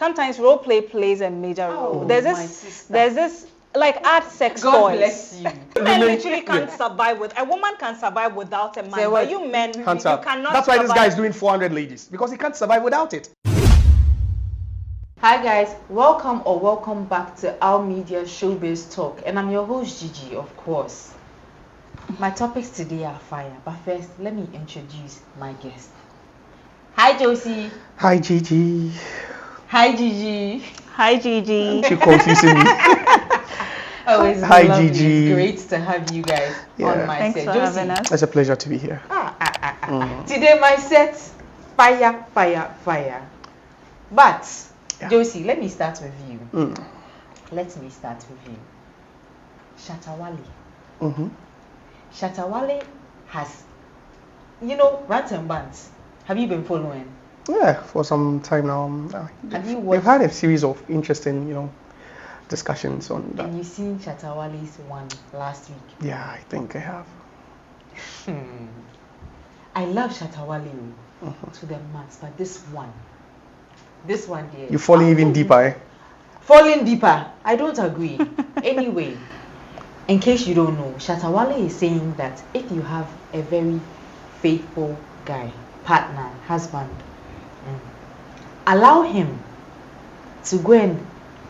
sometimes role play plays a major role. There's this like add sex God toys. bless you. Men literally can't survive with a woman can survive without a man, but you men you cannot. That's why this guy is doing 400 ladies, because he can't survive without it. Hi guys, welcome back to Our Media Showbiz Talk, and I'm your host Gigi, of course. My topics today are fire, but first let me introduce my guest. Hi Josie. Hi Gigi. Hi Gigi. Hi Gigi. You're confusing me. Always Hi lovely. Gigi. It's great to have you guys on my Thanks set. for having us. It's a pleasure to be here. Today my set, fire. But Josie, let me start with you. Let me start with you. Shatta Wale. Shatta Wale has, rants and bants. Have you been following? Yeah, for some time now. Have you We've had a series of interesting, discussions on that. And you seen Shatta Wale's one last week? Yeah, I think I have. I love Shatta Wale to the max, but this one there. You're falling even deeper, eh? Falling deeper. I don't agree. Anyway, in case you don't know, Shatta Wale is saying that if you have a very faithful guy, partner, husband, allow him to go and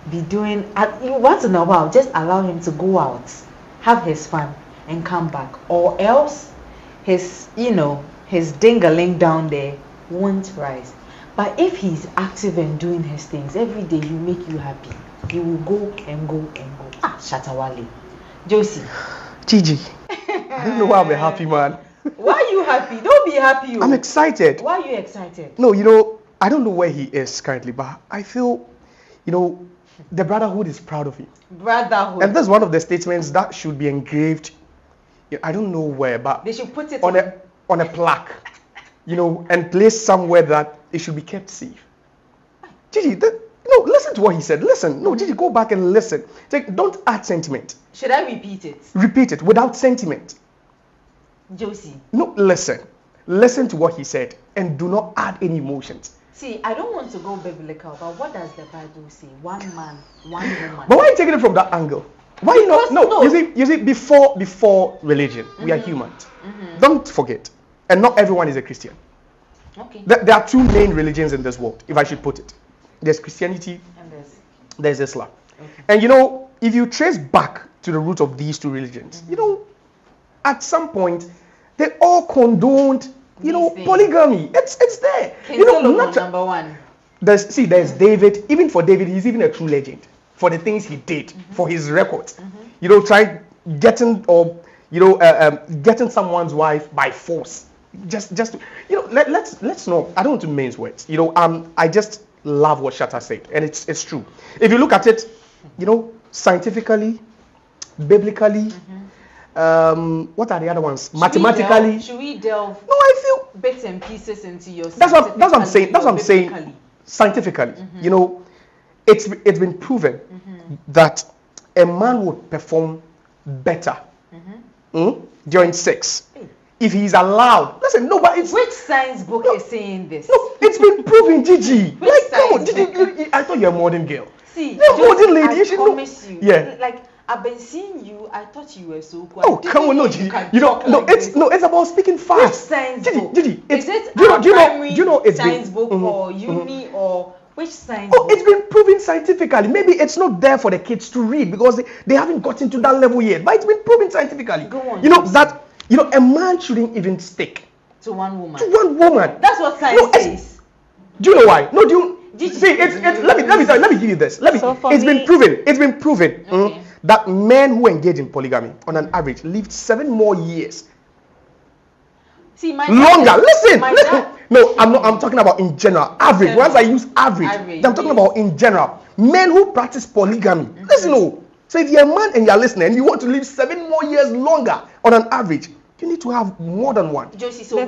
be doing, once in a while, just allow him to go out, have his fun, and come back. Or else, his ding-a-ling down there won't rise. But if he's active and doing his things, every day he will make you happy. He will go and go and go. Shatta Wale. Josie. Gigi, I don't know why I'm a happy man. Why are you happy? Don't be happy. I'm excited. Why are you excited? No, I don't know where he is currently, but I feel, the brotherhood is proud of him. Brotherhood. And that's one of the statements that should be engraved, I don't know where, but they should put it on a plaque, and placed somewhere that it should be kept safe. Gigi, listen to what he said. Listen. No, Gigi, go back and listen. Don't add sentiment. Should I repeat it? Repeat it without sentiment. Josie. No, listen. Listen to what he said and do not add any emotions. See, I don't want to go biblical, but what does the Bible say? One man, one woman. But why are you taking it from that angle? Why not? No. You see, before religion, we are humans. Don't forget. And not everyone is a Christian. Okay. There are two main religions in this world, if I should put it. There's Christianity and there's Islam. Okay. And if you trace back to the root of these two religions, at some point, they all condoned, polygamy. It's there. Number one. There's David. Even for David, he's even a true legend for the things he did, for his records. Trying getting someone's wife by force. Just let's not. I don't want to mince words. I just love what Shatta said, and it's true. If you look at it, scientifically, biblically. What are the other ones? Mathematically. Should we delve? No, I feel bits and pieces into your. That's what I'm saying. That's what I'm saying. Scientifically, it's been proven that a man would perform better during sex if he's allowed. Listen, no, but which science book is saying this? No, it's been proven, Gigi. Come on, Gigi. I thought you're a modern girl. See, you're a modern lady. I promise you. Yeah. I've been seeing you. I thought you were so quiet. Oh, come on, no, Gigi. It's about speaking fast. Which science book? Gigi, is it primary science book or uni or which science book? It's been proven scientifically. Maybe it's not there for the kids to read because they haven't gotten to that level yet. But it's been proven scientifically. Go on. A man shouldn't even stick to one woman. That's what science says. Do you know why? No, let me give you this. It's been proven. Okay. That men who engage in polygamy, on an average, live 7 more years. See, longer. Listen. No, I'm talking about in general. Average. Once I use average, I'm talking about in general. Men who practice polygamy. Listen, so if you're a man and you're listening, and you want to live 7 more years longer on an average, you need to have more than one. Josie, so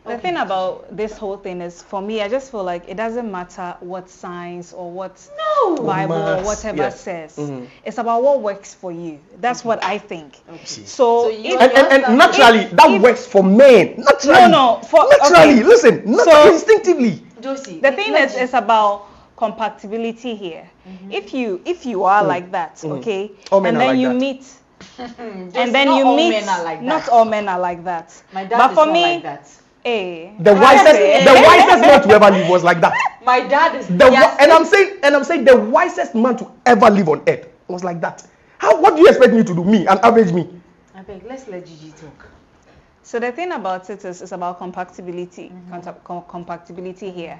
the thing about this whole thing is, for me, I just feel like it doesn't matter what science or what Bible or whatever says. It's about what works for you. That's what I think. Okay. So and naturally, that works for men. Naturally. No. Naturally, listen. Instinctively. Josie, the thing is, it's about compatibility here. If you are like that, okay, all men and are then like you that. meet, and then you meet, not all men are like that. My dad but is for not me, like that. The wisest man to ever live was like that. My dad is and I'm saying the wisest man to ever live on earth was like that. What do you expect me to do? Me, an average me? I beg, let's let Gigi talk. So the thing about it is about compatibility. Compatibility here.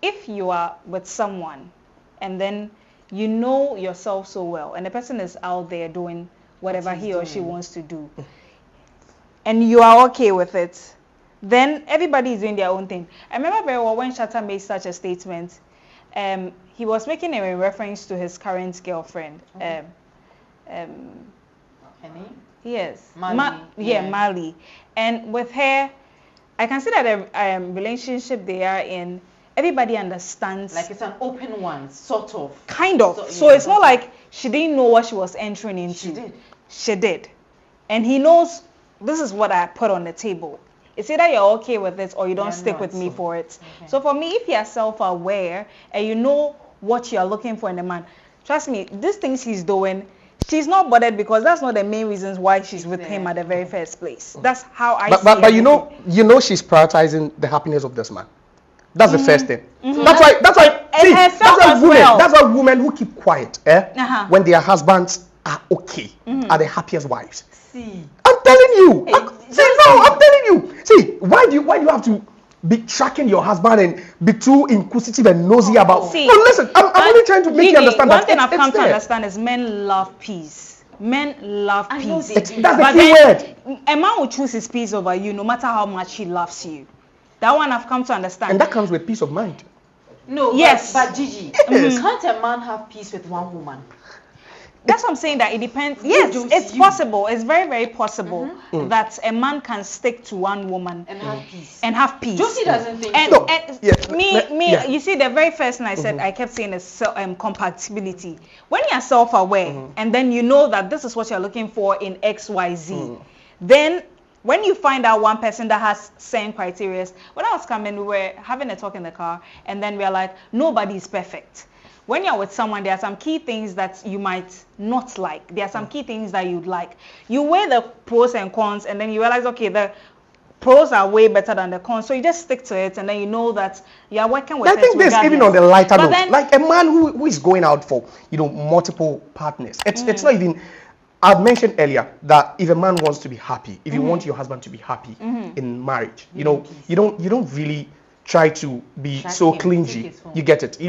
If you are with someone and then you know yourself so well and the person is out there doing whatever he or she wants to do and you are okay with it, then everybody is doing their own thing. I remember very well when Shatta made such a statement. He was making a reference to his current girlfriend. Her name? Yes. Mali. Mali. And with her, I can see that the relationship they are in, everybody understands. Like it's an open one, sort of. Kind of. So it's not like she didn't know what she was entering into. She did. And he knows this is what I put on the table. It's either you're okay with it or you don't stick with me for it. Okay. So for me, if you're self-aware and you know what you're looking for in a man, trust me, these things he's doing, she's not bothered because that's not the main reasons why she's with him at the very first place. That's how I see it. But you know she's prioritizing the happiness of this man. That's the first thing. That's why women who keep quiet when their husbands are okay are the happiest wives. I'm telling you. I'm telling you. See, why do you have to be tracking your husband and be too inquisitive and nosy about? See, no, listen. I'm only trying to make you understand one that. One thing I've come to understand is men love peace. Men love peace. That's the key word. A man will choose his peace over you, no matter how much he loves you. That one I've come to understand. And that comes with peace of mind. No. Yes. But Gigi, can't a man have peace with one woman? That's what I'm saying, that it depends. Yes, it's possible. It's very, very possible that a man can stick to one woman and have peace. Josie doesn't think so. You see, the very first thing I said, I kept saying is compatibility. When you're self-aware and then you know that this is what you're looking for in XYZ, then when you find out one person that has same criteria, when I was coming, we were having a talk in the car and then we are like, nobody is perfect. When you're with someone, there are some key things that you might not like. There are some key things that you'd like. You weigh the pros and cons, and then you realize, okay, the pros are way better than the cons. So you just stick to it, and then you know that you are working with it. I think this, even on the lighter note, like a man who is going out for, multiple partners. It's not even. I've mentioned earlier that if a man wants to be happy, if you want your husband to be happy in marriage, you don't really try to be so clingy. You get it.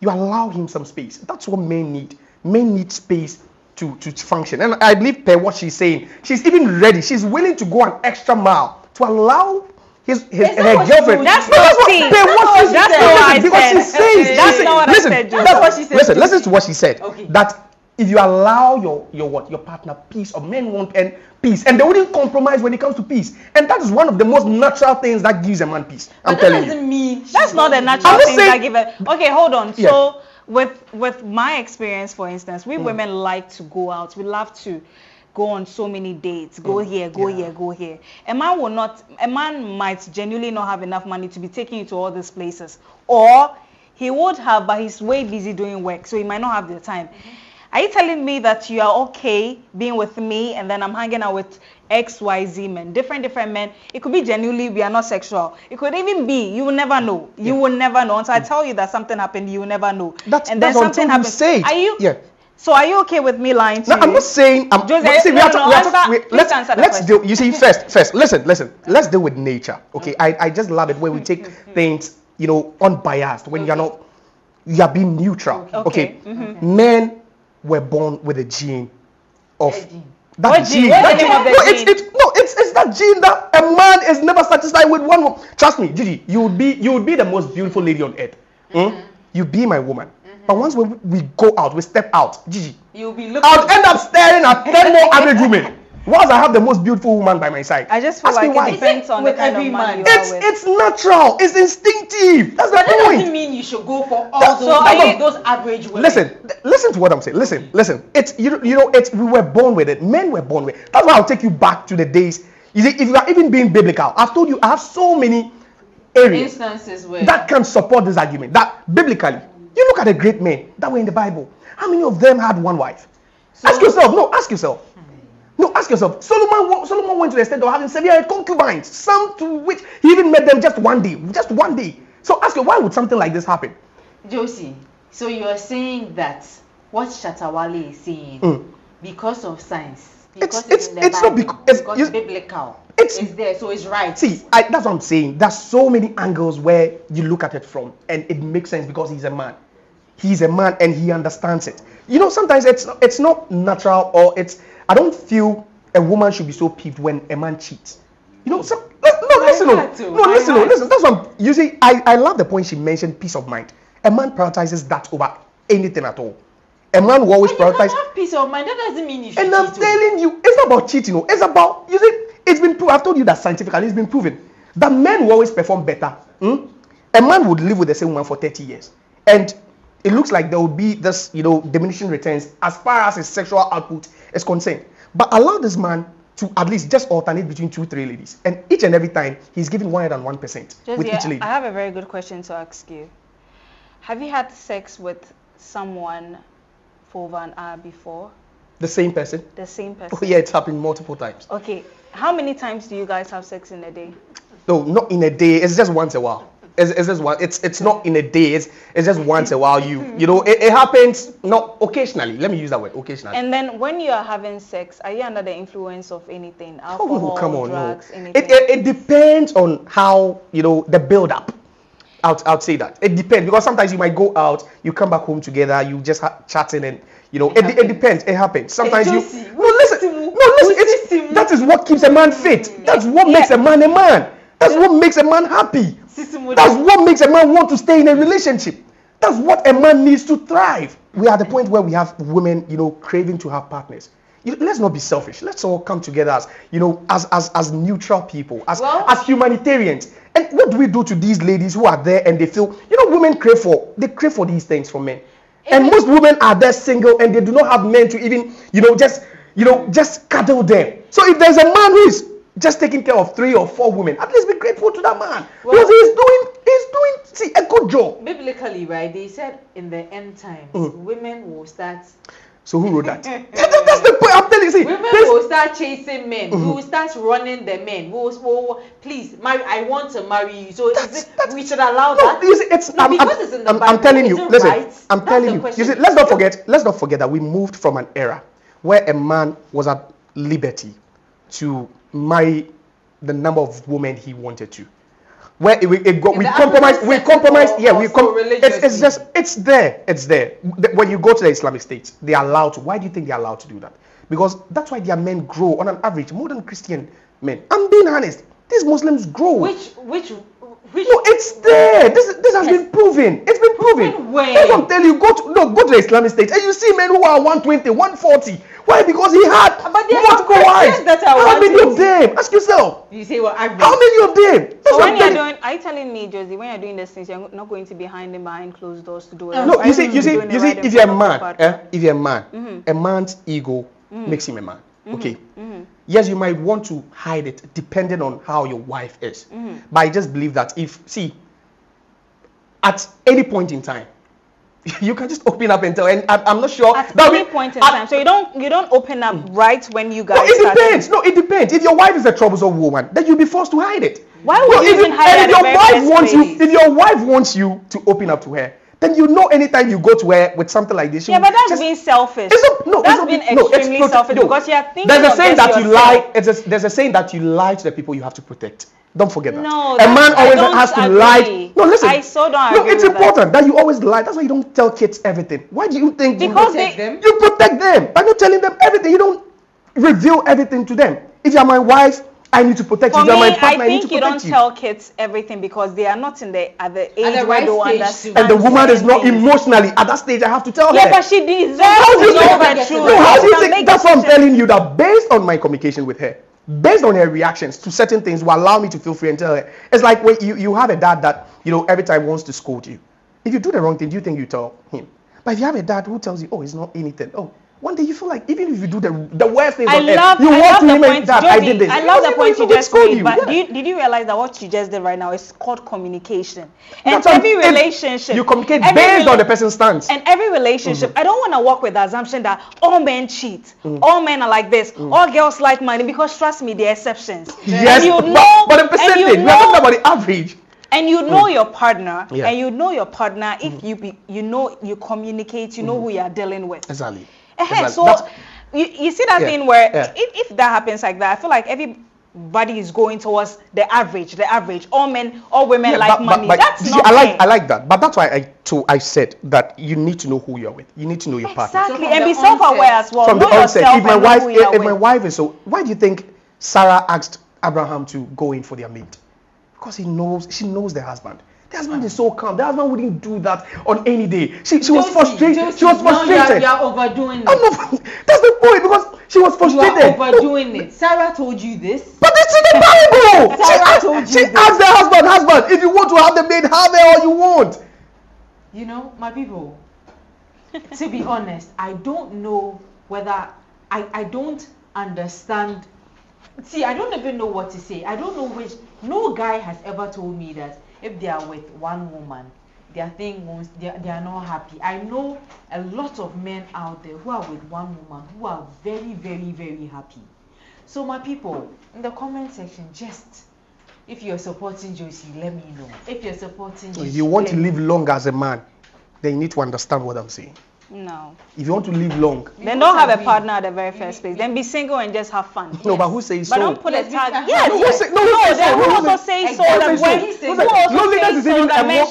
You allow him some space. That's what men need. Men need space to function. And I believe per what she's saying, she's even ready. She's willing to go an extra mile to allow her girlfriend. That's what she said. That's not what I said. That's what she said. Listen to what she said. Okay. That if you allow your partner peace, or men want peace, and they wouldn't compromise when it comes to peace, and that is one of the most natural things that gives a man peace. I'm telling you. That doesn't mean that's not the natural thing that give it. Okay, hold on. Yeah. So with my experience, for instance, we women like to go out. We love to go on so many dates. Go here, go here, go here. A man might genuinely not have enough money to be taking you to all these places, or he would have, but he's way busy doing work, so he might not have the time. Are you telling me that you are okay being with me and then I'm hanging out with XYZ men, different men? It could be genuinely we are not sexual. It could even be, you will never know. You will never know. Until I tell you that something happened, you will never know. That's something happens. Are you? Yeah. So are you okay with me lying to you? I'm not saying. Let's deal. You see, first, listen. Let's deal with nature. Okay, I just love it when we take things, unbiased. When you are being neutral. Okay. Men were born with a gene of that gene. It's that gene that a man is never satisfied with one woman. Trust me, Gigi, you would be the most beautiful lady on earth. You be my woman. But once we go out, we step out, Gigi, you'll be looking. I'll end up staring at 10 more average women. Once I have the most beautiful woman by my side. I just feel like it depends on the kind of man you are with. It's natural. It's instinctive. That's the point. That doesn't mean you should go for all those average women. Listen to what I'm saying. Listen. It's it's we were born with it. Men were born with it. That's why I'll take you back to the days. You see, if you are even being biblical, I've told you I have so many areas instances where that can support this argument. That biblically, you look at the great men that were in the Bible. How many of them had one wife? Ask yourself. No, ask yourself. No, ask yourself. Solomon went to the extent of having 700 concubines, some to which he even met them just one day. Just one day. So ask you, why would something like this happen? Josie, so you are saying that what Shatta Wale is saying because of science, because it's not because biblical. It's there, so it's right. See, that's what I'm saying. There's so many angles where you look at it from, and it makes sense because he's a man. He's a man, and he understands it. You know, sometimes it's not natural, or I don't feel a woman should be so peeved when a man cheats. You know, listen. That's what I'm using. I love the point she mentioned, peace of mind. A man prioritizes that over anything at all. A man will always prioritize. Have peace of mind. That doesn't mean you should. And I'm telling you, it's not about cheating. It's about, you see, it's been proven. I've told you that scientifically, it's been proven that men will always perform better. A man would live with the same woman for 30 years, and it looks like there will be this, diminishing returns as far as his sexual output is concerned. But allow this man to at least just alternate between 2-3 ladies, and each and every time he's giving 101% with each lady. I have a very good question to ask you. Have you had sex with someone for over an hour before? The same person? The same person. Oh yeah, it's happened multiple times. Okay, how many times do you guys have sex in a day? No, not in a day. It's just once a while. It's just one. It's not in a day. It's just once a while. It happens not occasionally. Let me use that word, occasionally. And then when you are having sex, are you under the influence of anything? Alcohol, drugs, anything? It depends on how the build up. I'd say that it depends, because sometimes you might go out, you come back home together, you just chatting, and it depends. It happens. Sometimes listen. That is what keeps a man fit. That's what makes a man a man. That's what makes a man happy. That's what makes a man want to stay in a relationship. That's what a man needs to thrive. We are at the point where we have women, craving to have partners. Let's not be selfish. Let's all come together as neutral people, as humanitarians. And what do we do to these ladies who are there and they feel, women crave for these things from men. And most women are there single and they do not have men to even, just cuddle them. So if there's a man who is just taking care of 3 or 4 women, at least be grateful to that man. Because he's doing a good job. Biblically, right, they said in the end times, women will start. So who wrote that? That's the point. I'm telling you. Women will start chasing men. We will start running the men. Please, I want to marry you. So we should allow that. You see, because it's in the Bible. I'm telling you. Listen, right? I'm telling you. You see, let's not forget that we moved from an era where a man was at liberty to marry the number of women he wanted to. Where we compromise. It's there. When you go to the Islamic States, they are allowed to. Why do you think they are allowed to do that? Because that's why their men grow on an average more than Christian men. I'm being honest. These Muslims grow. Which no, it's there. This has been proven. It's been proven. That's what I'm telling you. Go to the Islamic State and you see men who are 120, 140. Why? Because he had multiple wives. How many of them? Ask yourself. You say what? How many of them? So when you're doing, are you telling me, Josie, when you're doing these things, you're not going to be behind closed doors to do it? No, you see, if you're a man, a man's ego makes him a man. Okay. Yes, you might want to hide it depending on how your wife is. But I just believe that at any point in time, you can just open up and tell. And I'm not sure. At any point in time. So you don't open up right when you guys No, it depends. If your wife is a troublesome woman, then you'll be forced to hide it. Why would you even hide it? If your wife wants you to open up to her, then anytime you go to her with something like this. Yeah, but that's being selfish. That's being extremely selfish because you're thinking there's a saying that you lie. There's a saying that you lie to the people you have to protect. Don't forget that. No, a man always has to lie. No, listen. I so don't agree. No, it's important that you always lie. That's why you don't tell kids everything. Why do you think you protect them? You protect them by not telling them everything. You don't reveal everything to them. If you're my wife, I need to protect you. My partner, I think you don't tell kids everything because they are not at the age where they understand. And the woman is not emotionally at that stage. I have to tell her. Yeah, but she deserves to know the truth. No, how do you think? That's what I'm telling you. That based on my communication with her, based on her reactions to certain things, will allow me to feel free and tell her. It's like when you have a dad that every time wants to scold you. If you do the wrong thing, do you think you tell him? But if you have a dad who tells you, oh, it's not anything. Oh, one day you feel like even if you do the worst things I on love, earth, you I want love to the limit point, that I did this. I love the point you just made, but Yeah. did you realize that what you just did right now is called communication? And That's what every if relationship, you communicate every based on the person's stance. And every relationship, I don't want to work with the assumption that all men cheat, all men are like this, all girls like money, because trust me, there are exceptions. Yes, and you know, but the percentage, and you we're talking know, about the average. and you know your partner, Yeah. and you know your partner if you know, you communicate, you know who you are dealing with. Exactly. So you see that thing where if that happens like that, I feel like everybody is going towards the average. All men, all women like money. That's not fair. I like that, but that's why I said that you need to know who you're with. You need to know your partner. Exactly, and be self-aware as well. From Know the onset, yourself if my and know wife, who you're if my with. wife is so, why do you think Sarah asked Abraham to go in for their meat? Because she knows the husband. The husband is so calm. The husband wouldn't do that on any day. She was frustrated. She was frustrated. You are overdoing it. That's the point, because she was frustrated. You are overdoing it. Sarah told you this. But it's in the Bible. She asked the husband, if you want to have the maid, have it all you want. You know, my people, to be honest, I don't know whether I don't understand. See, I don't even know what to say. I don't know which. No guy has ever told me that if they are with one woman, their thing won't, they are not happy. I know a lot of men out there who are with one woman who are very, very, very happy. So my people, in the comment section, just if you're supporting Josie, let me know. If you're supporting Josie, if you want to live long as a man, then you need to understand what I'm saying. No. If you want to live long, then don't have a partner at the very first place. Then be single and just have fun. No, but who says so? But don't put a tag. Yes. Who also say so? Loneliness is even a more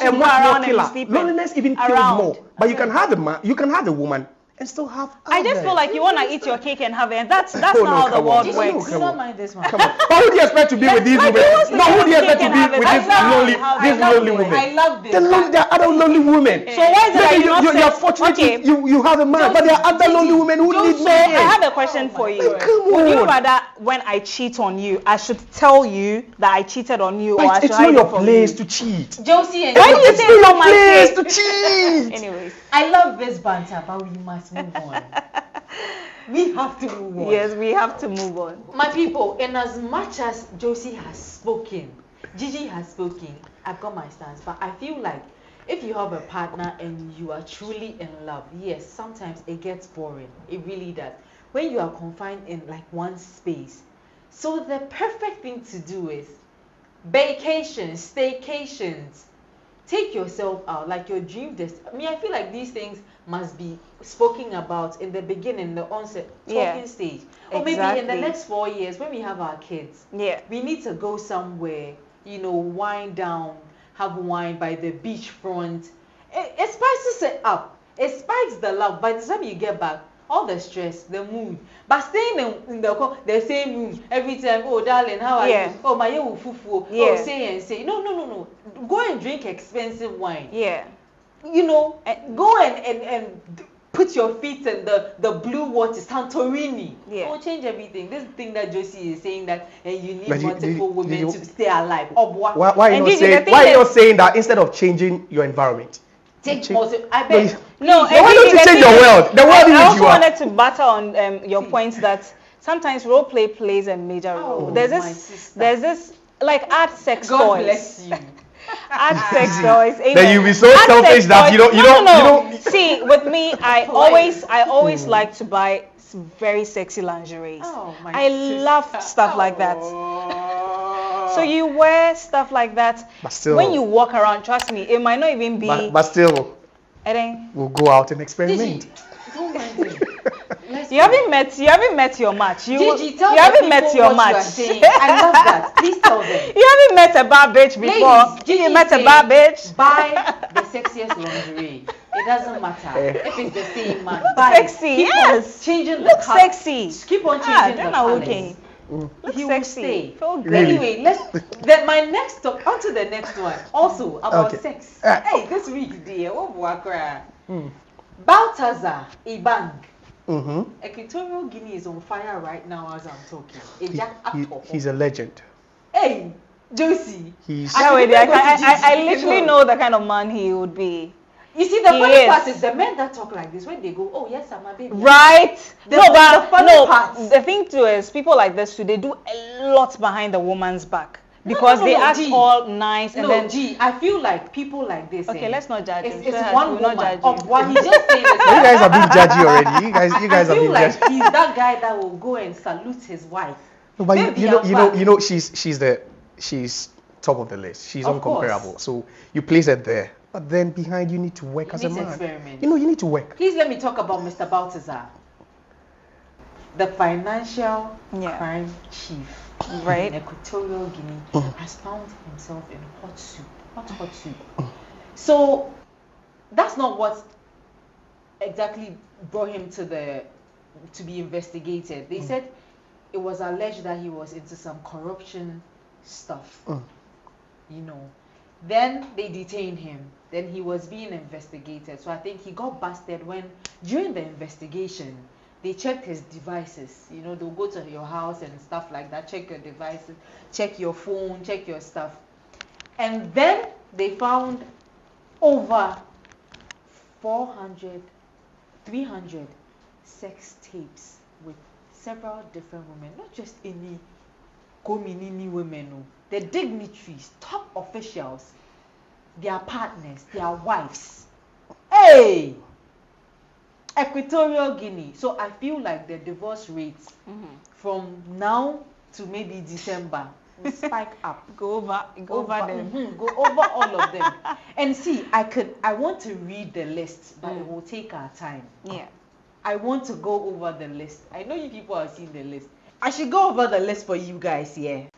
killer. Loneliness even kills more. But you can have a man, you can have a woman, and still have. I just feel like you want to eat your cake and have it, and that's not how the world works. Do not mind this one. Come on. But who do you expect to be with these women? No, who do you expect to be with these lonely women? I love this. There are other lonely women. So why is it that you are fortunate you have a man, but there are other lonely women who need men. I have a question for you. Come Would you on. rather when I cheat on you, I should tell you that I cheated on you, or I should It's hide not it your from place you? to cheat. Josie and Why do you It's say not it's your not my place place? to cheat. Anyways. I love this banter, but we must move on. We have to move on. Yes, we have to move on. My people, in as much as Josie has spoken, Gigi has spoken, I've got my stance. But I feel like if you have a partner and you are truly in love, yes, sometimes it gets boring. It really does. When you are confined in like one space. So the perfect thing to do is vacations, staycations. Take yourself out, like your dream I feel like these things must be spoken about in the beginning, the onset, talking stage. Or maybe in the next 4 years when we have our kids. Yeah. We need to go somewhere, wind down, have wine by the beachfront. It spices it up. It spikes the love. By the time you get back, all the stress, the mood. But staying in the same room every time, oh darling, how are you? Oh my fufu. Oh say and say. No. Go and drink expensive wine. Yeah. Go and put your feet in the blue water, Santorini. Yeah. Oh, change everything. This thing that Josie is saying that you need multiple women to stay alive. Why are you not saying that instead of changing your environment? I bet. No, why don't you change your world? The world I also wanted to batter on your points that sometimes role play plays a major role. There's this like add sex toys. God bless you. Add sex toys. Then you'll be so selfish that you don't. See, with me, I always like to buy very sexy lingerie. I love stuff like that. So you wear stuff like that. But still, when you walk around, trust me, it might not even be. But still, we'll go out and experiment. Don't mind me. You haven't met your match. Gigi, tell you haven't met your what match. You are saying. I love that. Please tell them. You haven't met a bad bitch before. Ladies, you met a bad bitch. Buy the sexiest lingerie. It doesn't matter if it's the same man. Buy sexy, yes. Changing the Look sexy. Keep on changing the colors. Okay. He will stay. Really? Anyway, my next talk on to the next one. Also about sex. Hey, this week, dear, Balthazar Ibang. Equatorial Guinea is on fire right now as I'm talking. He's a legend. Hey, Josie. I literally know the kind of man he would be. You see, the funny part is the men that talk like this, when they go, oh yes, I'm a baby. Right? The thing too is people like this too, they do a lot behind the woman's back. Because they act all nice and then... I feel like people like this... Okay, let's not judge him. It's one woman. He just saying this. You guys are being judgy already. You guys are being judgy. I feel like he's that guy that will go and salute his wife. No, but you know, she's top of the list. She's uncomparable. So you place her there. But then behind you need to work as a man. Experiment. You need to work. Please let me talk about Mr. Baltazar. The financial crime chief. Right. In Equatorial Guinea has found himself in hot soup. So that's not what exactly brought him to be investigated. They said it was alleged that he was into some corruption stuff. You know. Then they detained him. Then he was being investigated. So I think he got busted when during the investigation they checked his devices. You know, they'll go to your house and stuff like that, check your devices, check your phone, check your stuff. And then they found over 300 sex tapes with several different women, not just any Kominini women, no. The dignitaries, top officials, their partners, their wives. Hey! Equatorial Guinea. So I feel like the divorce rates from now to maybe December will spike up. Go over them. Go over all of them. And see, I want to read the list, but it will take our time. Yeah. I want to go over the list. I know you people have seen the list. I should go over the list for you guys here.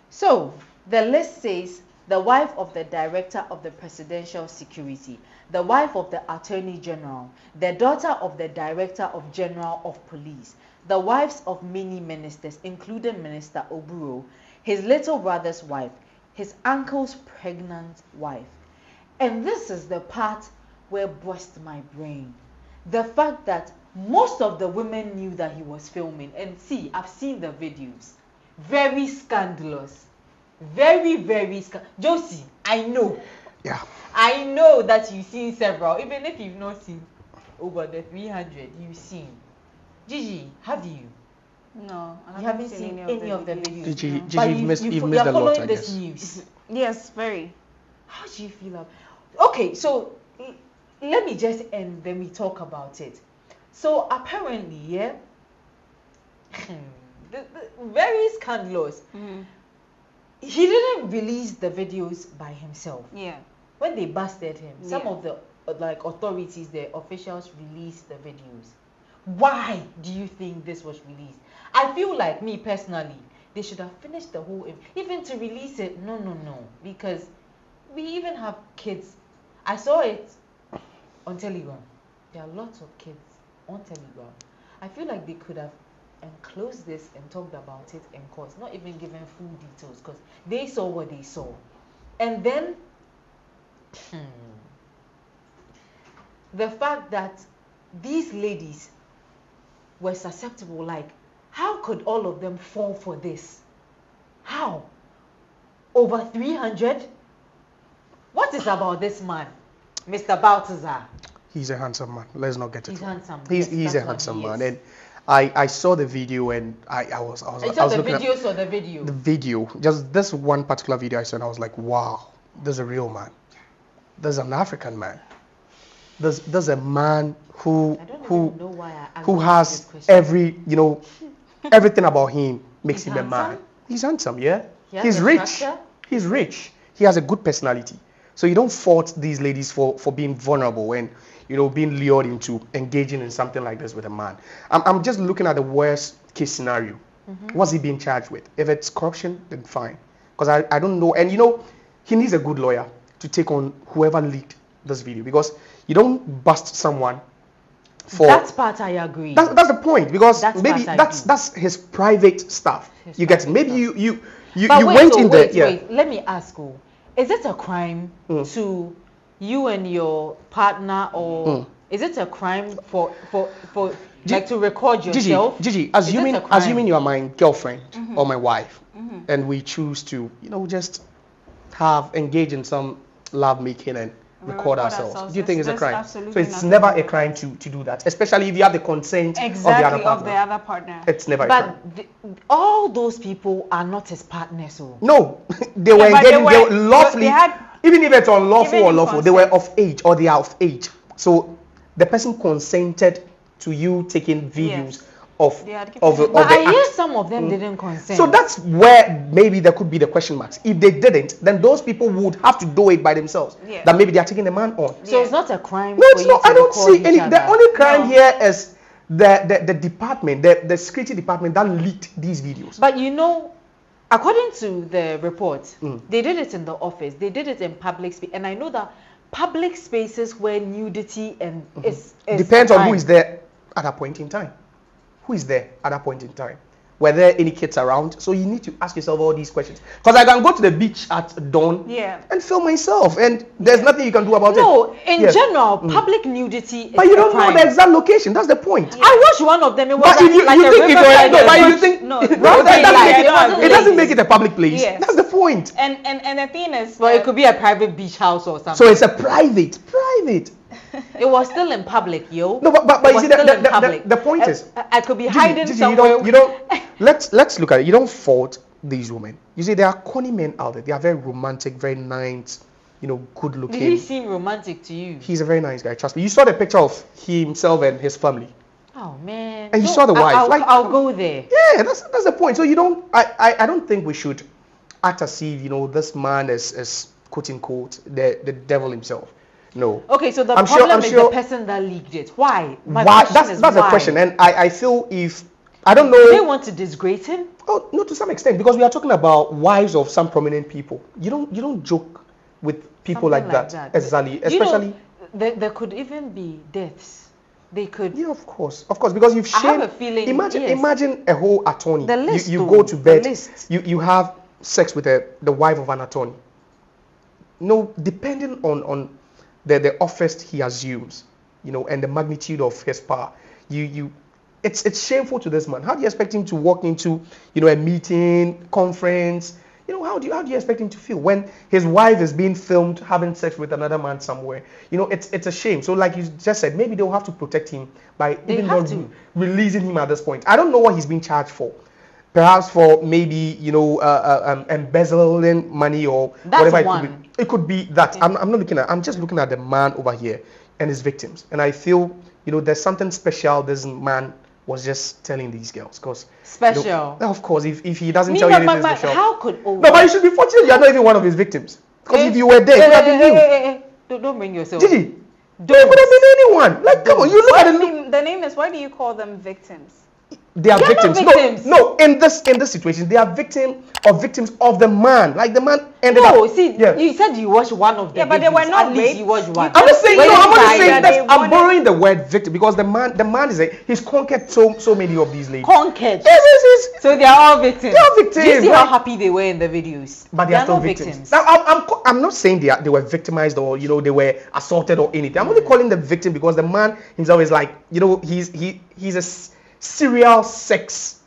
So the list says the wife of the director of the presidential security, the wife of the attorney general, the daughter of the director of general of police, the wives of many ministers, including Minister Oburo, his little brother's wife, his uncle's pregnant wife. And this is the part where burst my brain. The fact that most of the women knew that he was filming. And see, I've seen the videos. Very scandalous. Very, very scandalous. Josie, I know. Yeah. I know that you've seen several. Even if you've not seen over the 300, you've seen. Gigi, have you? No, I haven't seen any of the videos. Gigi, no. you've missed a lot, I guess. Following this news. Yes, very. How do you feel? Okay, so let me just end, then we talk about it. So apparently, yeah, very scandalous. He didn't release the videos by himself. Yeah. When they busted him, some of the authorities, the officials released the videos. Why do you think this was released? I feel like, me personally, they should have finished the whole, even to release it. No, because we even have kids. I saw it on Telegram. There are lots of kids on Telegram. I feel like they could have enclosed this and talked about it in court, not even given full details, because they saw what they saw. And then the fact that these ladies were susceptible, like, how could all of them fall for this? How? Over 300? What is about this man, Mr. Baltazar? He's a handsome man. Let's not get it wrong. Handsome. He's a handsome man. And I saw the video and I was looking at the video? The video. Just this one particular video I saw and I was like, wow, there's a real man. There's an African man. There's a man who has every, everything about him makes him handsome? A man. He's handsome, yeah. He's rich. Structure? He's rich. He has a good personality. So you don't fault these ladies for being vulnerable and being lured into engaging in something like this with a man. I'm just looking at the worst case scenario. What's he being charged with? If it's corruption, then fine. Because I don't know. And he needs a good lawyer to take on whoever leaked this video, because you don't bust someone for that part. I agree. That's the point, because maybe that's his private stuff. You get it? Maybe you went in there. Wait. Let me ask you. Is it a crime to you and your partner, or is it a crime for like to record yourself? Gigi, assuming you are my girlfriend or my wife, and we choose to, just engage in some love making and record ourselves. Do you think it's a crime? So it's nothing never a crime to do that, especially if you have the consent of the other partner. It's never a crime. But all those people are not his partners. So. No, they were engaging. They were lawfully. Even if it's unlawful or lawful, they were of age or they are of age. So the person consented to you taking videos of the act. I hear some of them didn't consent. So that's where maybe there could be the question marks. If they didn't, then those people would have to do it by themselves. Yeah. That maybe they are taking the man on. So it's not a crime. No, it's not. I don't see any. The only crime here is the department, the security department that leaked these videos. But you know, according to the report, they did it in the office. They did it in public space, and I know that public spaces where nudity and is depends on who is there at that point in time. Who is there at that point in time? Were there any kids around? So you need to ask yourself all these questions. Because I can go to the beach at dawn and film myself, and there's nothing you can do about it. No, in general, public nudity is but you don't know the exact location. That's the point. Yeah. I watched one of them. It was but it doesn't make it a public place. Yeah. That's the point. And the thing is, well, it could be a private beach house or something. So it's a private. It was still in public, yo. No, but you see, the point is, I could be hiding somewhere. You don't. Let's look at it. You don't fault these women. You see, there are corny men out there. They are very romantic, very nice, good looking. Did he seem romantic to you? He's a very nice guy. Trust me. You saw the picture of himself and his family. Oh man. And you saw the wife. I'll go there. Yeah, that's the point. So you don't. I don't think we should act as if this man is quote unquote the devil himself. No. Okay, so the problem is the person that leaked it. Why? That's the question. And I feel if I don't know. Do they want to disgrace him? Oh no, to some extent, because we are talking about wives of some prominent people. You don't joke with people like that. Exactly. Especially there could even be deaths. They could. Yeah, of course, because you've shamed. I have a feeling. Imagine a whole attorney. The list. You go to bed. You have sex with the wife of an attorney. No, depending on the office he assumes, and the magnitude of his power, it's shameful to this man. How do you expect him to walk into, a meeting, conference? How do you expect him to feel when his wife is being filmed having sex with another man somewhere? It's a shame. So like you just said, maybe they'll have to protect him by even not releasing him at this point. I don't know what he's being charged for. Perhaps for maybe embezzling money or whatever it could be. It could be that. I'm not looking at. I'm just looking at the man over here and his victims, and I feel there's something special this man was just telling these girls. Because special. Of course, if he doesn't tell you anything special. How could? No, but you should be fortunate. You're not even one of his victims. Because if you were there, it would have been you. Don't bring yourself. Did he? It would have been anyone. Like, come on, you look at the name is. Why do you call them victims? They are victims. No, in this situation, they are victims of the man. Like the man ended up. You said you watched one of them. Yeah, but they were not at least you watched one. I'm just saying. I'm borrowing the word victim because the man is he's conquered so many of these ladies. Conquered. Yes. So they are all victims. They are victims. Do you see how happy they were in the videos? But they are still victims. Now, I'm not saying they were victimized or they were assaulted or anything. I'm only calling them victim because the man himself is like he's a serial sex,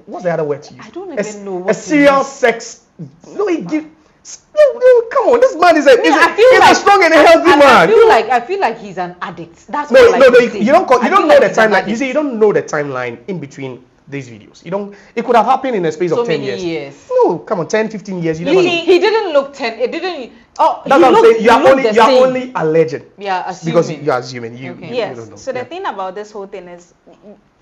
what's the other word to use? I don't even know what a serial sex. No, come on, this man is a strong and a healthy man. I feel like he's an addict. That's you don't know the timeline. You see, you don't know the timeline in between these videos. It could have happened in a space of 10 years. No, come on, 10, 15 years. You never know. He didn't look 10. It didn't. Oh, that's what I'm saying. You are only alleged. Yeah, assuming. Because you are assuming. You don't know. So the thing about this whole thing is,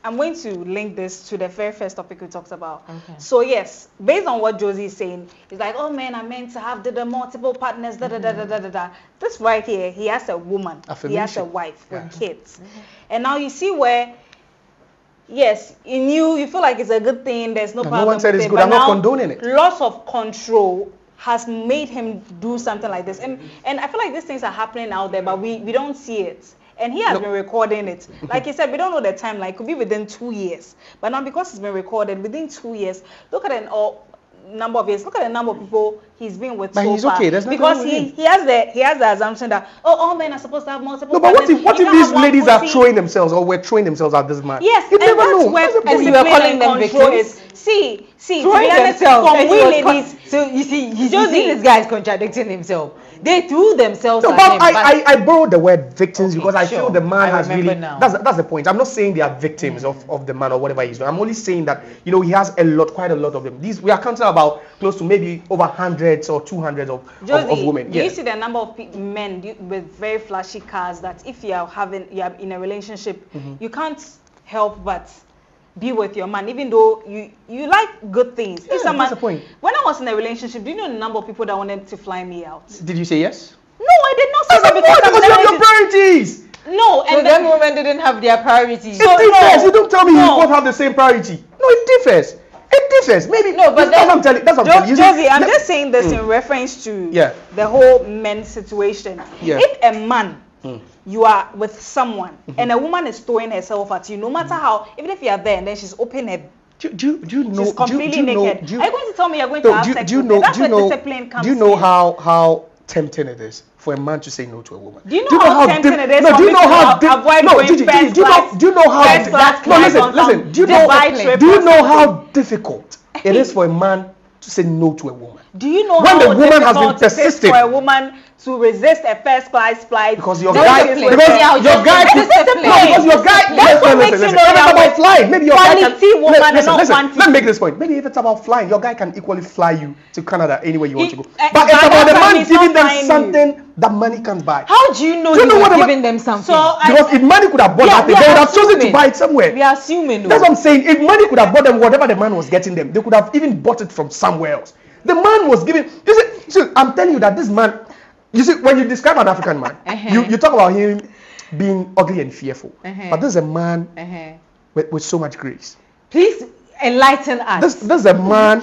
I'm going to link this to the very first topic we talked about. Okay. So yes, based on what Josie is saying, it's like, oh man, I'm meant to have the multiple partners, This right here, he has a woman, he has a wife with kids. And now you see where, yes, you feel like it's a good thing, there's no problem. No one said it's good, I'm not condoning it. Loss of control has made him do something like this. And I feel like these things are happening out there, but we don't see it. And he has been recording it. Like he said, we don't know the timeline. It could be within 2 years. But now because it's been recorded within 2 years, look at the number of years. Look at the number of people he's been with so he's far. Okay. There's because he has the assumption that all men are supposed to have multiple. No, but what if these ladies are throwing themselves or were throwing themselves at this man? Yes, you never know. And you are calling them victims. See, throwing themselves. So you see, this guy is contradicting himself. They threw themselves No, at but him. I borrowed the word victims because I feel sure. the man has really. Now. That's the point. I'm not saying they are victims of the man or whatever he's doing. I'm only saying that he has quite a lot of them. We are counting about close to maybe over hundreds or 200 of women. Do you see the number of men with very flashy cars that if you are in a relationship, you can't help but be with your man, even though you like good things. Yeah, that's the point. When I was in a relationship, do you know the number of people that wanted to fly me out? Did you say yes? No, I did not say that because you have your priorities. No, and so then women didn't have their priorities. It differs. You don't tell me you both have the same priority. No, it differs. It differs. Maybe no, but that's what I'm telling. That's what I'm telling you. Josie, I'm just saying this in reference to the whole men situation. Yeah. If a man you are with someone and a woman is throwing herself at you, no matter how, even if you are there and then she's open her, do you know? She's completely naked. Are you going to tell me you're going to have sex with her? That's where discipline comes in. Do you know how tempting it is for a man to say no to a woman? Do you know how tempting it is for me to avoid going first class? Do you know how? Listen. Do you know how difficult it is for a man to say no to a woman? Do you know when how the woman has been difficult it is for a woman to resist a first class flight? Because your guy, because your guy, listen. If it's about flying, maybe your guy can. Listen. Let me make this point. Maybe if it's about flying, your guy can equally fly you to Canada anywhere you want to go. But it's about the man giving them something that money can't buy. How do you know he was giving them something? Because if money could have bought that, they would have chosen to buy it somewhere. We are assuming. That's what I'm saying. If money could have bought them whatever the man was getting them, they could have even bought it from somewhere else. The man was giving. You see, I'm telling you that this man. You see, when you describe an African man, you talk about him being ugly and fearful. But this is a man with so much grace. Please enlighten us. This is a man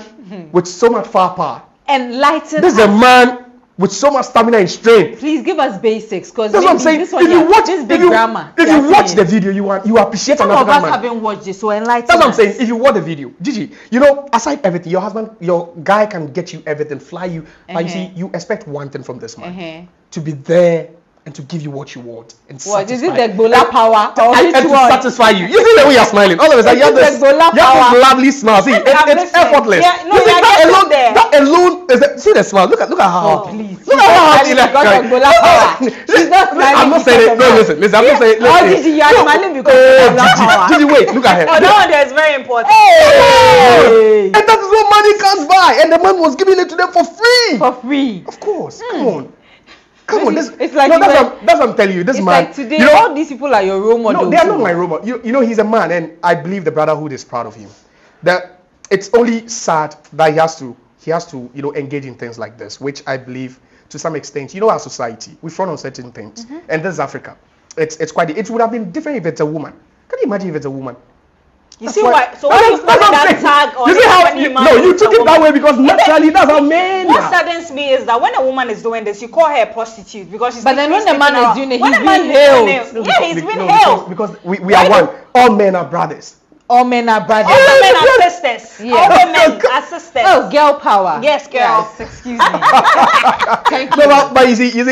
with so much firepower. Enlighten us. This is a man with so much stamina and strength. Please give us basics, because that's what I'm saying. If you watch the video, you appreciate an African man. Some of us haven't watched it, so enlighten That's what I'm us. saying. If you watch the video, Gigi, aside everything, your guy can get you everything, fly you, but you see, you expect one thing from this man: to be there and to give you what you want and what is it, the Gola power and to satisfy you? You see the way you're smiling. All of a sudden, you have this lovely smile. See, it's effortless. That alone is see the smile. Look at how happy. Look at how happy she's not smiling. I'm not saying it. No, listen. I'm not saying it. Oh, Gigi, you are smiling because of Gola power. Gigi, wait. Look at her. Oh, that one there is very important. And that is what money can't buy. And the man was giving it to them for free. For free. Of course. Come on. Come on, it's like that's what I'm telling you. This man, like today, all these people are your role models. No, they are not my role model. He's a man, and I believe the brotherhood is proud of him. That it's only sad that he has to engage in things like this, which I believe to some extent, our society, we frown on certain things, and this is Africa. It would have been different if it's a woman. Can you imagine if it's a woman? You see why? So when you put that tag on you took it that way because naturally that's how men. What saddens me is that when a woman is doing this, you call her a prostitute because she's. But then when the man is doing it, he's being hailed. Yeah, he's being hailed because we are one. All men are brothers. All men are brothers. All men are sisters. Yeah. All women are sisters. Oh, girl power. Yes, girl. Yes, excuse me. Thank you. No, but you see,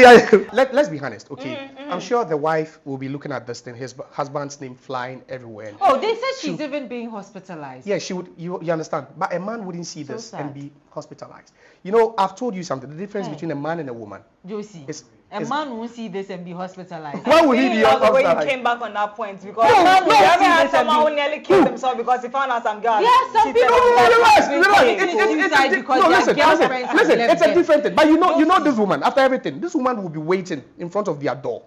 let's be honest, okay? I'm sure the wife will be looking at this thing, his husband's name flying everywhere. Oh, they said she's even being hospitalized. Yeah, she would. You understand? But a man wouldn't see this and be hospitalized. I've told you something. The difference between a man and a woman. Josie. A man won't see this and be hospitalized. Why would he be hospitalized? The way you came back on that point because you ever had someone who nearly killed himself because he found out some girl. Yeah, some people listen, it's a different thing. But you know this woman, after everything, this woman will be waiting in front of their door.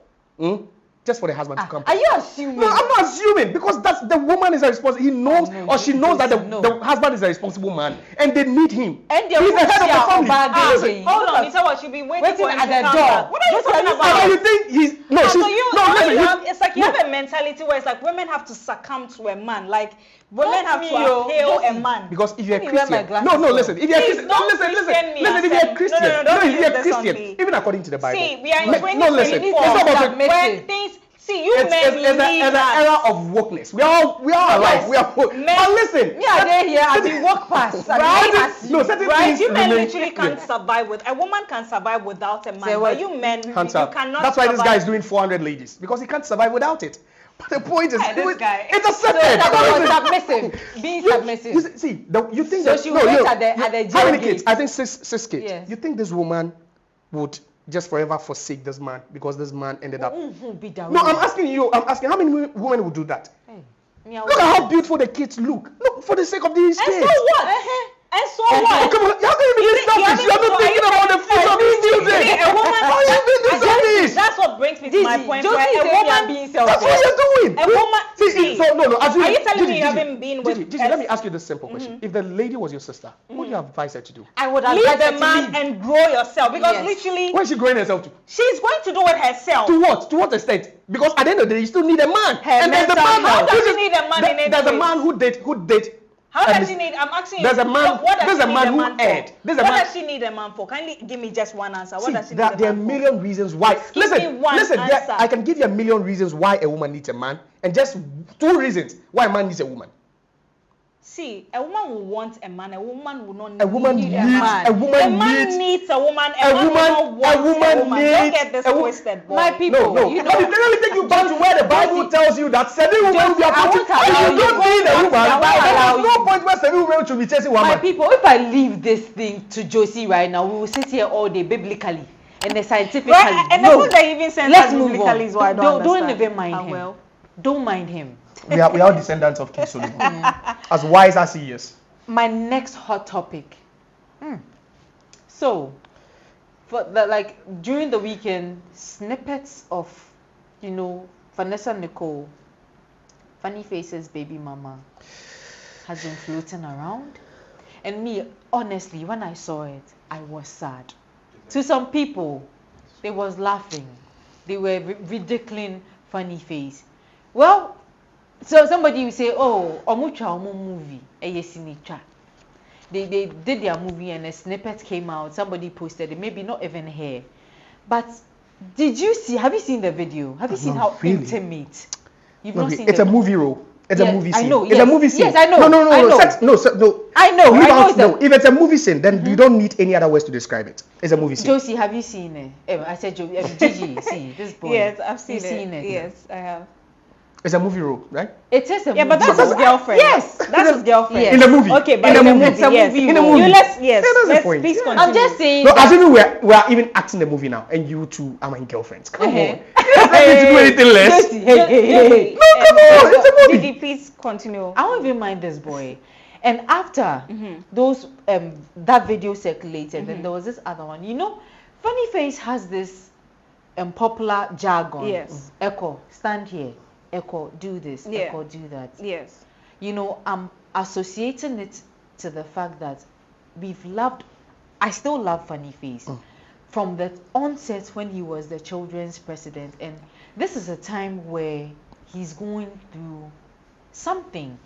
Just for the husband to come. Are you assuming? No, I'm not assuming because that's the woman is a responsible. He knows or she knows that the husband is a responsible man and they need him. And he's the head of the family. Hold on, you said what? She'll be waiting for him at the door. What are you talking about? You think he's it's like you have a mentality where it's like women have to succumb to a man. Like women have to hail a man. Because if you're a Christian, listen. If you're a Christian, listen. If you're a Christian, even according to the Bible. See, we are in 2024. It's an era of wokeness. We are alive. We are woke. But listen. Yeah, they're here. I mean, walk past. Right? You men literally can't survive with. A woman can survive without a man. But you men, you cannot. That's why this guy is doing 400 ladies because he can't survive without it. But the point is, it's accepted. Being submissive. You think so she will wait at the jail. How many kids? I think six kids. Yes. You think this woman would just forever forsake this man because this man ended up. No, No, I'm asking you. I'm asking how many women would do that? Hey, look at how beautiful the kids look. Look, for the sake of these kids. And so what? And so what? Come on, you haven't even been selfish. You haven't thinking about the future of these children. A woman. How you been this selfish? That's what brings me to my point. Josie Where a woman being selfish. That's what you're doing. A woman. No. Are you telling me you haven't been with? Gigi, let me ask you this simple question. If the lady was your sister, what would you advise her to do? I would Leave advise her the to man leave. and grow yourself because Yes. literally Where is she growing herself to? she's going to do it herself. To what? To what extent? Because at the end of the day, you still need a man. Her There's a mental man. health. How does she need a man in any There's a way? man who date. How does she need? I'm asking you. There's a man. What does There's she a need man a who man for? aired. There's a What man. does she need a man for? Kindly give me just one answer. What See, does she need there a are man a million reasons why. give me one answer. I can give you a million reasons why a woman needs a man, and just 2 reasons why a man needs a woman. See, a woman will want a man. A woman will not need A woman need needs. a man. A woman a man needs a woman. A man will not want a woman. Don't get this twisted, boy. My people, No. you know, Let me take you back to where the Bible tells you that 7 women will be approaching. I If you won't don't need a allow woman, you. there's no point where 7 women should be chasing one my man. people, if I leave this thing to Josie right now, we will sit here all day biblically and then scientifically. Right, and the no. one that even sent Let's us move biblically on. is why I Don't understand. even mind Ah, him. well. Don't mind him. We are all descendants of King Solomon, as wise as he is. My next hot topic. So, for the during the weekend, snippets of, Vanessa Nicole, Funny Faces baby mama, has been floating around, and me, honestly, when I saw it, I was sad. To some people, they was laughing, they were ridiculing Funny Face. Well, so somebody will say, oh, omucha movie, eyesinicha. They did their movie and a snippet came out. Somebody posted it, maybe not even here. But have you seen the video? Have you seen how really. intimate? You've No, not seen it's the a movie role. It's a movie scene. I know, It's yes. a movie scene. Yes, I know. No. I know. No. I know. Leave I know out, no. If it's a movie scene, then you don't need any other words to describe it. It's a movie scene. Josie, have you seen it? I said, Gigi, see, this boy. Yes, I've seen You've seen it. Yes, I have. It's a movie role, right? It is a movie. Yeah, but that's role. his girlfriend. Yes. That's his girlfriend. Yes. In the movie. Okay, but in in the the movie. movie, It's a yes. movie In the role. movie. You Yeah, that's the let's point. please Yeah. continue. I'm just saying. No, that- as if we are even acting the movie now, and you two are my girlfriends. Come Uh-huh. on. You don't need to do anything less. Josie, hey. No, come on. It's a movie. Gigi, please continue. I won't even mind this boy. And after those that video circulated, then there was this other one. Funny Face has this popular jargon. Yes. Echo, stand here. Echo, do this. Yeah. Echo, do that. Yes. I'm associating it to the fact that I still love Funny Face. From the onset when he was the children's president, and this is a time where he's going through something.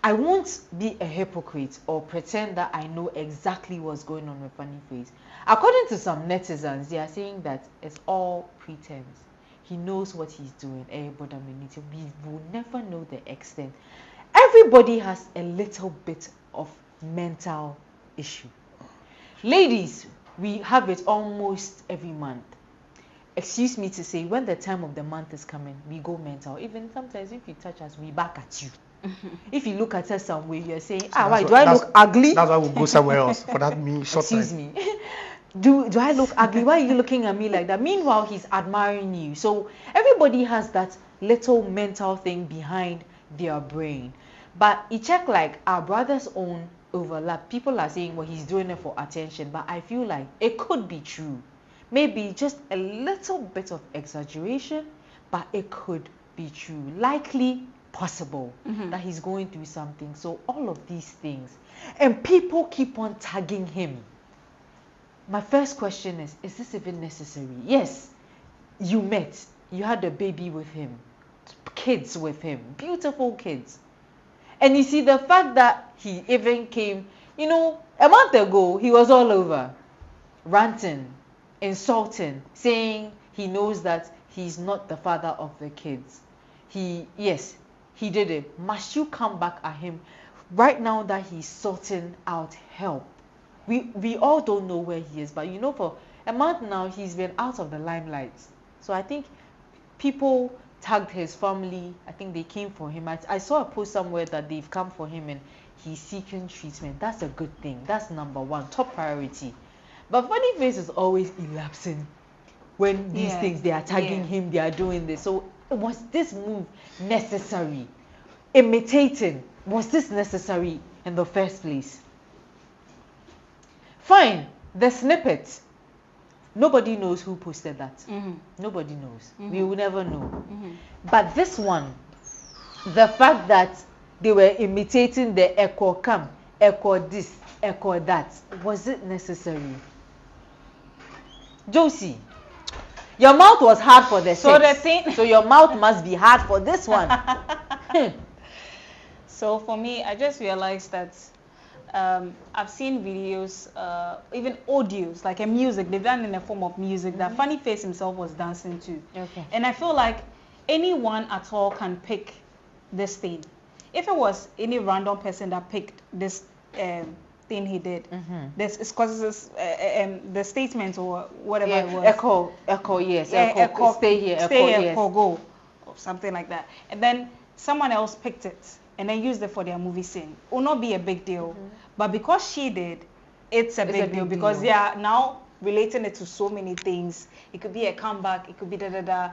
I won't be a hypocrite or pretend that I know exactly what's going on with Funny Face. According to some netizens, they are saying that it's all pretense. He knows what he's doing. But we will never know the extent. Everybody has a little bit of mental issue. Ladies, we have it almost every month. Excuse me to say, when the time of the month is coming, we go mental. Even sometimes if you touch us, we back at you. If you look at us some way, you're saying, why do I look ugly? That's why we'll go somewhere else for that short time. Excuse me. Do I look ugly? Why are you looking at me like that? Meanwhile, he's admiring you. So everybody has that little mental thing behind their brain. But you check like our brother's own overlap. People are saying, well, he's doing it for attention. But I feel like it could be true. Maybe just a little bit of exaggeration, but it could be true. Likely possible that he's going through something. So all of these things. And people keep on tagging him. My first question is this even necessary? Yes, you met. You had a baby with him. Kids with him. Beautiful kids. And you see the fact that he even came, a month ago, he was all over. Ranting, insulting, saying he knows that he's not the father of the kids. He did it. Must you come back at him right now that he's sorting out help? We all don't know where he is, but for a month now he's been out of the limelight. So I think people tagged his family. I think they came for him. I saw a post somewhere that they've come for him and he's seeking treatment. That's a good thing. That's number one, top priority. But Funny Face is always elapsing. when these things, they are tagging him, they are doing this. So was this move necessary? Imitating, was this necessary in the first place? Fine, the snippet. Nobody knows who posted that. Nobody knows. We will never know. But this one, the fact that they were imitating the echo cam, echo this, echo that, was it necessary? Josie, your mouth was hard for the sex, so your mouth must be hard for this one. So for me, I just realized that I've seen videos, even audios, like a music, they've done in a form of music that Funny Face himself was dancing to. Okay. And I feel like anyone at all can pick this thing. If it was any random person that picked this thing he did, this is because the statement or whatever it was. Echo, yes. Echo, stay here, echo, go, or something like that. And then someone else picked it and then used it for their movie scene. It will not be a big deal. But because she did, it's a big deal because they are now relating it to so many things. It could be a comeback, it could be da-da-da.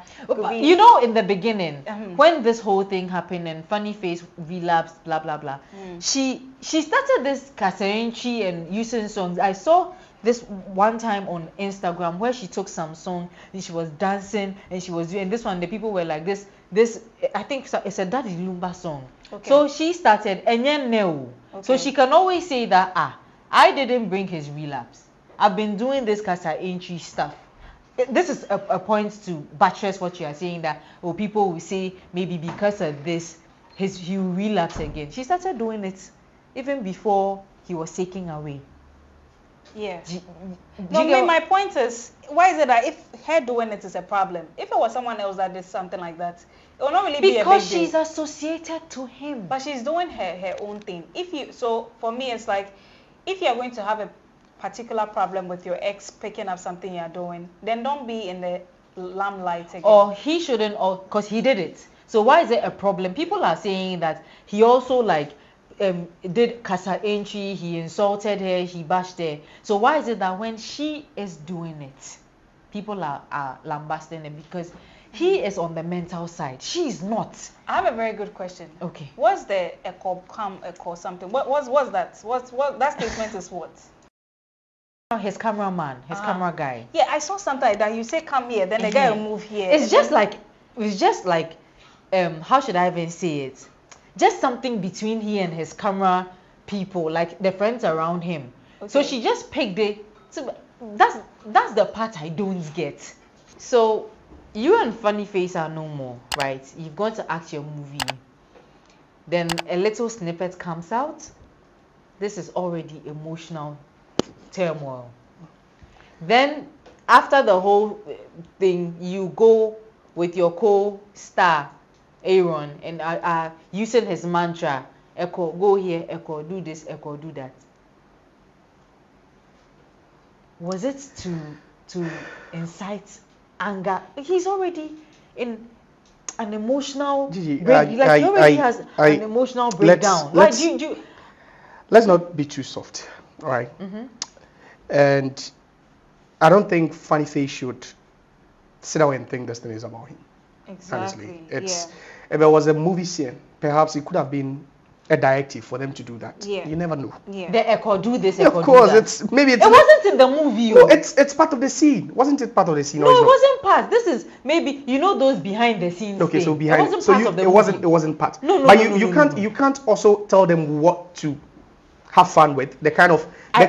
You know, in the beginning, when this whole thing happened and Funny Face relapsed, blah, blah, blah, she started this Kasarenchi and using songs. I saw this one time on Instagram where she took some song and she was dancing and she was doing this one. The people were like this, I think it's a Daddy Lumba song. Okay. So she started, so she can always say that, I didn't bring his relapse. I've been doing this Kasarenchi stuff. This is a point to buttress what you are saying, that people will say maybe because of this, he will relapse again. She started doing it even before he was taken away. Yeah. My point is, why is it that if her doing it is a problem? If it was someone else that did something like that, it will not really be a big deal. Because she's associated to him. But she's doing her own thing. So for me, it's like, if you're going to have a particular problem with your ex picking up something you're doing, then don't be in the limelight again. Or he shouldn't, because he did it. So why is it a problem? People are saying that he also did Kasarenchi, he insulted her, he bashed her. So why is it that when she is doing it, people are lambasting him because he is on the mental side? She is not. I have a very good question. Okay. What's the echo something? What's that? What that statement is what? His cameraman, his camera guy. Yeah, I saw something like that. You say come here, then the guy will move here. It's just like how should I even say it? Just something between he and his camera people, like the friends around him. Okay. So she just picked it. So that's the part I don't get. So you and Funny Face are no more, right? You've gone to act your movie. Then a little snippet comes out. This is already emotional turmoil. Then after the whole thing, you go with your co-star Aaron and are using his mantra, Echo, go here, Echo, do this, Echo, do that. Was it to incite anger? He's already in an emotional break. He already has an emotional breakdown. Let's not be too soft, all right? And I don't think Funny Face should sit down and think this thing is about him. Exactly. Honestly, if it was a movie scene, perhaps it could have been a directive for them to do that. Yeah. You never know. Yeah. The Echo do this, Echo of course, do that. It wasn't in the movie. No, it's part of the scene. Wasn't it part of the scene? No, it wasn't part. This is maybe those behind the scenes. Okay, so behind. It wasn't part. No. But you can't also tell them what to have fun with. The kind of I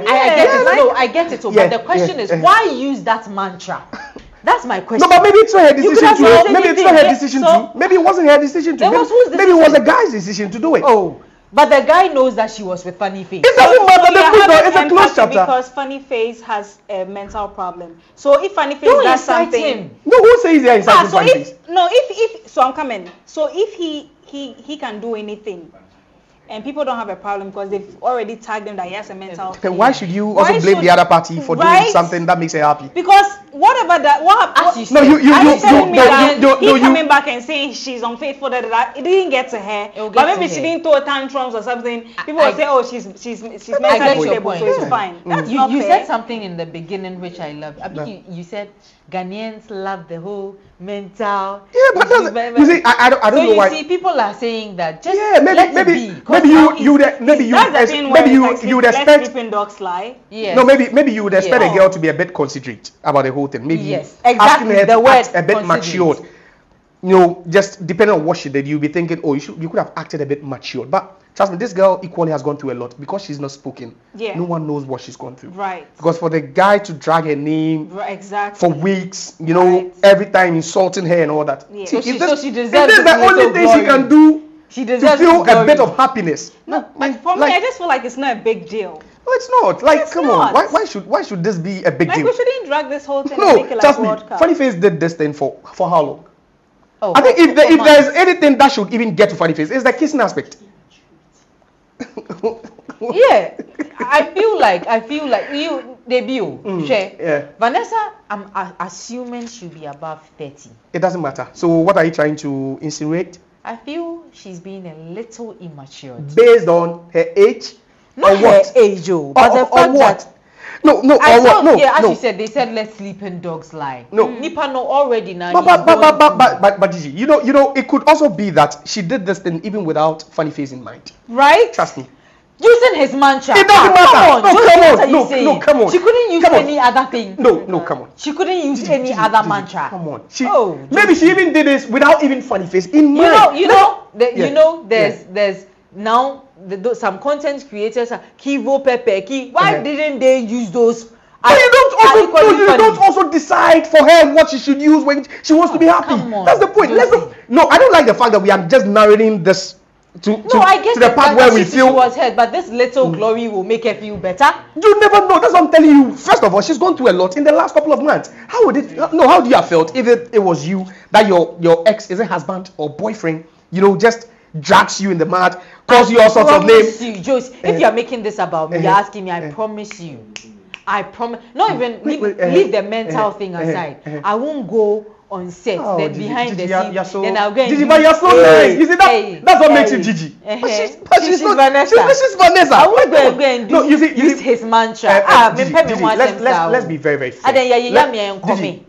get it. But the question is, why use that mantra? That's my question. No, but maybe it's not her decision to. Maybe it's not her decision to. Maybe it wasn't her decision to. Maybe it was the guy's decision to do it. Oh, but the guy knows that she was with Funny Face. It doesn't matter. It's a closed chapter. Because Funny Face has a mental problem. So if Funny Face does something, no, who says they're inciting Funny Face? So I'm coming. So if he can do anything, and people don't have a problem because they've already tagged him that he has a mental. Then why should you also blame the other party for doing something that makes her happy? Because whatever that, what happened? No, he coming back and saying she's unfaithful. That it didn't get to her, but maybe she didn't throw tantrums or something. People will say, oh, she's mentally stable, so it's fine. That's not fair. You said something in the beginning which I love. I mean, you said Ghanaians love the whole mental. Yeah, but you see, I don't know why. So you see, people are saying that just maybe you would expect sleeping dogs lie. Yes. No, maybe you would expect a girl to be a bit considerate about the whole thing. Maybe yes, exactly. Asking her to act a bit matured. You know, just depending on what she did, you'll be thinking, oh, you could have acted a bit matured. But trust me, this girl equally has gone through a lot because she's not spoken. Yeah. No one knows what she's gone through. Right. Because for the guy to drag her name for weeks, you know, every time insulting her and all that. Yeah. So she deserves if this is the only thing she can do to feel a bit of happiness. No, but for me, I just feel like it's not a big deal. No, it's not. Like, come on. Why should this be a big deal? We shouldn't drag this whole thing and make it like trust World me. Cup. Funny Face did this thing for how long? Oh, I think if there's anything that should even get to Funny Face, it's the kissing aspect. Yeah, I feel like you debut. Yeah. Vanessa, I'm assuming she'll be above 30. It doesn't matter. So what are you trying to insinuate? I feel she's being a little immature. Based on her age? Not her age, but the fact that No, as you said, they said let sleeping dogs lie. No. Nipa know already now. But Gigi, you know, it could also be that she did this thing even without Funny Face in mind. Right? Trust me. Using his mantra. It doesn't matter. No, come on. She couldn't use any other thing. No, come on. She couldn't use any other mantra. Come on. Maybe she even did this without even Funny Face in mind. There's now some content creators are Kivo Pepe. Why didn't they use those? But you don't also decide for her what she should use when she wants to be happy. That's the point. I don't like the fact that we are just narrating this to the part where we feel she was hurt, but this little glory will make her feel better. You never know. That's what I'm telling you. First of all, she's gone through a lot in the last couple of months. How would it? No, how do you have felt if it was you that your ex, is it husband or boyfriend, just drags you in the mud, calls you all sorts of names? Joyce, if you are making this about me, you're asking me. I promise you. I promise. Not even leave the mental thing aside. I won't go on set, then behind the scene, then I'll go and Gigi, but you're so nice. You see that's what makes you Gigi. But she's Vanessa. She's Vanessa. I won't go and use his mantra. Let's be very, very fair.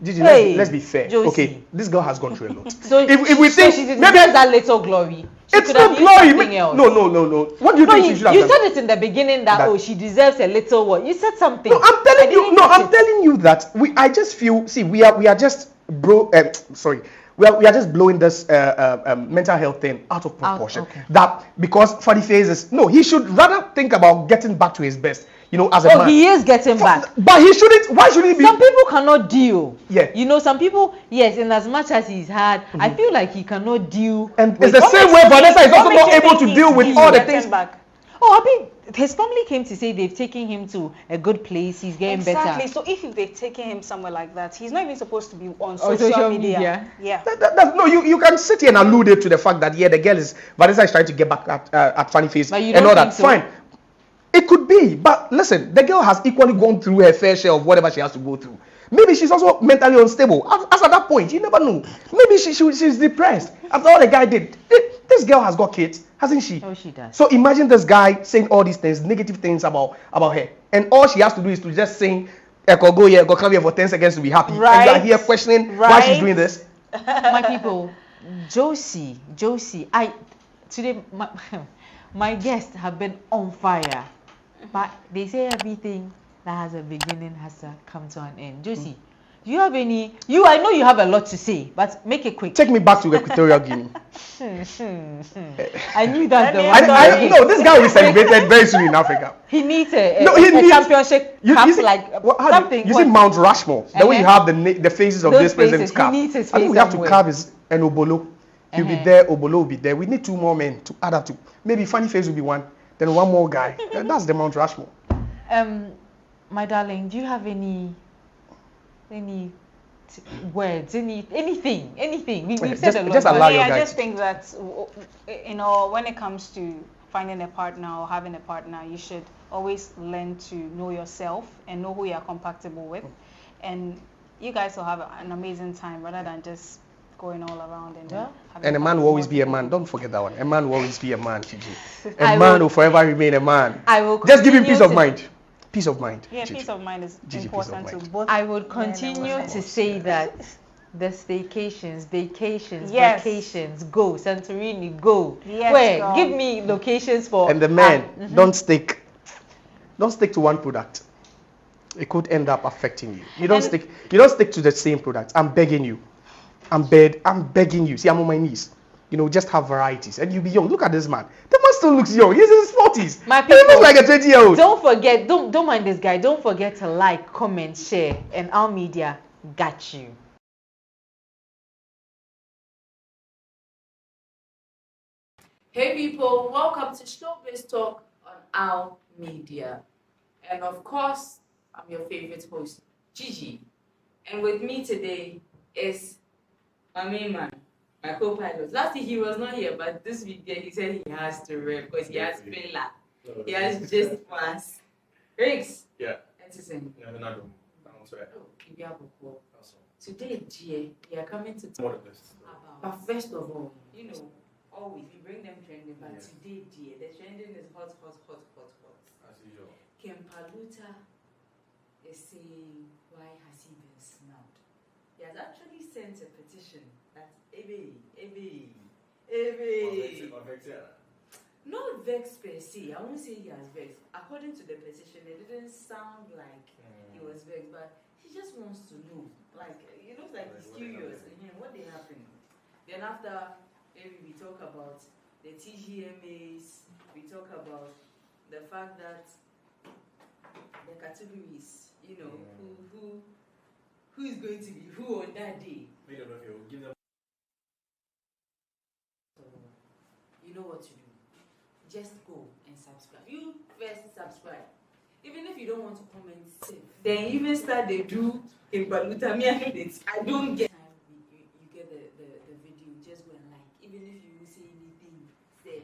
Gigi, let's be fair. Okay, this girl has gone through a lot. So if we think she deserves that little glory. It's not glory. No. What do you think she should have done? You said it in the beginning that she deserves a little what? You said something. No, I'm telling you that I just feel. See, we are just we are just blowing this mental health thing out of proportion. That because Funny Face is he should rather think about getting back to his best. As a man. He is getting back. But he shouldn't. Why should he be? Some people cannot deal. Yeah. Some people, yes, in as much as he's hard, I feel like he cannot deal. And it's the same way Vanessa is also not able to deal with all the things. Back. His family came to say they've taken him to a good place. He's getting better. Exactly. So if they've taken him somewhere like that, he's not even supposed to be on social media. Yeah. No, you can sit here and allude it to the fact that the girl Vanessa is trying to get back at Funny Face and all that. Fine. It could be, but listen, the girl has equally gone through her fair share of whatever she has to go through. Maybe she's also mentally unstable. As at that point, you never know. Maybe she's depressed after all the guy did. This girl has got kids, hasn't she? Oh, she does. So imagine this guy saying all these things, negative things about her, and all she has to do is to just sing, go here, go come here for 10 seconds to be happy. Right. And you are here questioning why she's doing this. My people, Josie, today my guests have been on fire. But they say everything that has a beginning has to come to an end. Josie, do you have any? I know you have a lot to say, but make it quick. Take me back to Equatorial Guinea. I knew that. I know this guy will be celebrated very soon in Africa. He needs a championship cup something. You see Mount Rushmore, the way you have the faces of this president's cap. He needs his face. I think we have to carve an Obolo. He'll be there, Obolo will be there. We need 2 more men to add up to. Maybe Funny Face will be one. Then 1 more guy. That's the Mount Rushmore. My darling, do you have any words, anything? We've said a lot. Just allow your I just think that when it comes to finding a partner or having a partner, you should always learn to know yourself and know who you are compatible with, and you guys will have an amazing time rather than just going all around and and a man will always be a man. Don't forget that one. A man will always be a man, Gigi. A man will forever remain a man. I will just give him peace of mind. Peace of mind. Yeah, Gigi. peace of mind is Gigi, important to both. I would continue to say that the staycations, vacations, go. Santorini, go. Yes, Where? Give me locations for. And the men, don't stick to one product. It could end up affecting you. You don't stick to the same product. I'm begging you. I'm begging you. See, I'm on my knees. Just have varieties. And you'll be young. Look at this man. The man still looks young. He's in his 40s. My people, he looks like a 20-year-old. Don't forget, don't mind this guy. Don't forget to like, comment, share. And our media got you. Hey people, welcome to Showbiz Talk on Our Media. And of course, I'm your favorite host, Gigi. And with me today is my main man, my co-pilot. Last week he was not here, but this week he said he has to rep because he has filler. He has just pass. Riggs. Yeah. Etizen. No. Today, Gia, we are coming to talk about. But first of all, always we bring them trending, but today, Gia, the trending is hot. As usual. Kempaluta is saying, why has he been snubbed? He has actually sent a petition that not vexed per se. I won't say he has vexed. According to the petition, it didn't sound like he was vexed, but he just wants to know. Like, it looks like he's curious. What they happened. Then after, maybe we talk about the TGMAs, we talk about the fact that the categories, who is going to be who on that day. We don't know if you'll give them. You know what to do. Just go and subscribe. You first subscribe. Even if you don't want to comment, save. Then even start they do in Baluta. I don't get time. You get the video. Just go and like. Even if you say anything, say.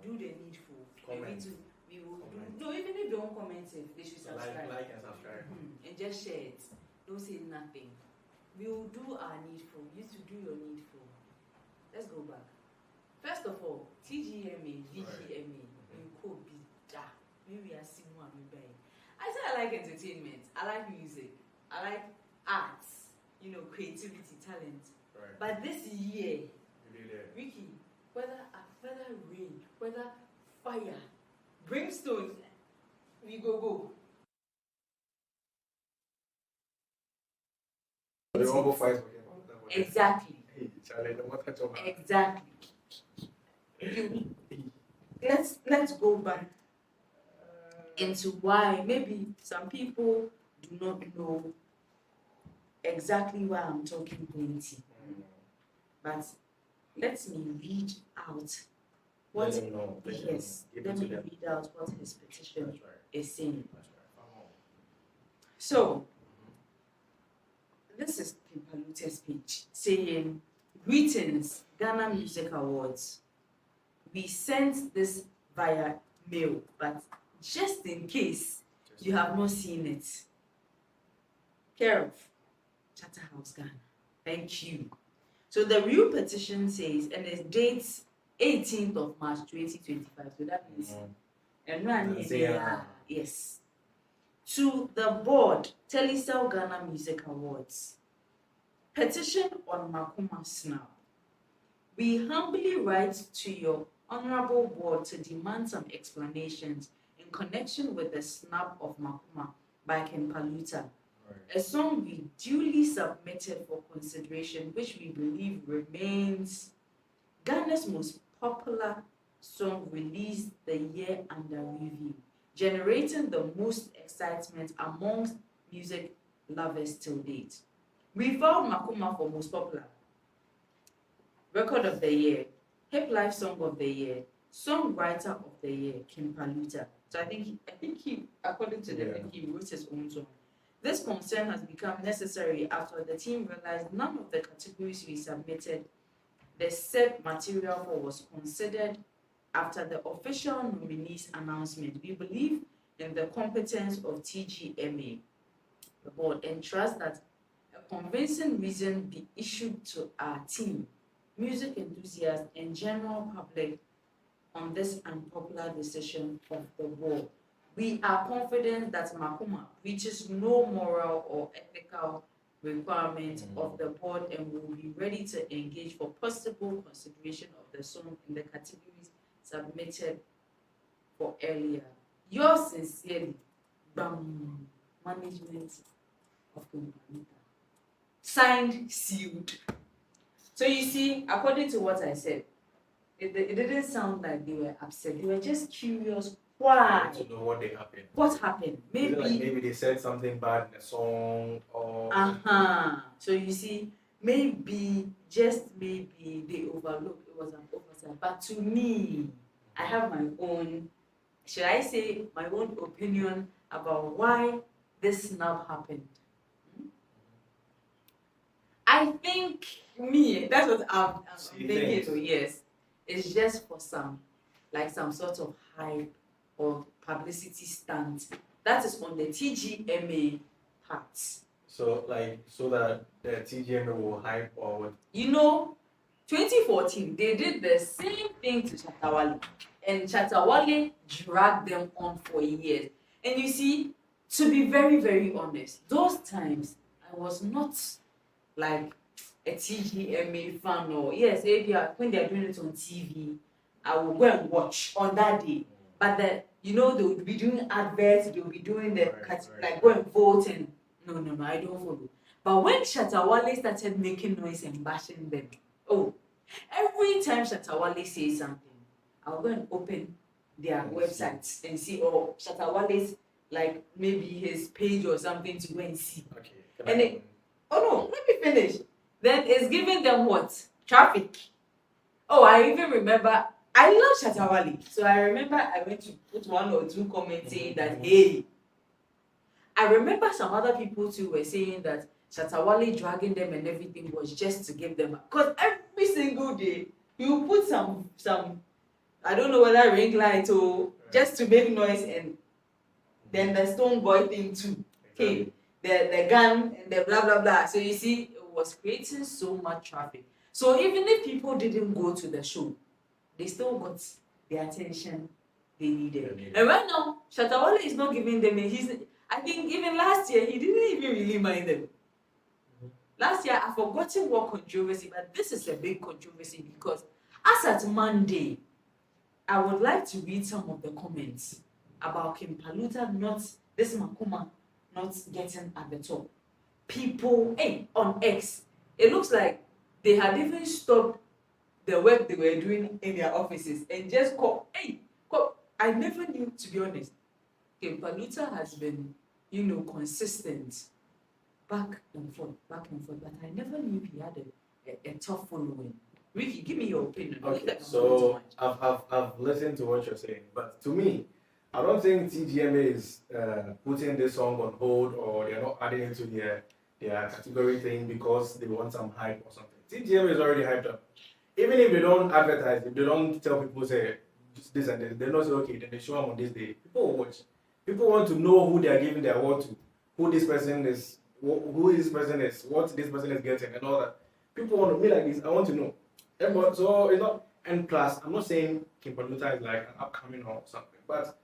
Do the needful. Comment. We will do. No, even if they don't comment, they should subscribe. Like and subscribe. And just share it. Don't say nothing. We will do our needful. You to do your needful. Let's go back. First of all, TGMA, VGMA, you could be da. Maybe I see one buying. I say I like entertainment. I like music. I like arts. Creativity, talent. Right. But this year, Ricky, whether rain, whether fire, brimstone, we go. The humble fight. Exactly. Exactly. Let's go back into why maybe some people do not know exactly why I'm talking plenty. But let me read out what let me read out what his petition is saying. So this is Kempalute's speech saying, "Greetings, Ghana Music Awards. We sent this via mail, but just in case you have not seen it, care of Shatta Wale, Thank you." So the real petition says, and it dates 18th of March 2025. So that means, yes. To the board, Telecel Ghana Music Awards. Petition on Makuma Snap. We humbly write to your honorable board to demand some explanations in connection with the snap of Makuma by Kempaluta, a song we duly submitted for consideration, which we believe remains Ghana's most popular song released the year under review, generating the most excitement amongst music lovers till date. We found Makuma for most popular, record of the year, hip life song of the year, songwriter of the year, Kempaluta. So I think he, according to the he wrote his own song. This concern has become necessary after the team realized none of the categories we submitted the said material for was considered after the official nominees announcement. We believe in the competence of TGMA. the board, and trust that a convincing reason be issued to our team, music enthusiasts, and general public on this unpopular decision of the board. We are confident that Makuma reaches no moral or ethical requirement of the board and will be ready to engage for possible consideration of the song in the categories submitted for earlier. Yours sincerely, Bam, Management of Kumpalita. Signed, sealed. So you see, according to what I said, it didn't sound like they were upset. They were just curious. Why? To know what happened. What happened? Maybe like maybe they said something bad in a song or. So you see, maybe just maybe they overlooked. It was an oversight. But to me, I have my own. Should I say my own opinion about why this snap happened? I think that's what I'm thinking. So yes, it's just for some sort of hype or publicity stunt that is on the TGMA part. So that the TGMA will hype or. 2014 they did the same thing to Shatta Wale, and Shatta Wale dragged them on for years. And you see, to be very, very honest, those times I was not like a TGMA fan, or yes, when they're doing it on TV, I will go and watch on that day. But they will be doing adverts, they will be doing the go and vote, and no, I don't follow. But when Shatta Wale started making noise and bashing them, every time Shatta Wale says something, I'll go and open their websites and see, Shatta Wale's maybe his page or something to go and see. Okay. Let me finish. Then it's giving them what? Traffic. I even remember, I love Shatta Wale. So I remember I went to put one or two comments saying that, hey, I remember some other people too were saying that Shatta Wale dragging them and everything was just to give them, because every single day you put some I don't know whether ring light or just to make noise, and then the Stone Boy thing too came. The gun and the blah blah blah. So you see, it was creating so much traffic. So even if people didn't go to the show, they still got the attention they needed. And right now, Shatta Wale is not giving them I think even last year he didn't even really mind them. Last year I've forgotten what controversy, but this is a big controversy because as at Monday, I would like to read some of the comments about Kim Paluta Makuma not getting at the top. People, on X, it looks like they had even stopped the work they were doing in their offices and just call. I never knew, to be honest. Kim Paluta has been, consistent back and forth, but I never knew he had a tough following. Ricky, give me your opinion. Okay, so I've listened to what you're saying, but to me, I don't think TGMA is putting this song on hold, or they're not adding it to their category thing because they want some hype or something. TGMA is already hyped up. Even if they don't advertise, if they don't tell people say this and this, they don't say okay, then they show them on this day. People will watch. People want to know who they are giving their award to, who this person is, what this person is getting, and all that. People want to be like this. I want to know. So it's not. And plus, I'm not saying Kim Paluta is like an upcoming or something, but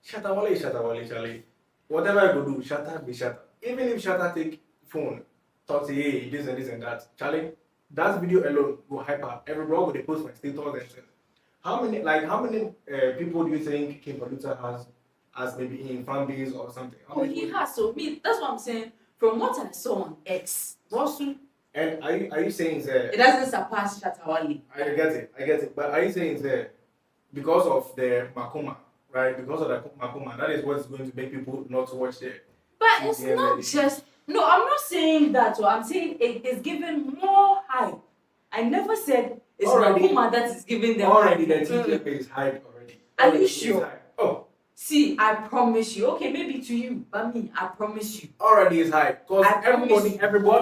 Shatta Wale is Shatta Wale, Charlie. Whatever I go do, Shatta be Shatta. Even if Shatta take phone, talk say, hey, this and that, Charlie, that video alone will hype up. Everyone will post my status and things. How many people do you think Kim Paluta has maybe in fan base or something? He has. So that's what I'm saying. From what I saw on X, and are you saying that it doesn't surpass Shatta Wale? I get it. But are you saying that because of the Makuma, right? Because of the Makuma, that is what is going to make people not watch it? But it's not just. No, I'm not saying that. So I'm saying it is giving more hype. I never said it's Makuma that is giving them already hype. The TGMA is hype already. Are you sure? Oh. See, I promise you. Okay, maybe to you, but me, I promise you. Already is hype. Because everybody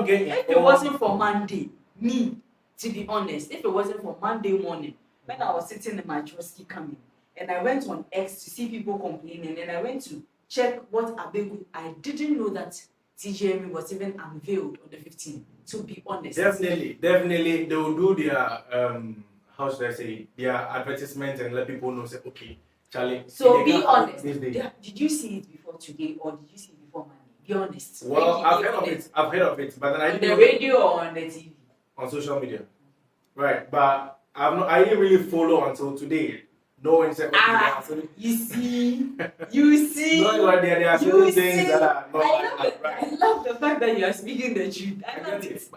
getting. If it wasn't for Monday, to be honest, if it wasn't for Monday morning, when I was sitting in my trusty coming, and I went on X to see people complaining, and I went to check what Abegu, I didn't know that TGMA was even unveiled on the 15th. To be honest, definitely, they will do their how should I say, their advertisement and let people know. Say, okay, Charlie. So be honest. Did you see it before today, or did you see it before Monday? Be honest. Well, I've heard of it, but then I didn't on the radio or on the TV. On social media, right? But I didn't really follow until today. No one said, okay, you see. No, like there are certain things that are not right. I love the fact that you are speaking the truth.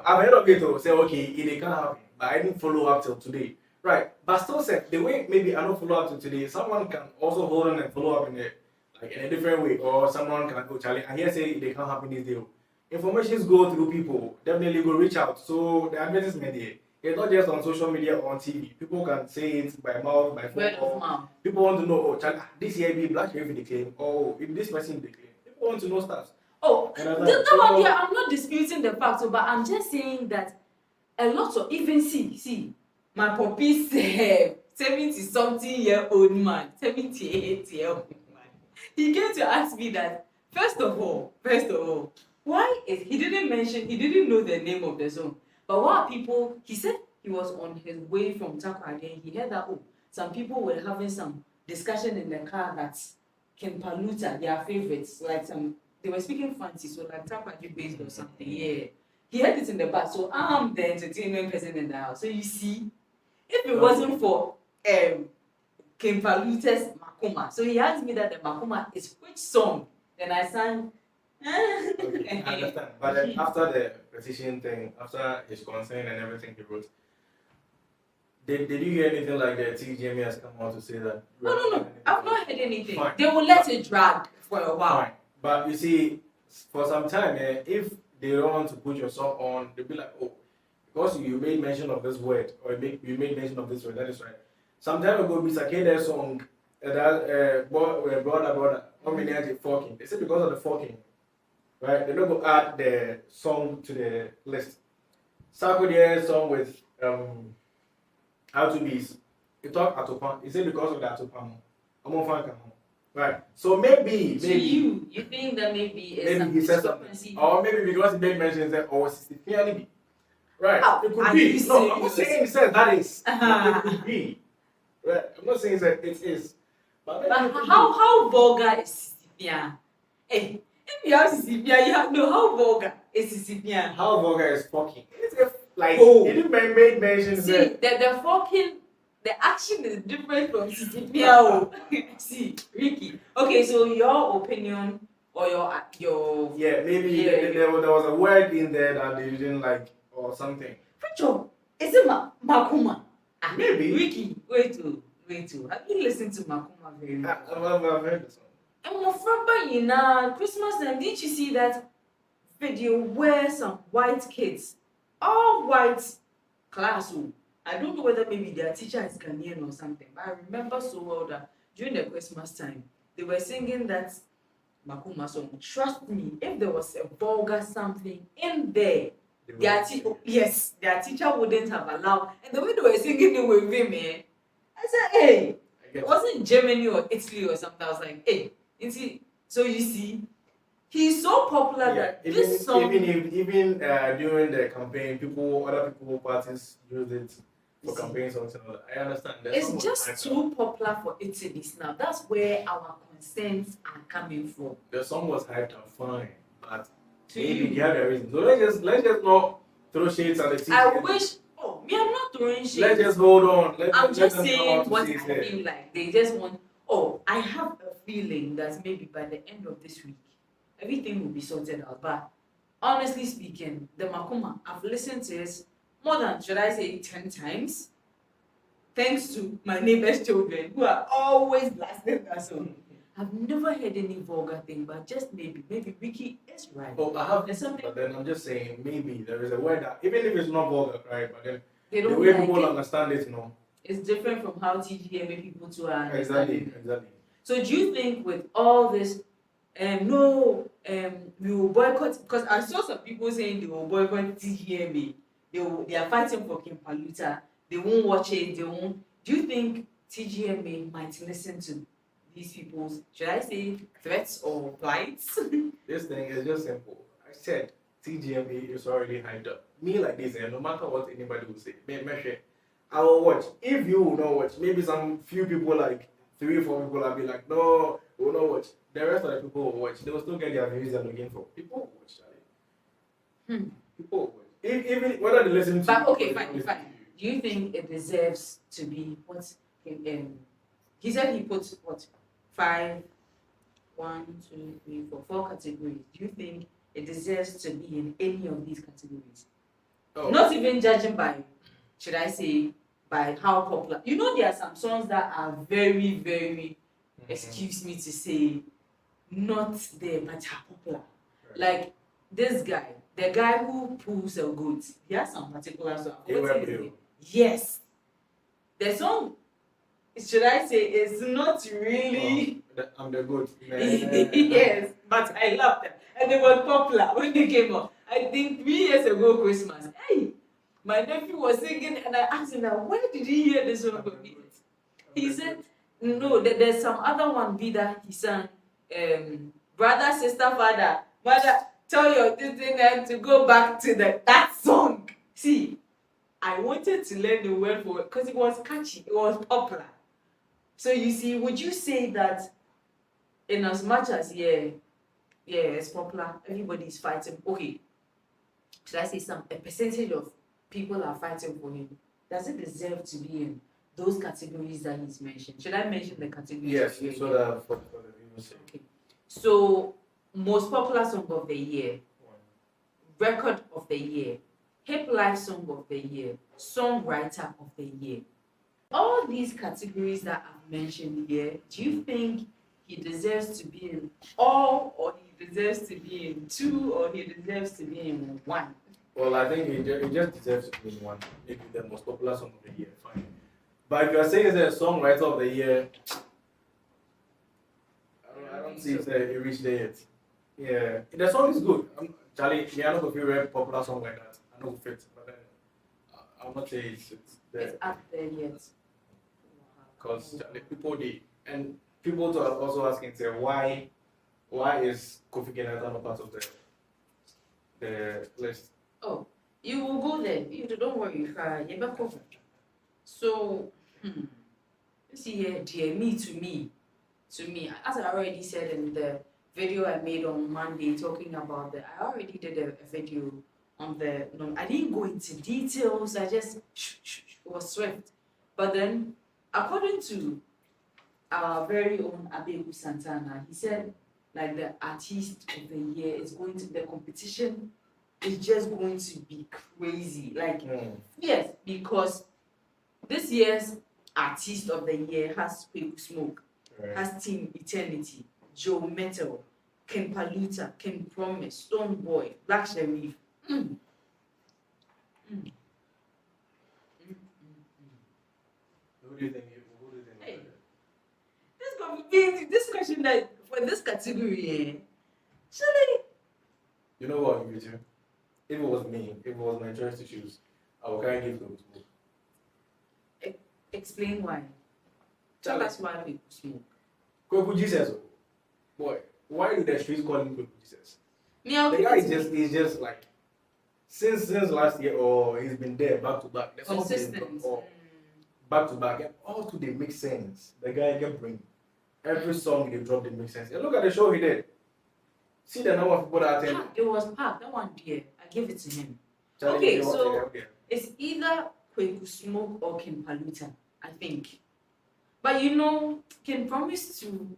I've heard of it though. Say, okay, it can't happen, but I didn't follow up till today. Right, but still said the way maybe I don't follow up till today, someone can also hold on and follow up in a different way, or someone can go challenge. And here say they can't happen this day. Informations go through people, definitely go reach out. So the advertisement here, it's not just on social media or on TV. People can say it by mouth, by phone call. People want to know, oh, Charlie, this year be Black Sheep the claim, or if this person the claim. People want to know stuff. Oh, I'm not disputing the fact, but I'm just saying that a lot of even see. My puppy said 70-something-year-old man, 78-year-old man. He came to ask me that, first of all, why is he didn't know the name of the song. But what he said he was on his way from Takoradi and he heard that, some people were having some discussion in the car that King Paluta, their favorites, like they were speaking fancy, so like Takoradi based or something, yeah. He heard it in the back, so I'm the entertainment person in the house. So you see, if it wasn't for King Paluta's Makuma, so he asked me that the Makuma is which song, then I sang. Okay, I understand. But then after the petition thing, after his concern and everything he wrote, did you hear anything like the TGMA has come out to say that? No. I've not heard anything. Fine. They will let it drag for a while. Fine. But you see, for some time, if they don't want to put your song on, they'll be like, oh, because you made mention of this word, or you made mention of this word, that is right. Some time ago, Bisakeda song, brother, how many had it forking? They said because of the forking, right? They're not going to add the song to the list. Sarkodie song with How to Bees. He talked Atopan. He said because of the Atopan. I'm on fan. Right. So maybe. So you think that maybe he said something. Or maybe because he made mention that, oh, it's clearly. Right. It could be. No, I'm not saying he said that is. It could be. Right. I'm not saying that it is. But how vulgar is Sisipia? Hey, if you have Sisipia, you have to know how vulgar is Sisipia. How vulgar is fucking? Like, he didn't make mention. See, the fucking, the action is different from Sisipia. See, Ricky. Okay, so your opinion or your yeah, maybe there was a word in there that they didn't like or something. Preacher, is it Makuma? Maybe. Ricky, wait. Have you listened to Makuma very well? I've heard the song. And Christmas time, didn't you see that video where some white kids, all white class, I don't know whether maybe their teacher is Ghanaian or something, but I remember so well that during the Christmas time, they were singing that Makuma song. Trust me, if there was a vulgar something in there, their teacher wouldn't have allowed. And the way they were singing it with him, I said, hey, it wasn't Germany or Italy or something. I was like, hey, so you see, he's so popular that this song. Even during the campaign, other parties used it for campaigns or something. I understand. It's just too popular for Italy now. That's where our concerns are coming from. The song was hyped and fine, but maybe you have a reason. So let's just not throw shades at the team. I wish. Oh, me, I'm not throwing shades. Let's just hold on. I'm just saying what I feel like. They just want. Oh, I have a feeling that maybe by the end of this week, everything will be sorted out. But honestly speaking, the Makuma, I've listened to it more than, should I say, 10 times. Thanks to my neighbor's children who are always blasting that song. I've never heard any vulgar thing, but just maybe Ricky is right. Oh, I have something. But then I'm just saying, maybe there is a word that, even if it's not vulgar, right? But then the way people understand it, it's different from how TGMA people too are. Exactly. So do you think with all this, we will boycott? Because I saw some people saying they will boycott TGMA. They are fighting for King Paluta. They won't watch it. They won't. Do you think TGMA might listen to these people's, should I say, threats or plights? This thing is just simple. I said TGMA is already hyped up. Me like this, and no matter what anybody will say, I will watch. If you will not watch, maybe some few people like 3-4 people will be like, no, we will not watch. The rest of the people will watch. They will still get their views they're looking for. People will watch, Charlie. People will watch. Even whether they listen to but you. Okay, fine. Do you think it deserves to be what? He said he put what? 5, 1, 2, 3, 4 categories. Do you think it deserves to be in any of these categories? Oh. Not even judging by, should I say, by how popular. You know, there are some songs that are very, very, excuse me to say, not there but are popular. Right. Like this guy, the guy who pulls a goat. He has some particular song. Yes, the song, should I say, is not really. I'm the goat. Yes, but I love them, and they were popular when they came up. I think 3 years ago, Christmas. Hey, my nephew was singing, and I asked him, where did he hear this song from? He said, no, there's some other one be that he sang, brother, sister, father, mother, tell your children to go back to that song. See, I wanted to learn the word for it because it was catchy, it was popular. So you see, would you say that in as much as it's popular, everybody's fighting? Okay, should I say a percentage of people are fighting for him? Does it deserve to be in those categories that he's mentioned? Should I mention the categories? Yes, so that for the viewers. Okay. So, most popular song of the year, record of the year, hip life song of the year, songwriter of the year. All these categories that I've mentioned here, do you think he deserves to be in all, or he deserves to be in 2, or he deserves to be in 1? Well, I think he just deserves to be in 1. Maybe the most popular song of the year, fine. But if you're saying it's a songwriter of the year, I don't see if he reached there yet. Yeah, the song is good. Charlie, I'm not going to feel a popular song like that. I know fit, but then I'm not saying it's there. It's up there yet. Because people are also asking, say, why is Kofi Kenyatta not part of the list? Oh, you will go there. You don't worry. You're back over. So, see here, dear, to me, as I already said in the video I made on Monday talking about I already did a video on I didn't go into details, I just was swift. But then, according to our very own Abebu Santana, he said, like, the artist of the year is the competition is just going to be crazy. Like, yes, because this year's artist of the year has Quick Smoke, has Team Eternity, Joe Metal, Ken Paluta, Ken Promise, Stone Boy, Black Sherif. Who do you think? Hey, this question that for this category, surely. You know what, you two? If it was me, if it was my choice to choose, I would kind of give those smoke. Explain why. Tell us why people smoke. Kweku Jesus, boy, why do the streets call him Kweku Jesus? The guy is just like since last year, or he's been there back to back. Consistent. Back to back, and all to they make sense. The guy can bring every song they drop, they make sense. And look at the show he did. See the number of people that attended. It was packed. That one there, I give it to him. Okay, so it's either Kweku Smoke or Ken Paluta, I think. But you know, Ken Promise to.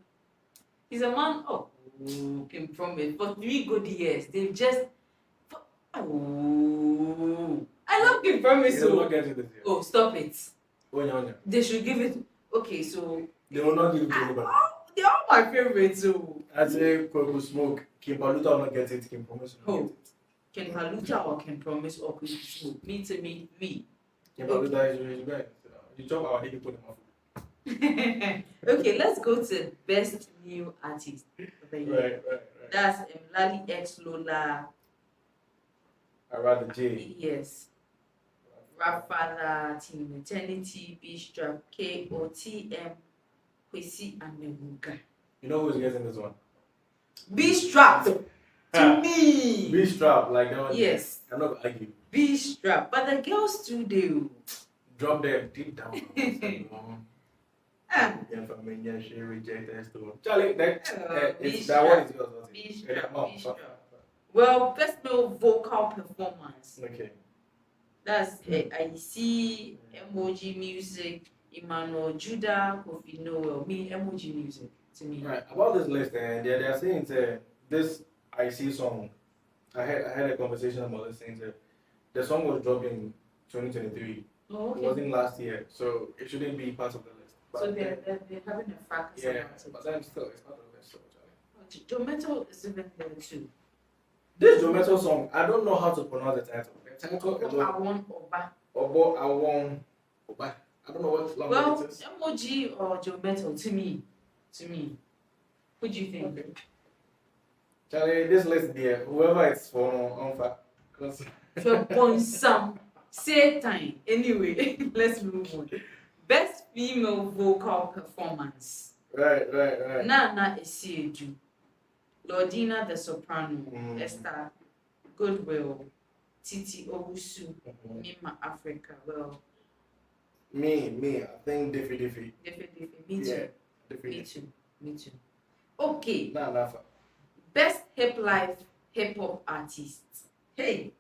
He's a man. Ken Promise for 3 good years. They've just. I love Ken Promise. Oh, stop it. They should give it. Okay, so. They will not give it to anybody. They're all my favorites. So. I say Kweku Smoke. Ken Paluta will not get it. Ken Promise will not get it. Ken Paluta or Ken Promise or Kweku Smoke? Me. Ken Paluta is guy. You talk about it, you put him off. Okay, let's go to best new artist of the year. Right. That's Lali X Lola. I rather J. Yes. Rafala, Team Eternity, B-Strap, KOTM, Kwesi, and Nebuga. You know who's getting this one? B-Strap. To me. B-strap, like that one. Yes. I'm not gonna argue. B-strap. But the girls too, they drop them deep down. She rejected to Charlie, that one is yours. B-strap. Well, best male vocal performance. Okay. That's I see emoji music, Emmanuel Judah, Kofi Noel, me emoji music to me. Right. About this list, and they are saying this I see song. I had a conversation about this thing. The song was dropped in 2023. Oh, okay. It wasn't last year, so it shouldn't be part of the list. But so they're having a fracas. Yeah, but then still it's part of the list. So Joe Metal is even there too. This Joe Metal song, I don't know how to pronounce the title. The title is I want Oba. I want Oba. I don't know what language it is. Emoji or Joe Metal to me. What do you think? Okay. Charlie, this list there, whoever it's for on some say time. Anyway, let's move on. Best female vocal performance. Right. Nana Esiedu, Lordina the soprano, Esther Goodwill, Titi Ogusu, Mima Africa. Well, me, I think Diffie. Me too. Yeah, Me too. Okay. Nah. Best hip hop artist. Hey,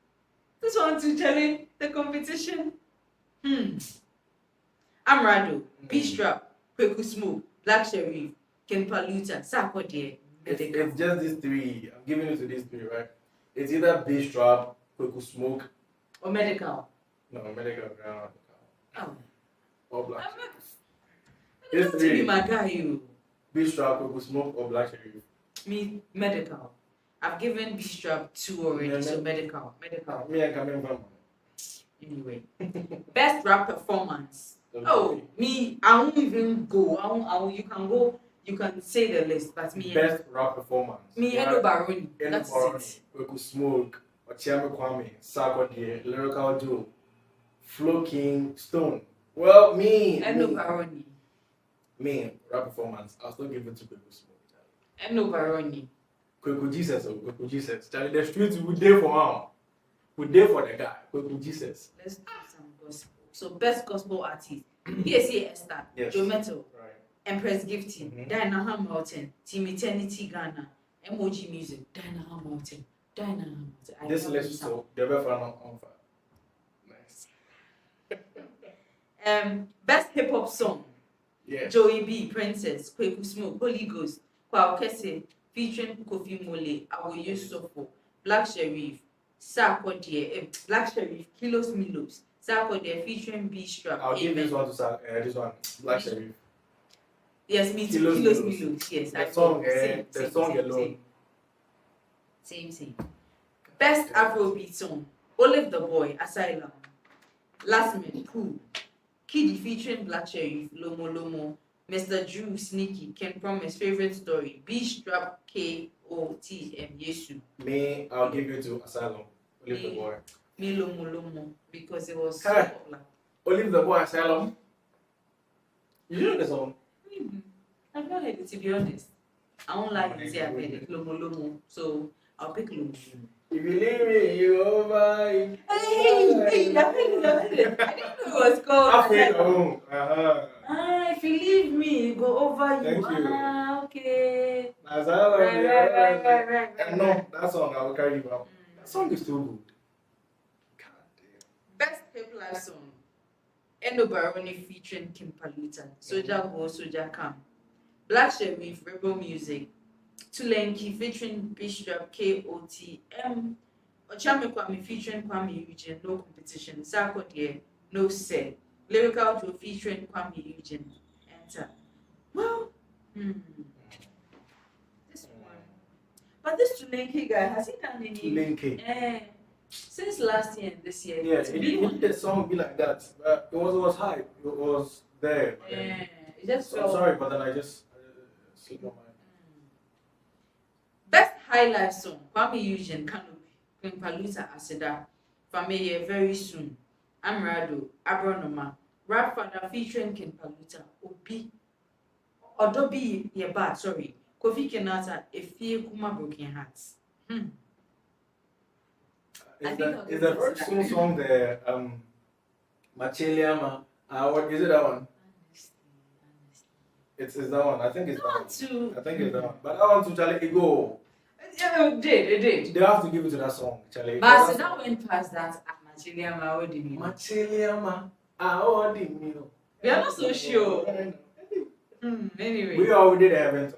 this one too, Charlie. The competition. Amrado, B-Strap, Kweku Smoke, Black Sherif, Ken Paluta, Sarkodie. It's just these three. I'm giving it to these three, right? It's either B-Strap, Kweku Smoke, or Medical. No, Medical. Oh. Or Black Sherif. These three. Be my guy, you. B-Strap, Kweku Smoke, or Black Sherif. Me, Medical. I've given B-Strap 2 already, so Medical. Me, I can remember. Anyway, best rap performance. Okay. Oh, me, I won't even go. You can go. You can say the list, but me. Best rap performance. Me, Eno Baroni. That's it. Kweku Smoke, Ochiame Kwame, Sarkodie, Lyrical Joe, Flo King, Stone. Well, Eno Baroni. Me, rap performance. I'll still give it to Kweku Smoke. Eno Baroni. Kweku Jesus. Charlie, the streets we there for him. We there for the guy. Kweku Jesus. Let's do some gospel. So best gospel artist. PSA Esther, yes. Joe Metal, right. Empress Gifting, Dinah Hamilton, Team Eternity Ghana, Emoji Music, Dinah Hamilton. This list so the best on fire. Nice. Best hip hop song. Yes. Joey B, Princess, Kweku Smoke, Holy Ghost, Kwao Kese, featuring Kofi Mole, Awoye Sofo, Black Sherif, Sarkodie, Black Sherif, Kilos Milos, Sarkodie featuring B-Strap. I'll give this one to Black Sherif. Yes, me too. Kilos Milos. Yes, the song alone. Same. Best Afrobeat song. Olive the Boy, Asylum. Last Man, Pooh. Kiddy featuring Black Sherif, Lomo. Mr. Drew, Sneaky, Ken Promise, Favorite Story, B-Strap, KOTM, Yesu. Me, I'll give you to Asylum. Olive the Boy. Me, Lomo, because it was so popular. Olive the Boy, Asylum. You know the song? I've not heard it, to be honest. I won't lie and say I've heard it, Lomo, so I'll pick Lomo. If you leave me, you over. Hey, I've heard it. I didn't know it was called. I feel home. If you leave me, you go over you. Thank you. Okay. Right. No, that song I will carry you out. That song is too good. God damn. Best hip life song. Eno Baroni featuring Kim Paluta. Soja Go, Soja Come. Black Sherif, Rebel Music. Tulenki featuring B-Strap, KOTM. Ochame Kwame featuring Kwame Eugene, No Competition. Sarkodie, No Say. Lyrical Joe featuring Kwame Eugene. Enter. Well, this one. But this Tulenki guy, has he done any? Tulenki. Since last year and this year. Yeah, it did the song be like that. It was hype. It was there. It just I'm sorry, but then I just slipped my mind. Best high life song, Kwame Eugene, Canopy, Paluta Aseda, Familiar Very Soon, Amrado, Abronoma, Rap Father featuring Ken Paluta, Obi, Odobi Yeba, sorry, Kofi Kenata, Efie Kuma Broken Hearts. Is the first song the Macheliama? What is it that one? It's that one. I think it's that one. I think it's that one. But that one to Charlie, it go. Yeah, it did. They have to give it to that song, Charlie. But so that went past that. Macheliama, what did you know? Macheliama, what did you know? We are not so sure. Anyway. We already did event.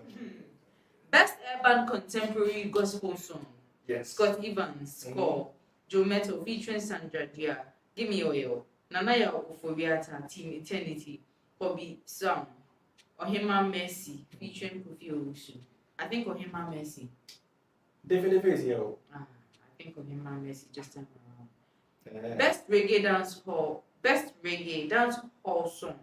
Best urban contemporary gospel song. Yes. Scott Evans score. Joe Metto featuring Sandra Dia. Give me oil. Nanaya Ofobiata Team Eternity. Bobby Song. Ohima Mercy featuring Kofi Owusu. I think Ohima Mercy. Definitely is here. I think Ohima Mercy just time around. Best reggae dance hall song.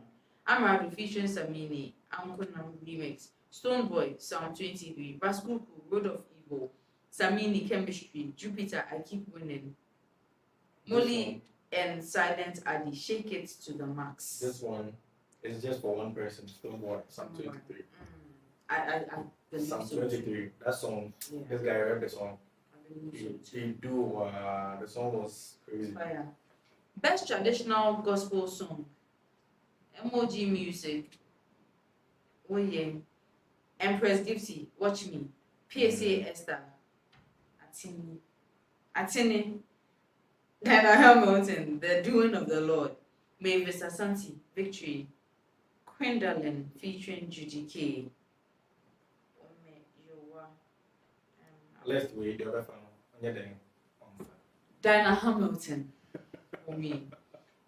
Amaradu featuring Samini. Uncle Nam remix. Stoneboy Sound 23. Raskuku Road of Evil. Samini Chemistry. Jupiter I Keep Winning. Molly and Silent Addy Shake It to the Max. This one is just for one person. Stoneboy Sound 23. Sound 23. That song. Yeah. This guy read the song. The song was crazy. Fire. Best traditional gospel song. MOG Music. Oh yeah. Empress Gipsy, Watch Me. PSA Esther. Atini. Dana Hamilton, The Doing of the Lord. Mavis Asante, Victory. Quindalin featuring Judy K. Let's wait, the other fan. Dana Hamilton. For me.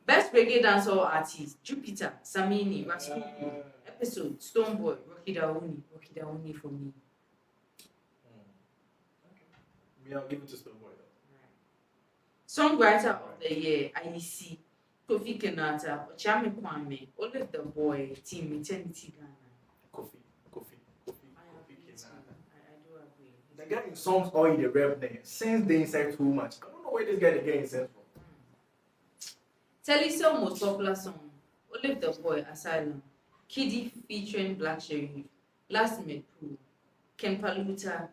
Best reggae dancehall artist, Jupiter, Samini, Rasputin. Episode, Stoneboy, Rocky Dauni for me. Me, I'll give it to Stoneboy though. Songwriter of the Year, IEC, Kofi Kenata, Ochame Kwame, Olive the Boy, Team Eternity Ghana. Kofi Kenata. I do agree. The guy in songs all in the rap name. Since they inside too much. I don't know where this guy getting sense from. Telecel most popular song, Olive the Boy, Asylum. Kiddy featuring Black Sheriff, Last Minute Pooh, Ken Paluta,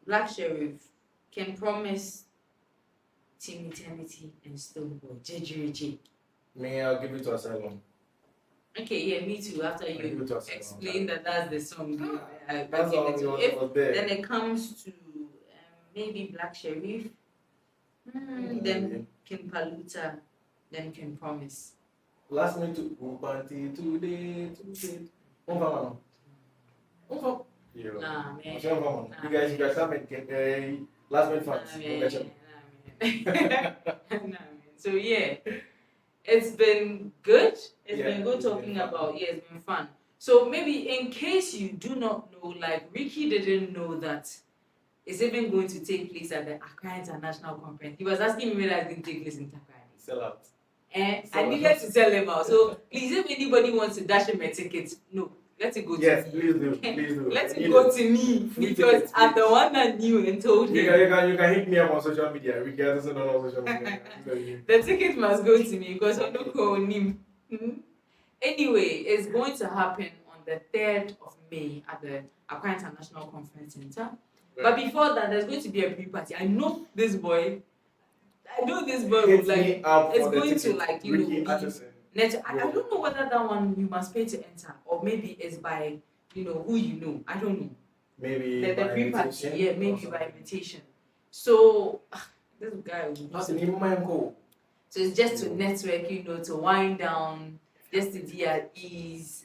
Black Sheriff, Can Promise, Team Eternity, and Stoneboy, JJJ. Me, I'll give it to Asylum. Okay, yeah, me too. After you explain that that's the song, that's all it was there. Then it comes to maybe Black Sheriff, then Ken Paluta, then Can Promise. Last minute to today. Nah, man. You guys have been last minute fans. Nah, man. So yeah, it's been good. It's been good talking about. Yeah, it's been fun. So maybe in case you do not know, like Ricky didn't know that it's even going to take place at the Accra International Conference. He was asking me whether it's going to take place in Accra. Sell out. I needed to tell him out. So please, if anybody wants to dash him a ticket, no, let it go to me. Yes, please do. Let it go to me because I'm the one that knew and told him. You can hit me up on social media. We can listen on social media. The ticket must go to me because I don't know him. Anyway, it's going to happen on the 3rd of May at the Accra International Conference Center. Right. But before that, there's going to be a pre-party. I know this boy would like. It's going to like I don't know whether that one you must pay to enter or maybe it's by who you know. I don't know. Maybe the pre-party. Yeah, maybe by invitation. So this guy will. So it's just to network, to wind down, just to be at ease.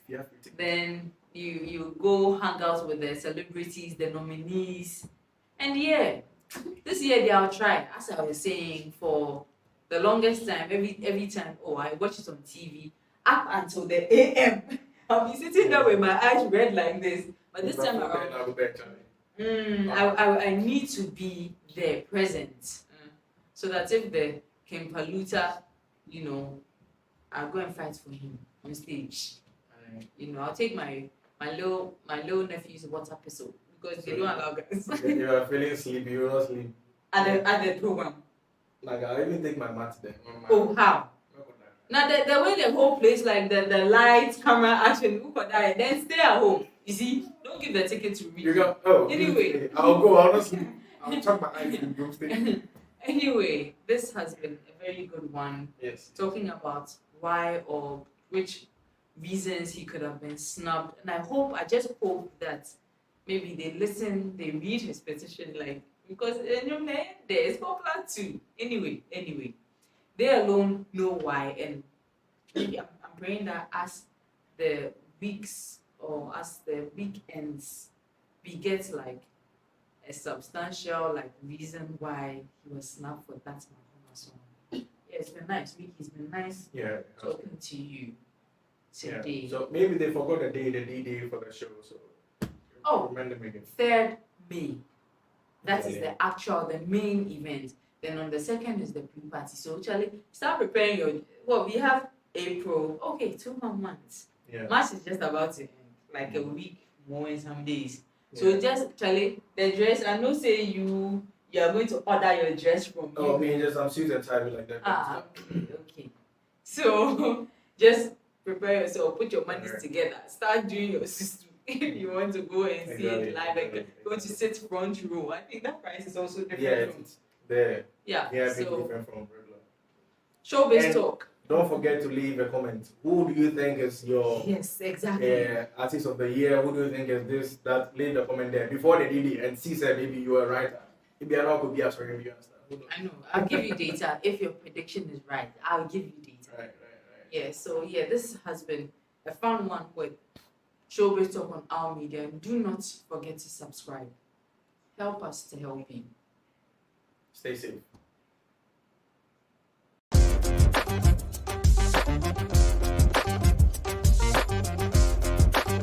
Then you go hang out with the celebrities, the nominees, and yeah. This year they'll try, as I was saying, for the longest time, every time, I watch it on TV, up until the AM. I'll be sitting there with my eyes red like this. But this time around, I need to be there, present. So that if the King Paluta, I'll go and fight for him on stage. I'll take my little nephew's WhatsApp episode. Because they don't allow guys. You are feeling sleepy, you will not sleep. At the program. Like I'll even take my mat there. Oh, how? Now the way the whole place, like the lights, camera, action, then stay at home. You see, don't give the ticket to me. You go. Oh. Anyway, I'll go. I'll not sleep. I'll chuck my eyes in the broomstick. Anyway, this has been a very good one. Yes. Talking about why or which reasons he could have been snubbed. And I just hope that maybe they listen, they read his petition, like, because man, there is popular too. Anyway, they alone know why. And maybe I'm praying that as the weeks or as the weekends, we get like a substantial like reason why he was snubbed for that song. Yeah, it's been nice. Vicky, it's been nice talking to you today. Yeah. So maybe they forgot the D-Day for the show. So remember again. 3rd May. That is the main event. Then on the 2nd is the pre-party. So actually start preparing we have April. Okay, 2 more months. Yeah. March is just about to end. Like a week more in some days. So just actually the dress, I know say you are going to order your dress from me. Oh, me just I'm suit and tie like that. Okay. So just prepare yourself, put your money together, start doing your system. If you want to go and see it live, like go to sit front row. I think that price is also different from there. Yeah, so different from regular. Showbiz talk. Don't forget to leave a comment. Who do you think is your artist of the year? Who do you think is this? That leave the comment there before the DD and see say maybe you are right. Maybe I not could be answering you understand. I know. I'll give you data if your prediction is right. I'll give you data. Right. Yeah. So this has been a fun one with Showbiz Talk on our media. And do not forget to subscribe. Help us to help you. Stay safe.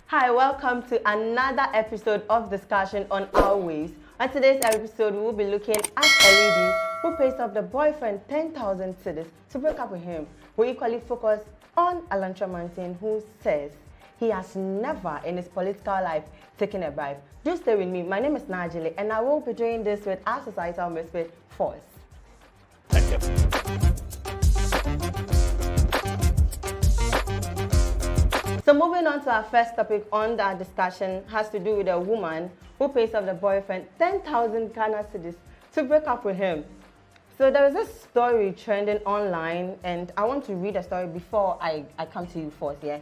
Hi, welcome to another episode of Discussion on Our Ways. On today's episode, we will be looking at a lady who pays off the boyfriend 10,000 cedis to break up with him. We equally focus on Alantra Mountain, who says he has never in his political life taken a bribe. Do stay with me. My name is Najili, and I will be doing this with our societal misfit, Force. Thank you. So moving on to our first topic on our discussion has to do with a woman who pays off the boyfriend 10,000 Ghana cedis to break up with him. So there is a story trending online, and I want to read a story before I come to you first, yeah?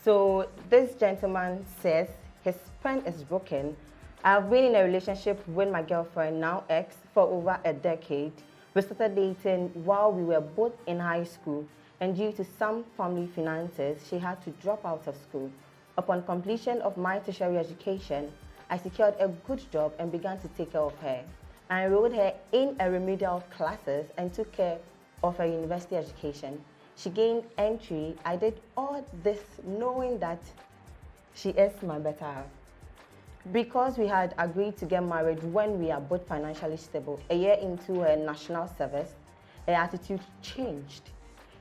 So this gentleman says his pen is broken. I've been in a relationship with my girlfriend, now ex, for over a decade. We started dating while we were both in high school, and due to some family finances, she had to drop out of school. Upon completion of my tertiary education, I secured a good job and began to take care of her. I enrolled her in a remedial classes and took care of her university education. She gained entry. I did all this knowing that she is my better half. Because we had agreed to get married when we are both financially stable, a year into her national service, her attitude changed.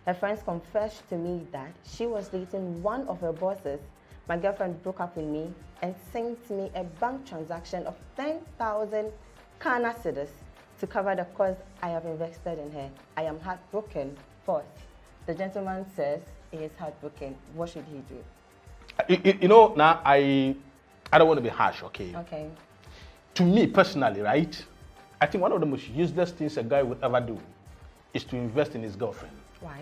Her friends confessed to me that she was dating one of her bosses. My girlfriend broke up with me and sent me a bank transaction of 10,000 Ghana cedis to cover the cost I have invested in her. I am heartbroken. First, the gentleman says he is heartbroken. What should he do? You know, now I don't want to be harsh, okay? Okay. To me personally, right? I think one of the most useless things a guy would ever do is to invest in his girlfriend. Why?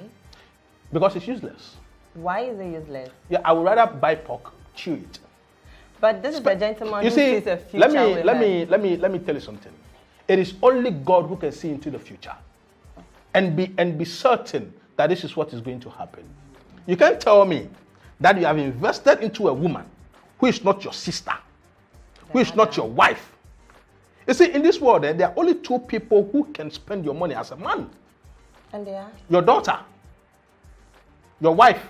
Because it's useless. Why is it useless? Yeah, I would rather buy pork, chew it. But this is the gentleman who sees a future let me tell you something. It is only God who can see into the future, and be certain that this is what is going to happen. You can't tell me that you have invested into a woman who is not your sister, who is not your wife. You see, in this world, there are only two people who can spend your money as a man. And they are? Your daughter, your wife,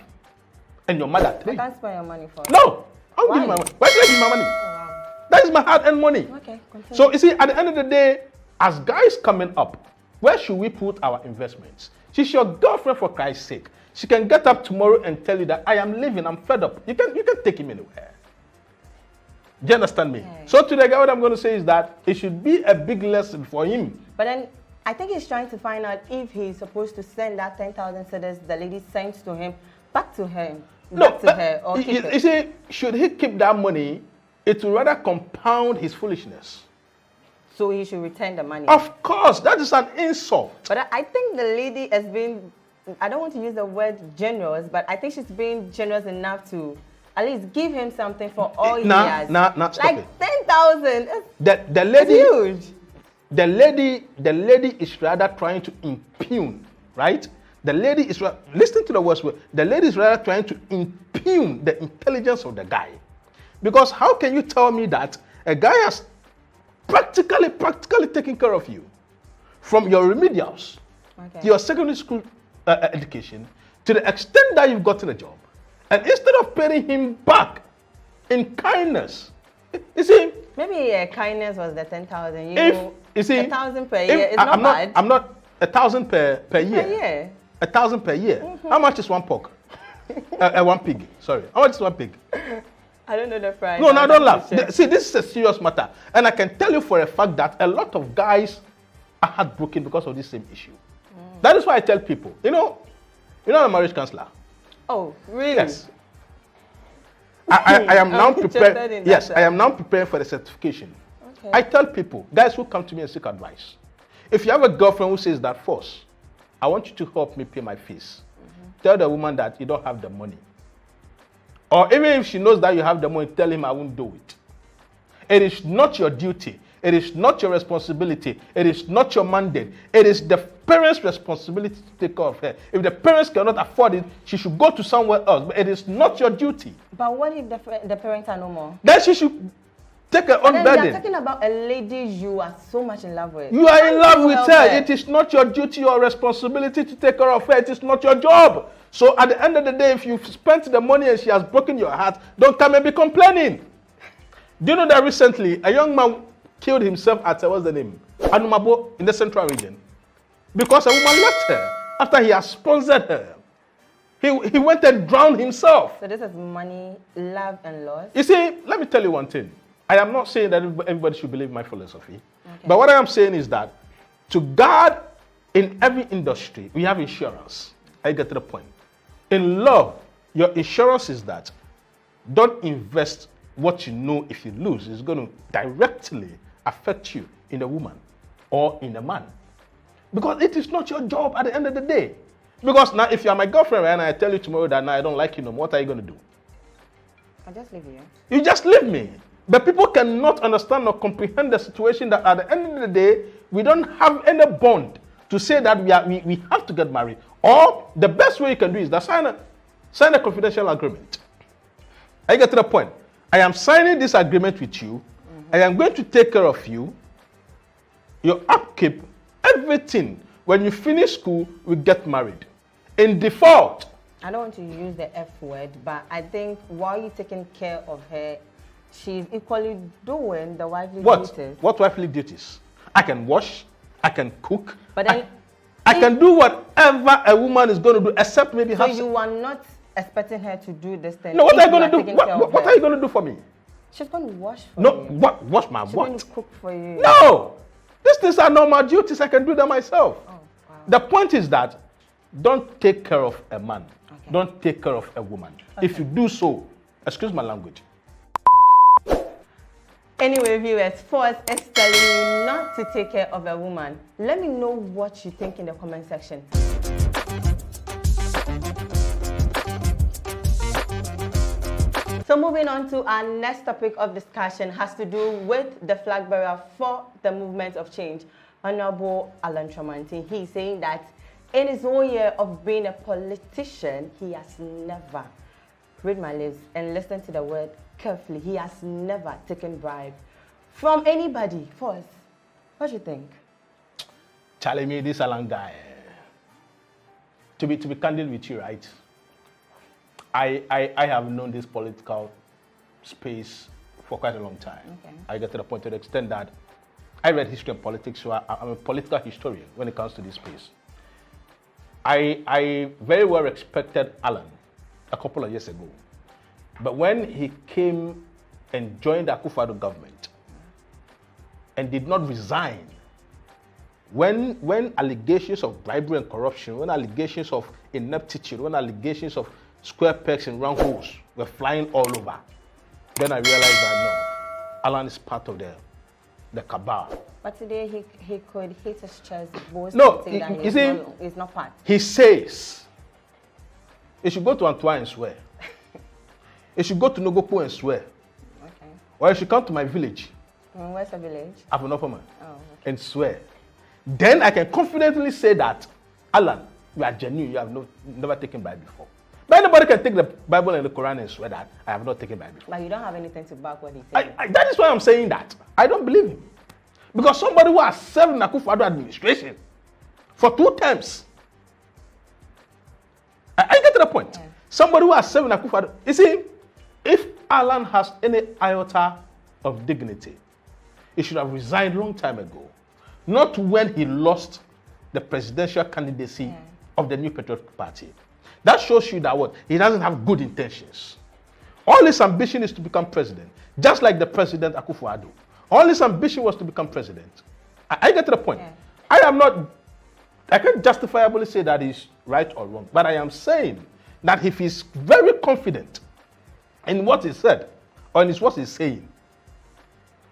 and your mother. I can't spend your money for it. No! I'll give you my money. Why should I give you my money? Oh, wow. That is my hard-earned money. Okay, continue. So, you see, at the end of the day, as guys coming up, where should we put our investments? She's your girlfriend, for Christ's sake. She can get up tomorrow and tell you that I am leaving, I'm fed up. You can take him anywhere. Do you understand me? Okay. So today, what I'm going to say is that it should be a big lesson for him. But then, I think he's trying to find out if he's supposed to send that 10,000 cedis the lady sent to him back to him. Back to her, or keep it. You see, should he keep that money, it will rather compound his foolishness. so he should return the money. Of course, that is an insult. But I think the lady has been, I don't want to use the word generous, but I think she's being generous enough to at least give him something for all he has. Stop like it. 10,000. The lady, huge. The lady is rather trying to impugn, right? The lady is, listen to the words, the lady is rather trying to impugn the intelligence of the guy. Because how can you tell me that a guy has practically taken care of you from your remedials to your secondary school education to the extent that you've gotten a job, and instead of paying him back in kindness, you see, maybe kindness was the 10,000. You see, 1,000 per year is not bad. I'm not 1,000 per year. Per year. 1,000 per year. How much is one pork? One pig. Sorry. How much is one pig? I don't know the price. No, don't laugh. See, this is a serious matter. And I can tell you for a fact that a lot of guys are heartbroken because of this same issue. That is why I tell people, you know I'm a marriage counselor. Oh, really? Yes. I am now prepared. Yes, I am now preparing for the certification. Okay. I tell people, guys who come to me and seek advice, if you have a girlfriend who says that first, I want you to help me pay my fees. Tell the woman that you don't have the money. Or even if she knows that you have the money, tell him I won't do it. It is not your duty. It is not your responsibility. It is not your mandate. It is the parents' responsibility to take care of her. If the parents cannot afford it, she should go to somewhere else. But it is not your duty. But what if the parents are no more? Then she should take her own burden. You're talking about a lady you are so much in love with. You are in love with her. It is not your duty or responsibility to take care of her. It is not your job. So at the end of the day, if you've spent the money and she has broken your heart, don't come and be complaining. Do you know that recently a young man killed himself at, what's the name? Anumabo in the central region. Because a woman left her after he has sponsored her. He went and drowned himself. So this is money, love, and loss? You see, let me tell you one thing. I am not saying that everybody should believe my philosophy. Okay. But what I am saying is that to guard in every industry, we have insurance. I get to the point. In love, your insurance is that don't invest what you know if you lose. It's going to directly affect you in a woman or in a man. Because it is not your job at the end of the day. Because now if you are my girlfriend and I tell you tomorrow that now I don't like you no more, what are you going to do? I'll just leave you. You just leave me. But people cannot understand or comprehend the situation that at the end of the day, we don't have any bond to say that we have to get married. Or the best way you can do is that sign a confidential agreement. I get to the point. I am signing this agreement with you. I am going to take care of you, your upkeep, everything. When you finish school, we get married. In default. I don't want to use the F word, but I think while you're taking care of her, she's equally doing the wifely duties. What wifely duties? I can wash, I can cook, but then I can do whatever a woman is going to do, except maybe have. So you are not expecting her to do this thing? No, what are you going to do? What are you going to do for me? She's going to wash for you. No, wash my She's what? She's going to cook for you. No! These things are normal duties. I can do them myself. Oh, wow. The point is that don't take care of a man. Okay. Don't take care of a woman. Okay. If you do so, excuse my language. Anyway, viewers, Force is telling you not to take care of a woman. Let me know what you think in the comment section. So moving on to our next topic of discussion has to do with the flag bearer for the movement of change, Honorable Alan Tramantin. He's saying that in his whole year of being a politician, he has never, read my lips and listen to the word carefully, he has never taken bribe from anybody. First, what do you think? Charlie, me, this Alan guy, to be candid with you, right? I have known this political space for quite a long time. Okay. I get to the point to the extent that I read history and politics, so I'm a political historian when it comes to this space. I very well respected Alan a couple of years ago. But when he came and joined the Akufo-Addo government and did not resign, when allegations of bribery and corruption, when allegations of ineptitude, when allegations of square pegs and round holes were flying all over, then I realized that no, Alan is part of the cabal But today he could hit his chest, boast, no, say that he's not part. He says he should go to Antoine and swear. He should go to Nogopo and swear. Okay. Or he should come to my village. Where's the village? Afonopoma. Oh, okay. And swear. Then I can confidently say that, Alan, you are genuine, you have never taken Bible before. But anybody can take the Bible and the Quran and swear that I have not taken Bible before. But you don't have anything to back what he said. That is why I'm saying that. I don't believe him. Because somebody who has served in Akufo-Addo administration for 2 terms. I get to the point. Yeah. Somebody who has served in Akufo-Addo. You see, if Alan has any iota of dignity, he should have resigned long time ago. Not when he lost the presidential candidacy of the New Patriotic Party. That shows you that what? He doesn't have good intentions. All his ambition is to become president. Just like the president Akufo-Addo. All his ambition was to become president. I get to the point. Yeah. I can't justifiably say that he's right or wrong. But I am saying that if he's very confident in what he said, or in what he's saying,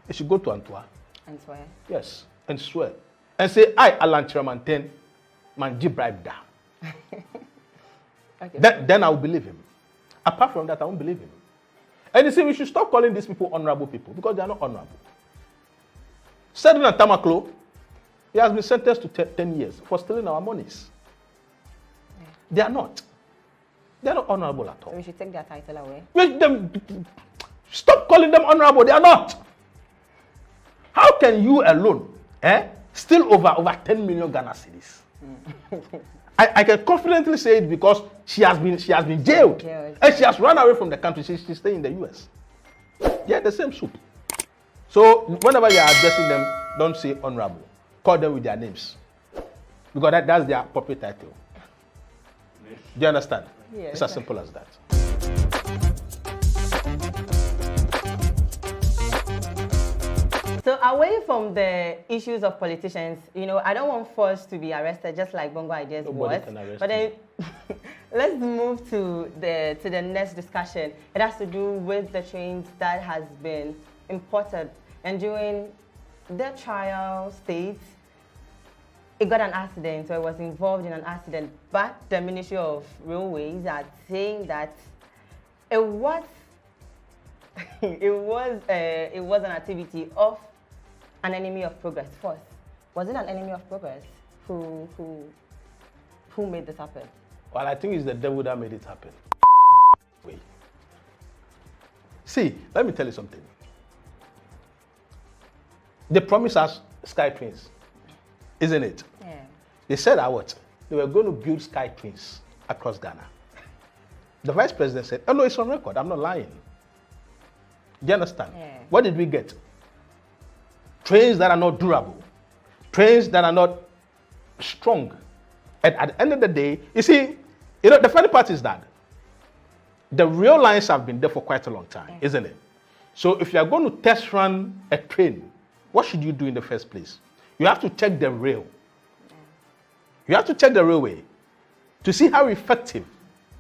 he should go to Antoine. And swear? Yes, and swear. And say, I, Alan Chiramanten, man, bribe da. Okay. Then I will believe him. Apart from that, I won't believe him. And you see, we should stop calling these people honorable people, because they are not honorable. Sedun Tamaklo, he has been sentenced to 10 years for stealing our monies. Yeah. They are not. They are not honorable at all. So we should take their title away. Stop calling them honorable. They are not. How can you alone steal over 10 million Ghana cedis? I can confidently say it because she has been jailed. And she has run away from the country. She's staying in the US. Yeah, the same soup. So whenever you are addressing them, don't say honorable. Call them with their names. Because that's their appropriate title. Do you understand? Yes. It's as simple as that. So away from the issues of politicians, I don't want Force to be arrested just like Bongo Ideas was. But then let's move to the next discussion. It has to do with the trains that has been imported, and during the trial state, it got an accident, so it was involved in an accident. But the Ministry of Railways are saying that it was an activity of an enemy of progress. First, was it an enemy of progress who made this happen? Well, I think it's the devil that made it happen. Wait. See, let me tell you something. They promised us Sky Trains, isn't it? Yeah. They said what? They were going to build Sky Trains across Ghana. The Vice President said, oh no, it's on record, I'm not lying. Do you understand? Yeah. What did we get? Trains that are not durable. Trains that are not strong. And at the end of the day, you see, the funny part is that the rail lines have been there for quite a long time, isn't it? So if you are going to test run a train, what should you do in the first place? You have to check the rail. You have to check the railway to see how effective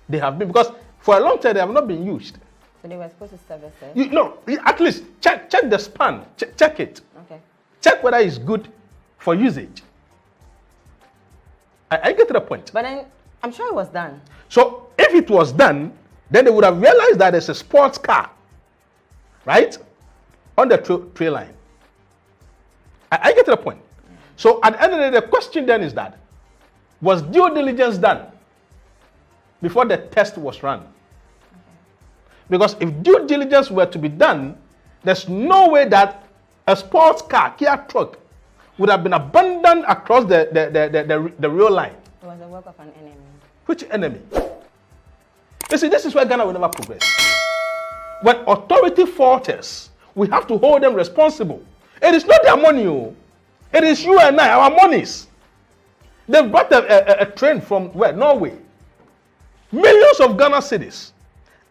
they have been, because for a long time they have not been used. So they were supposed to service it? At least check the span. Check it. Okay. Check whether it's good for usage. I get to the point. But then, I'm sure it was done. So if it was done, then they would have realized that there's a sports car, right, on the trail line. I get to the point. So at the end of the day, the question then is that, was due diligence done before the test was run? Because if due diligence were to be done, there's no way that a sports car, Kia truck, would have been abandoned across the rail line. It was the work of an enemy. Which enemy? You see, this is why Ghana will never progress. When authority falters, we have to hold them responsible. It is not their money, it is you and I, our monies. They brought a train from where? Norway. Millions of Ghana cedis.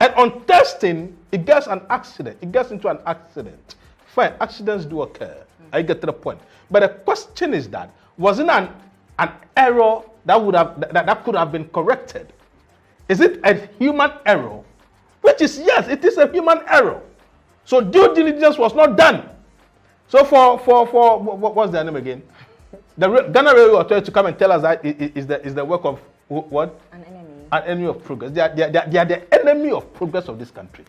And on testing, it gets an accident. It gets into an accident. Fine, accidents do occur. I get to the point. But the question is that, wasn't an error that could have been corrected? Is it a human error? Which is, yes, it is a human error. So due diligence was not done. So for what's their name again? The Ghana Railway Authority to come and tell us that is the work of what? An enemy. An enemy of progress. They are the enemy of progress of this country.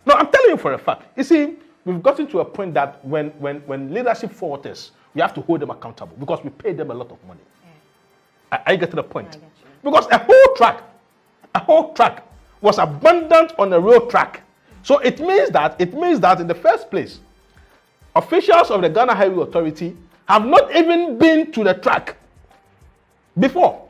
No, I'm telling you for a fact. You see, we've gotten to a point that when leadership falters, we have to hold them accountable because we pay them a lot of money. Yeah. I get to the point. Yeah, I get you. Because a whole track was abandoned on a rail track. So it means that in the first place, officials of the Ghana Highway Authority have not even been to the track before.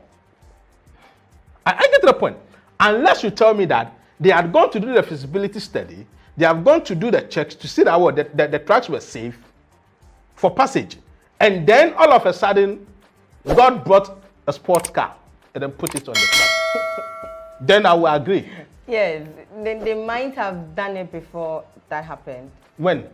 I get to the point. Unless you tell me that they had gone to do the feasibility study, they have gone to do the checks to see that the tracks were safe for passage. And then all of a sudden, God brought a sports car and then put it on the track. Then I will agree. Yes, they might have done it before that happened. When?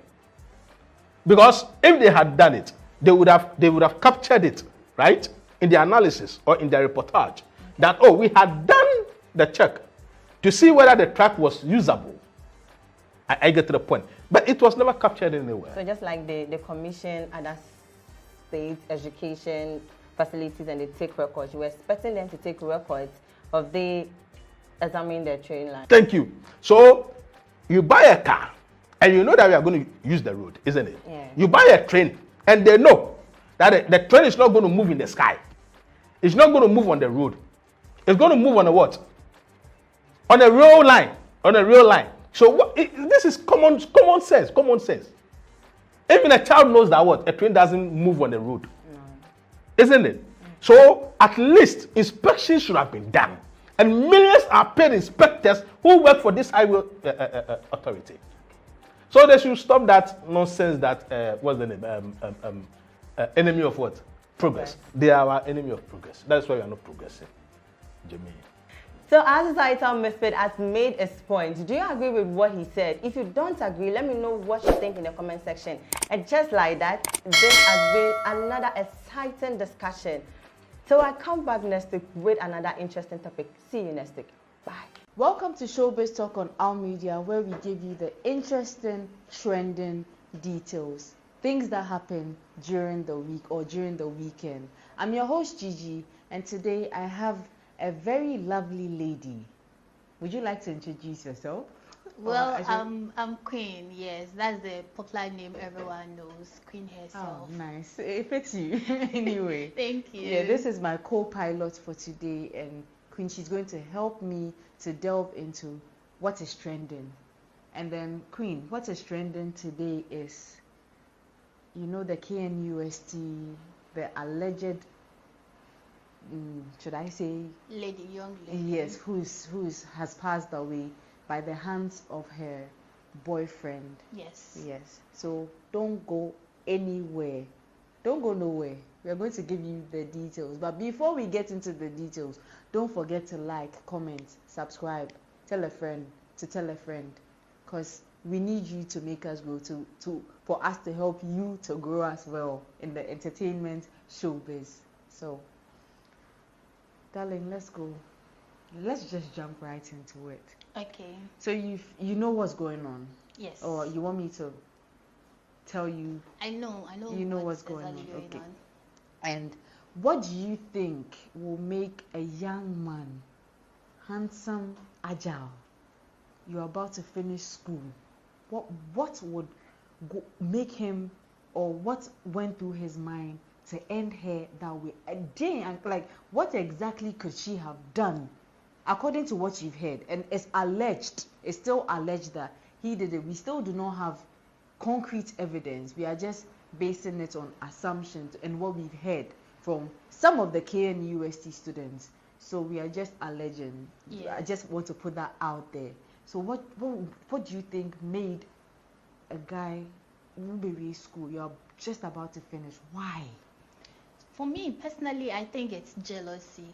Because if they had done it, they would have captured it, right? In the analysis or in the reportage. That, oh, we had done the check to see whether the track was usable. I get to the point. But it was never captured anywhere. So just like the commission other state education facilities and they take records, you were expecting them to take records of they examine their train line. Thank you. So you buy a car and you know that we are going to use the road, isn't it? Yeah. You buy a train and they know that the train is not going to move in the sky. It's not going to move on the road. It's going to move on a what? On a rail line. On a rail line. So this is common sense. Common sense. Even a child knows that what? A train doesn't move on the road. No. Isn't it? So at least inspections should have been done. And millions are paid inspectors who work for this highway authority. So they should stop that nonsense that, what's the name? Enemy of what? Progress. Right. They are our enemy of progress. That's why we are not progressing. Jimmy. So our societal misfit has made its point. Do you agree with what he said? If you don't agree, let me know what you think in the comment section. And just like that, this has been another exciting discussion. So I come back next week with another interesting topic. See you next week. Bye. Welcome to Showbiz Talk on Our Media, where we give you the interesting, trending details. Things that happen during the week or during the weekend. I'm your host, Gigi, and today I have a very lovely lady. Would you like to introduce yourself? Well, I'm Queen. Yes, that's the popular name everyone knows. Queen herself. Oh, nice. It fits you. Anyway. Thank you. Yeah, this is my co-pilot for today, and Queen, she's going to help me to delve into what is trending. And then, Queen, what is trending today is, you know, the KNUST, the alleged, should I say, young lady. Yes, who has passed away by the hands of her boyfriend. Yes. Yes. So don't go anywhere. Don't go nowhere. We are going to give you the details. But before we get into the details, don't forget to like, comment, subscribe, tell a friend to tell a friend, because we need you to make us grow, for us to help you to grow as well in the entertainment showbiz. So, darling, let's go. Let's just jump right into it. Okay. So you know what's going on? Yes. Or you want me to tell you? I know. You know what's going on. Okay. And what do you think will make a young man, handsome, agile, you're about to finish school, what would make him, or what went through his mind to end her that way? And like, what exactly could she have done, according to what you've heard? And it's still alleged that he did it. We still do not have concrete evidence. We are just basing it on assumptions and what we've heard from some of the KNUST students. So we are just alleging. Yeah. I just want to put that out there. So what do you think made a guy who be school, you're just about to finish? Why? For me personally, I think it's jealousy.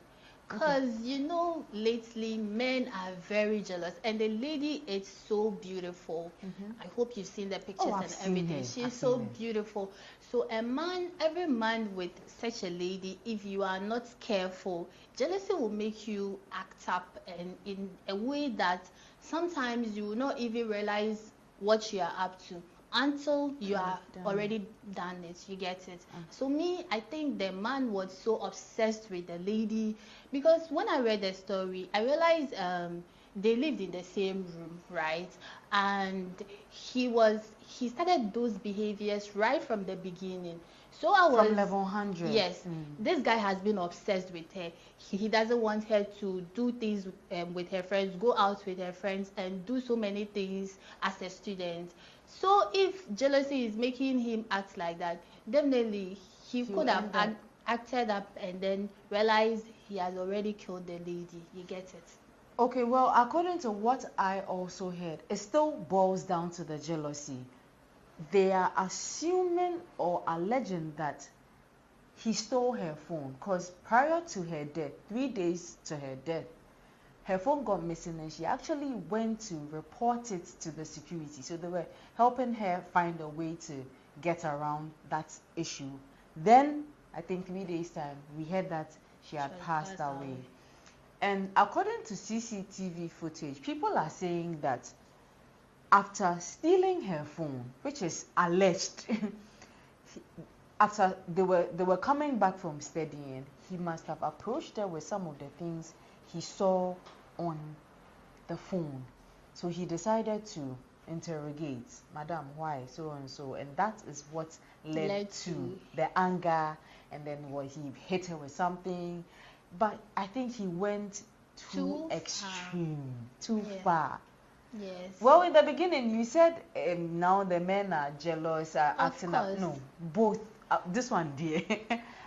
Because, you know, lately men are very jealous. And the lady is so beautiful. I hope you've seen the pictures and everything. She's so beautiful. So every man with such a lady, if you are not careful, jealousy will make you act up and in a way that sometimes you will not even realize what you are up to until you are already done it. You get it? So me, I think the man was so obsessed with the lady, because when I read the story, I realized they lived in the same room, right? And he started those behaviors right from the beginning. So I was from level 100. Yes, this guy has been obsessed with her. He doesn't want her to do things with her friends, go out with her friends, and do so many things as a student. So if jealousy is making him act like that, definitely he could have acted up and then realized he has already killed the lady. You get it? Okay, well, according to what I also heard, it still boils down to the jealousy. They are assuming or alleging that he stole her phone, because prior to her death, 3 days to her death, her phone got missing and she actually went to report it to the security. So they were helping her find a way to get around that issue. Then, I think 3 days time, we heard that she had passed away. And according to CCTV footage, people are saying that after stealing her phone, which is alleged, after they were coming back from studying, he must have approached her with some of the things he saw on the phone. So he decided to interrogate, Madam, why so and so, and that is what led to the anger, and then he hit her with something. But I think he went too extreme, too far. Yes. Well, in the beginning, you said now the men are jealous, are acting up. No, both. This one, dear.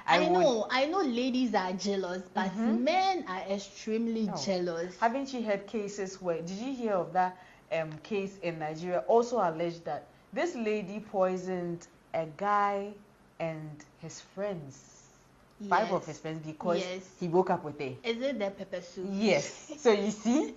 I know ladies are jealous, but men are extremely jealous. Haven't you heard cases where, did you hear of that case in Nigeria? Also alleged that this lady poisoned a guy and his friends. Yes. 5 of his friends, because he woke up with it. Is it the pepper soup? Yes. So you see,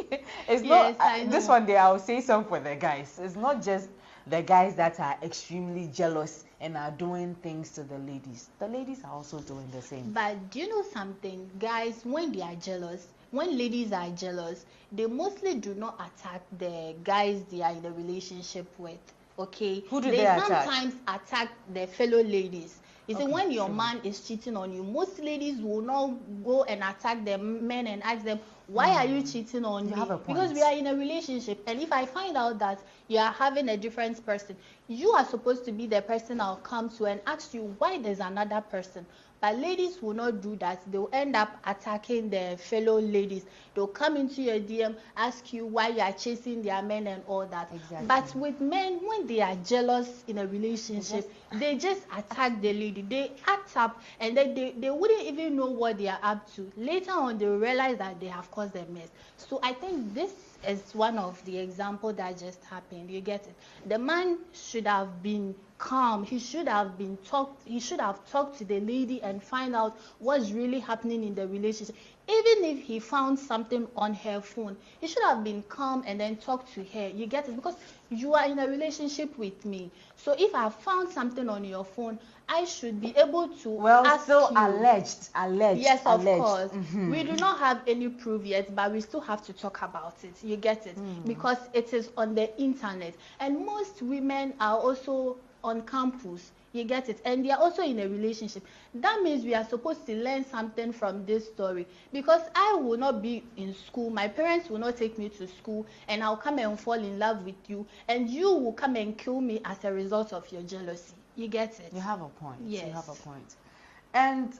it's not this one day. I'll say something for the guys. It's not just the guys that are extremely jealous and are doing things to the ladies. The ladies are also doing the same. But do you know something, guys? When they are jealous, when ladies are jealous, they mostly do not attack the guys they are in a relationship with. Okay? Who do they attack? Sometimes attack their fellow ladies. You see, when your man is cheating on you, most ladies will not go and attack the men and ask them, why are you cheating on me? Because we are in a relationship, and if I find out that you are having a different person, you are supposed to be the person I'll come to and ask you why there's another person. But ladies will not do that. They'll end up attacking their fellow ladies. They'll come into your DM, ask you why you are chasing their men and all that. Exactly. But with men, when they are jealous in a relationship, they just attack the lady. They act up, and then they wouldn't even know what they are up to. Later on, they will realize that they have caused a mess. So I think this is one of the examples that just happened. You get it? The man should have been calm. He should have talked to the lady and find out what's really happening in the relationship. Even if he found something on her phone, he should have been calm and then talk to her. You get it? Because you are in a relationship with me. So if I found something on your phone, I should be able to ask still you. Alleged. Yes, of alleged. course. We do not have any proof yet, but we still have to talk about it. You get it? Because it is on the internet. And most women are also on campus. You get it? And they are also in a relationship. That means we are supposed to learn something from this story. Because I will not be in school. My parents will not take me to school. And I'll come and fall in love with you. And you will come and kill me as a result of your jealousy. You get it? You have a point. Yes. You have a point. And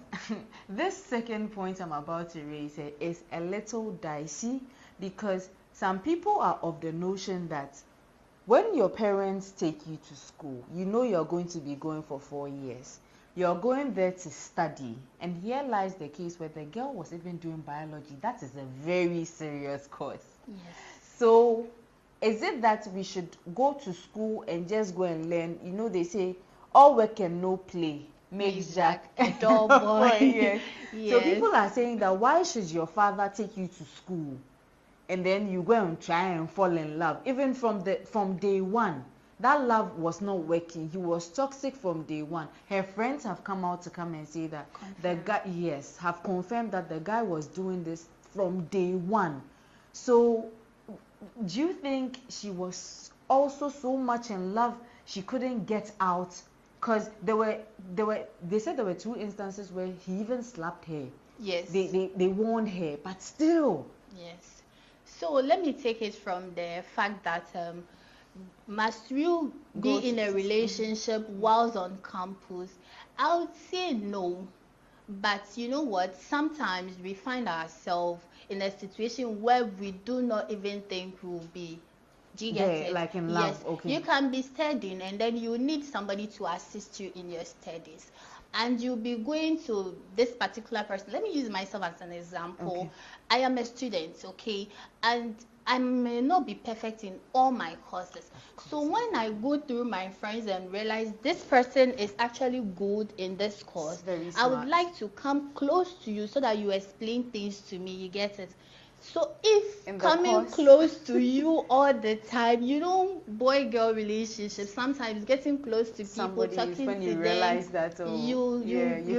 this second point I'm about to raise is a little dicey, because some people are of the notion that when your parents take you to school, you know you're going to be going for 4 years. You're going there to study. And here lies the case where the girl was even doing biology. That is a very serious course. Yes. So is it that we should go to school and just go and learn? You know, they say, all work and no play makes Jack a dull boy. Yes. Yes. So people are saying that why should your father take you to school and then you go and try and fall in love? Even from day one, that love was not working. He was toxic from day one. Her friends have come out to come and say that the guy, have confirmed that the guy was doing this from day one. So do you think she was also so much in love? she couldn't get out because they said there were 2 instances where he even slapped her. Yes. They warned her, but still. Yes. So let me take it from the fact that must you be in a relationship whilst on campus? I would say no. But you know what? Sometimes we find ourselves in a situation where we do not even think we'll be. Do you get it? Like in love. Yes. Okay. You can be studying and then you need somebody to assist you in your studies. And you'll be going to this particular person. Let me use myself as an example. Okay. I am a student, okay? And I may not be perfect in all my courses. So when I go through my friends and realize this person is actually good in this course, I would like to come close to you so that you explain things to me. You get it? So if coming close to you all the time, you know, boy-girl relationships, sometimes getting close to people, talking to them, you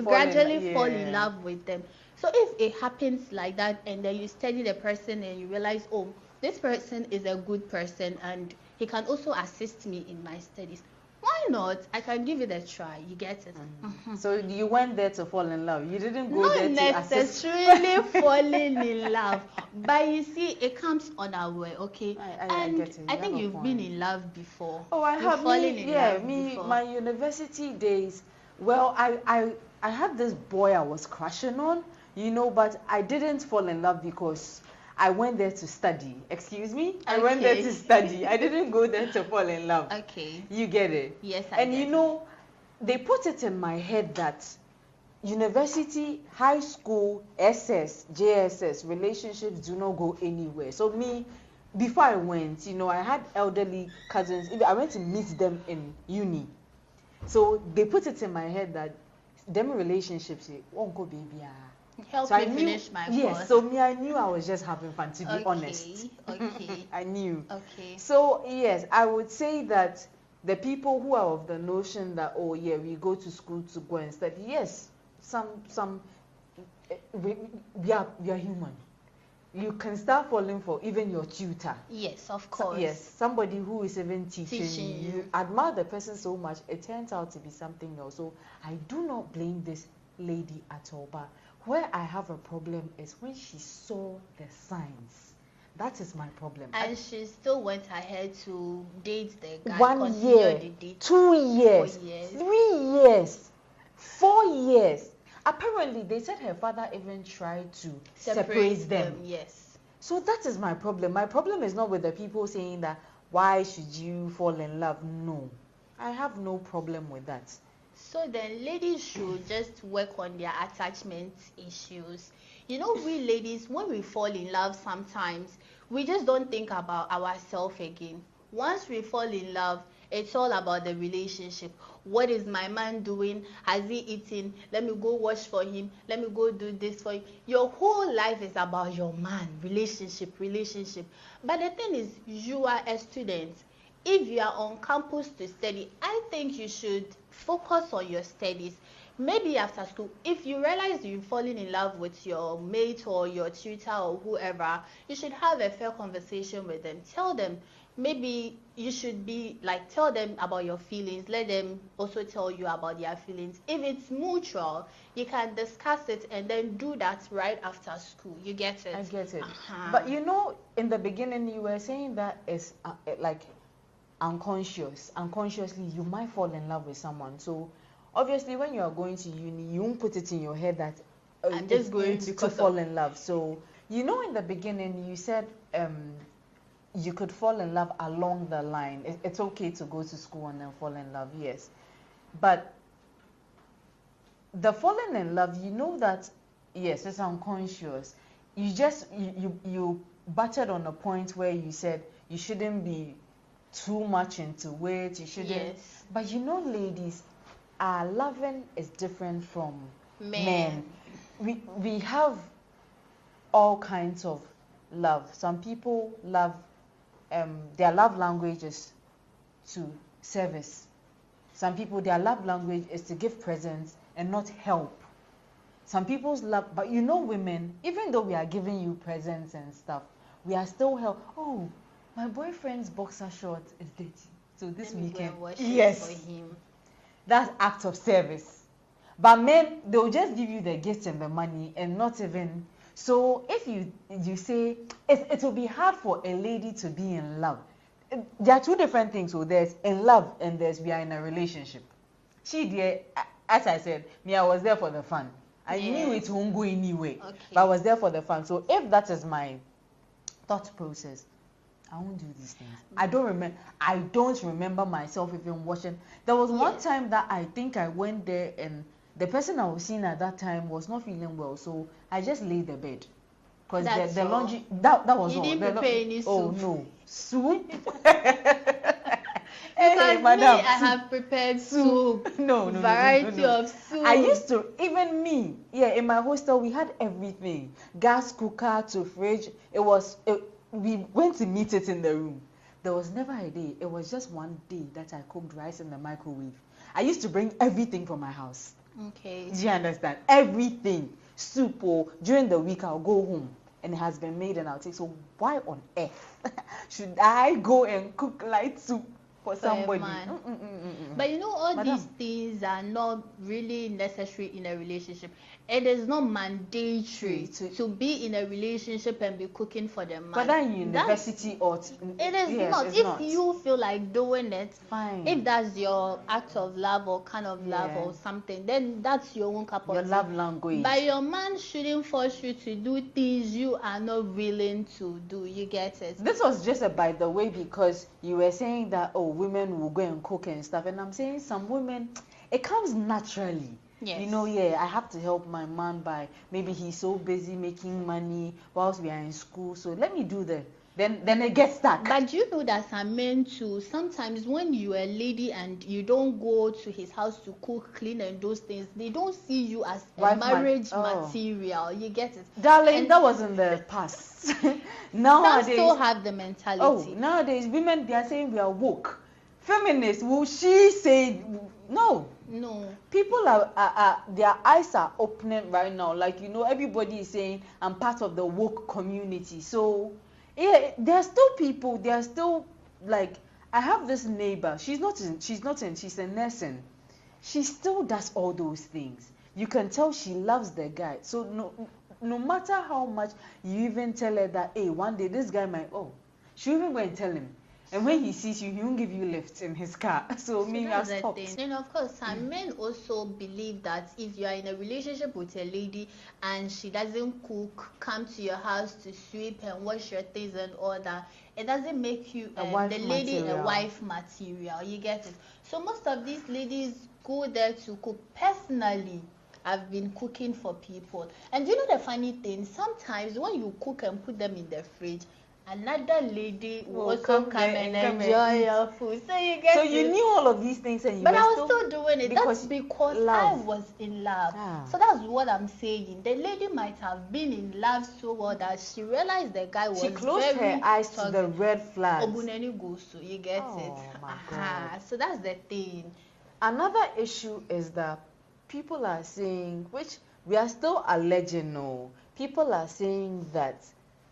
gradually fall in love with them. So if it happens like that and then you study the person and you realize, oh, this person is a good person and he can also assist me in my studies, why not? I can give it a try. You get it? Mm-hmm. So you went there to fall in love. You didn't go there to assist. Not necessarily falling in love, but you see, it comes on our way. Okay. I get it. I think you've been in love before. Oh, I have. My university days. Well, I had this boy I was crushing on, you know, but I didn't fall in love because I went there to study. Excuse me? I went there to study. I didn't go there to fall in love. Okay. You get it? Yes, I get it. And you know, they put it in my head that university, high school, SS, JSS, relationships do not go anywhere. So me, before I went, you know, I had elderly cousins. I went to meet them in uni. So they put it in my head that them relationships won't go baby. Help me finish my course. Yes, so me, I knew I was just having fun, to be honest. Okay. I knew. Okay. So yes, I would say that the people who are of the notion that, oh yeah, we go to school to go and study, yes, we are human. You can start falling for even your tutor. Yes, of course. Yes, somebody who is even teaching you. You admire the person so much, it turns out to be something else. So I do not blame this lady at all, but where I have a problem is when she saw the signs. That is my problem. And she still went ahead to date the guy. 1 year, 2 years, 3 years, 4 years. Apparently, they said her father even tried to separate them. Yes. So that is my problem. My problem is not with the people saying that, why should you fall in love? No. I have no problem with that. So then ladies should just work on their attachment issues. You know, we ladies, when we fall in love sometimes, we just don't think about ourselves again. Once we fall in love, it's all about the relationship. What is my man doing? Has he eaten? Let me go wash for him. Let me go do this for him. Your whole life is about your man, relationship. But the thing is, you are a student. If you are on campus to study, I think you should focus on your studies. Maybe after school, if you realize you're falling in love with your mate or your tutor or whoever, you should have a fair conversation with them. Tell them, maybe you should be like, tell them about your feelings. Let them also tell you about their feelings. If it's mutual, you can discuss it and then do that right after school. You get it? I get it. But you know, in the beginning, you were saying that it's like unconsciously you might fall in love with someone. So obviously when you are going to uni, you won't put it in your head that I'm just going to fall in love. So you know, in the beginning you said you could fall in love along the line. It's okay to go to school and then fall in love, yes, but the falling in love, you know that yes, it's unconscious. You butted on a point where you said you shouldn't be too much into it, you shouldn't. Yes. But you know, ladies, our loving is different from men. We have all kinds of love. Some people love their love language is to service. Some people, their love language is to give presents and not help. Some people's love, but you know, women, even though we are giving you presents and stuff, we are still help. Oh, my boyfriend's boxer short is dirty. So this Let me weekend, go and wash yes, it for him. That's act of service. But men, they'll just give you the gifts and the money and not even. So if you say it will be hard for a lady to be in love. There are two different things. So there's in love and there's we are in a relationship. She did, as I said, me, I was there for the fun. I knew it won't go anywhere, but I was there for the fun. So if that is my thought process, I won't do these things. I don't remember myself even watching. There was one time that I think I went there and the person I was seeing at that time was not feeling well, so I just laid the bed. Because the laundry, that was all. You didn't prepare any soup? Oh no, soup? Because madam, me, I have prepared soup. No, variety of soup. I used to, even me, in my hostel we had everything. Gas cooker to fridge. We went to meet it in the room. There was never a day. It was just one day that I cooked rice in the microwave. I used to bring everything from my house. Okay. Do you understand? Everything. Soup, or during the week I'll go home and it has been made and I'll take. So why on earth should I go and cook light soup for somebody? But you know, all these things are not really necessary in a relationship. It is not mandatory to be in a relationship and be cooking for the man. But then university or it is not. If you feel like doing it, fine. If that's your act of love or kind of love or something, then that's your own cup of tea. Your love language. But your man shouldn't force you to do things you are not willing to do. You get it? This was just a by the way because you were saying that women will go and cook and stuff, and I'm saying some women, it comes naturally. Yes. You know, I have to help my man by maybe he's so busy making money whilst we are in school, so let me do that. Then it gets stuck. But you know that some men too, sometimes when you're a lady and you don't go to his house to cook, clean and those things, they don't see you as a marriage material. You get it? Darling, that was in the past. Nowadays, some still have the mentality. Nowadays women, they are saying we are woke. Feminists, will she say no? No. People are their eyes are opening right now. Like, everybody is saying I'm part of the woke community. So there are still people, they are still like, I have this neighbor, she's a nursing. She still does all those things. You can tell she loves the guy. So no matter how much you even tell her that, hey, one day this guy might, she'll even go and tell him. And when he sees you, he won't give you lifts in his car. So maybe I'll stop. And of course, some men also believe that if you are in a relationship with a lady and she doesn't cook, come to your house to sweep and wash your things and all that, it doesn't make you a wife material. You get it? So most of these ladies go there to cook. Personally, I've been cooking for people. And you know the funny thing? Sometimes when you cook and put them in the fridge, another lady will also come and enjoy your food. So you get you knew all of these things and I was still doing it. That's because I was in love. So that's what I'm saying. The lady might have been in love so well that she realized the guy was she closed her eyes to the red flags. You get it? My God. So that's the thing. Another issue is that people are saying, which we are still alleging, people are saying that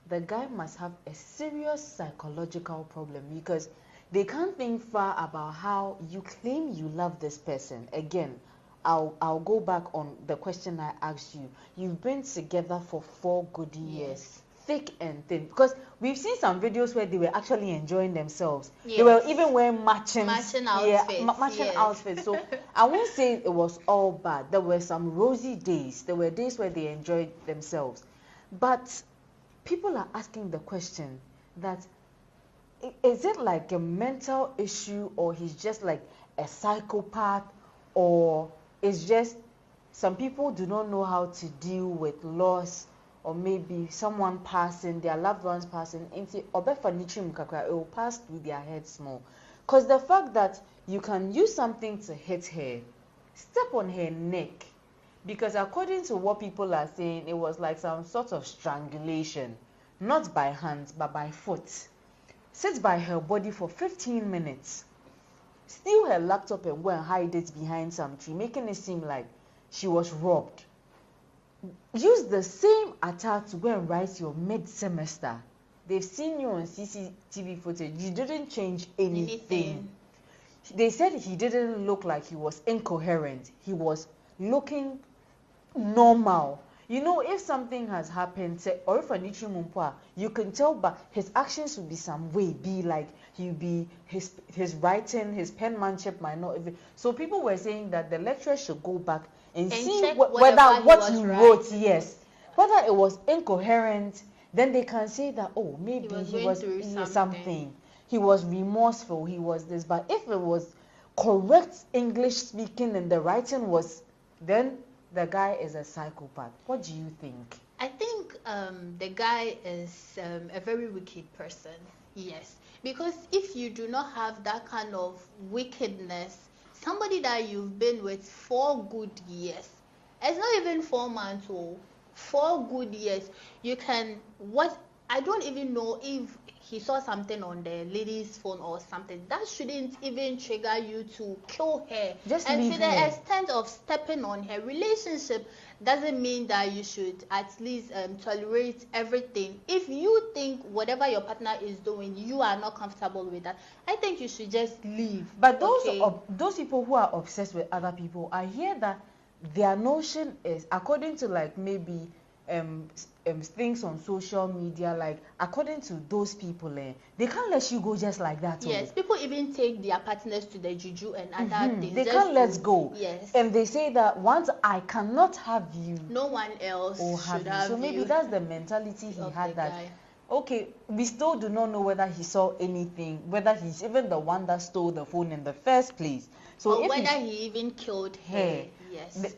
the guy must have a serious psychological problem because they can't think far about how you claim you love this person. Again, I'll go back on the question I asked you. You've been together for 4 good years, thick and thin. Because we've seen some videos where they were actually enjoying themselves. Yes. They were even wearing matching outfits. Outfits. So I won't say it was all bad. There were some rosy days. There were days where they enjoyed themselves. But people are asking the question that, is it like a mental issue or he's just like a psychopath, or it's just some people do not know how to deal with loss, or maybe someone passing, their loved ones passing, it will pass through their heads more. Because the fact that you can use something to hit her, step on her neck, because according to what people are saying, it was like some sort of strangulation, not by hands but by foot. Sit by her body for 15 minutes, steal her laptop and go and hide it behind some tree, making it seem like she was robbed. Use the same attack to go and write your mid-semester. They've seen you on CCTV footage. You didn't change anything. they said he didn't look like he was incoherent. He was looking normal. You know, if something has happened, say, or if a Nichimumpa, you can tell, but his actions would be some way, be like he'll be his writing, his penmanship might not even. So people were saying that the lecturer should go back and see whether what he wrote, yes, whether it was incoherent. Then they can say that, oh, maybe he was through something. He was remorseful. He was this, but if it was correct English speaking and the writing was, then the guy is a psychopath. What do you think? I think the guy is a very wicked person. Yes. Because if you do not have that kind of wickedness, somebody that you've been with 4 good years, it's not even 4 months old, 4 good years, you can, what, I don't even know if he saw something on the lady's phone or something. That shouldn't even trigger you to kill her. Just and leave to the her. extent of stepping on her relationship doesn't mean that you should at least tolerate everything. If you think whatever your partner is doing, you are not comfortable with that, I think you should just leave. But those people who are obsessed with other people, I hear that their notion is, according to like maybe things on social media, like according to those people, they can't let you go just like that. Yes, people even take their partners to the juju and other things. They can't let go. Yes. And they say that once I cannot have you, no one else should have you. So maybe that's the mentality he had, that guy. Okay, we still do not know whether he saw anything, whether he's even the one that stole the phone in the first place. So or whether he even killed her. Yes.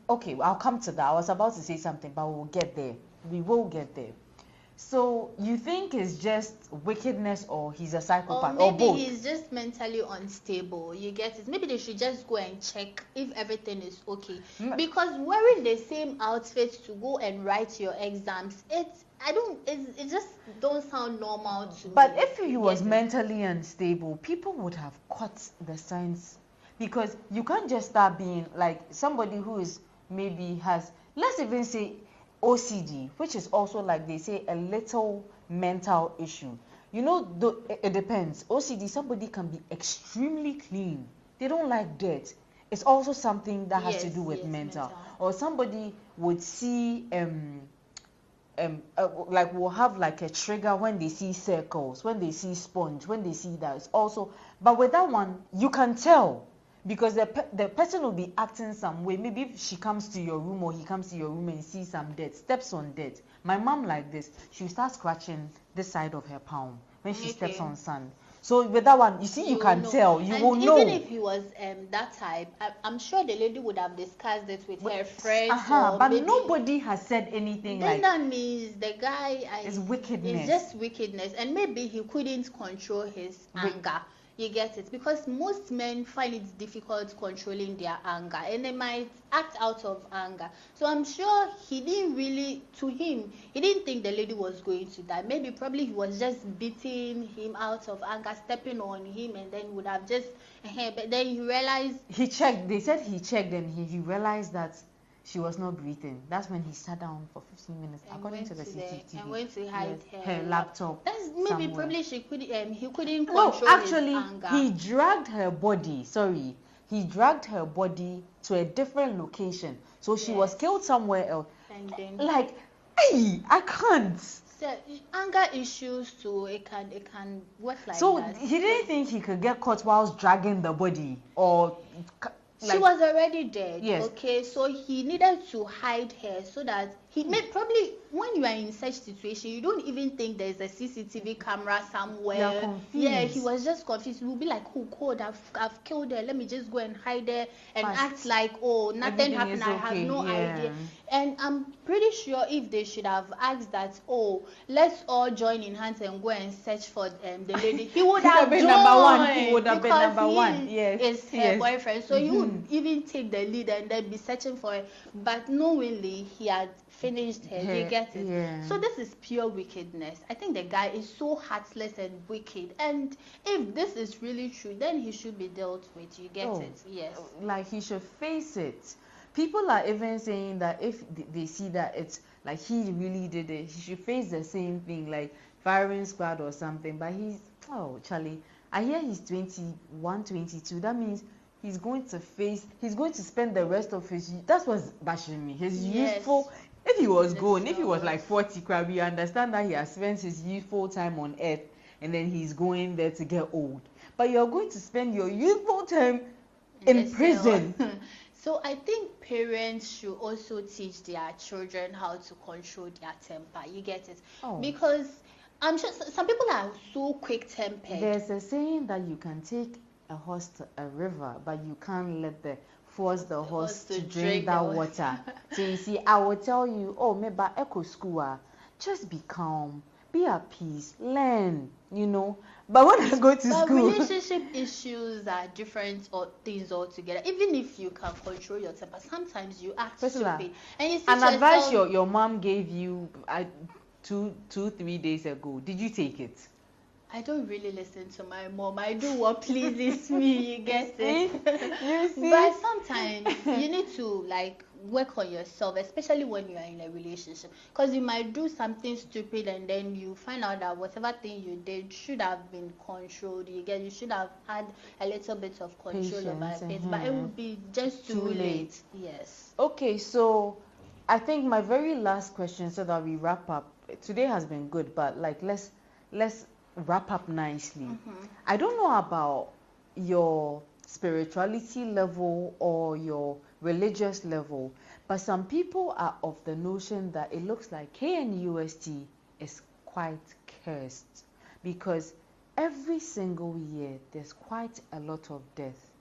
Okay, I'll come to that. I was about to say something, but we'll get there. We will get there. So you think it's just wickedness, or he's a psychopath, or both? Maybe he's just mentally unstable. You get it? Maybe they should just go and check if everything is okay. Because wearing the same outfit to go and write your exams, it just don't sound normal to me. But if he was mentally unstable, people would have caught the signs. Because you can't just start being like somebody who is maybe has, let's even say, OCD, which is also, like they say, a little mental issue. You know, it depends. OCD, somebody can be extremely clean. They don't like dirt. It's also something that has to do with mental. Or somebody would see like will have like a trigger when they see circles, when they see sponge, when they see that. It's also, but with that one, you can tell. Because the person will be acting some way. Maybe if she comes to your room or he comes to your room and sees some dirt, steps on dirt. My mom like this, she'll start scratching this side of her palm when she steps on sand. So with that one, you see, you can tell. You will know. Even if he was that type, I'm sure the lady would have discussed it with her friends. But nobody has said anything. Then that means the guy is wickedness. It's just wickedness, and maybe he couldn't control his anger. You get it? Because most men find it difficult controlling their anger, and they might act out of anger. So I'm sure he didn't really, to him, he didn't think the lady was going to die. Maybe probably he was just beating him out of anger, stepping on him, and then would have just, but then he realized. He checked, they said he checked, and he realized that she was not breathing. That's when he sat down for 15 minutes, according to the CCTV. And went to hide her laptop. That's maybe somewhere. Probably he couldn't control his anger. He dragged her body. He dragged her body to a different location. So she was killed somewhere else. And then, like, hey, I can't. So, anger issues too. It can work like that. So he didn't think he could get caught whilst dragging the body, or. She was already dead. Yes. Okay, so he needed to hide her so that he may probably, when you are in such situation, you don't even think there's a CCTV camera somewhere. You're confused. Yeah, he was just confused. He will be like, oh God, I've killed her. Let me just go and hide her and act like, oh, nothing happened. I have no idea. And I'm pretty sure if they should have asked that, oh, let's all join in hands and go and search for the lady, he would have been number one. He would have been number one. Yes. Is her boyfriend. So you would even take the lead and then be searching for her. But knowingly, he had finished her. You get it? Yeah. So this is pure wickedness. I think the guy is so heartless and wicked. And if this is really true, then he should be dealt with. You get it? Yes. Like he should face it. People are even saying that if they see that it's like he really did it, he should face the same thing, like firing squad or something. But he's, Charlie, I hear he's 21, 22. That means he's going to spend the rest of his, that's what's bashing me, his youthful, if he was going, if he was like 40, we understand that he has spent his youthful time on earth and then he's going there to get old. But you're going to spend your youthful time in prison. So I think parents should also teach their children how to control their temper. You get it? Because I'm sure some people are so quick-tempered. There's a saying that you can take a horse to a river, but you can't force the horse to drink that water. So you see, I will tell you, maybe echo school, just be calm, be at peace, learn, But when I go to school, relationship issues are different things altogether. Even if you can control your temper, sometimes you act stupid. And you see an advice your mom gave you 2-3 days ago, did you take it? I don't really listen to my mom. I do what pleases me, you get it? You see? But sometimes you need to work on yourself, especially when you are in a relationship. Because you might do something stupid and then you find out that whatever thing you did should have been controlled. You should have had a little bit of control over it. But it would be just too late. Yes. Okay, so I think my very last question so that we wrap up. Today has been good, but let's wrap up nicely. I don't know about your spirituality level or your religious level, but some people are of the notion that it looks like KNUST is quite cursed because every single year there's quite a lot of death.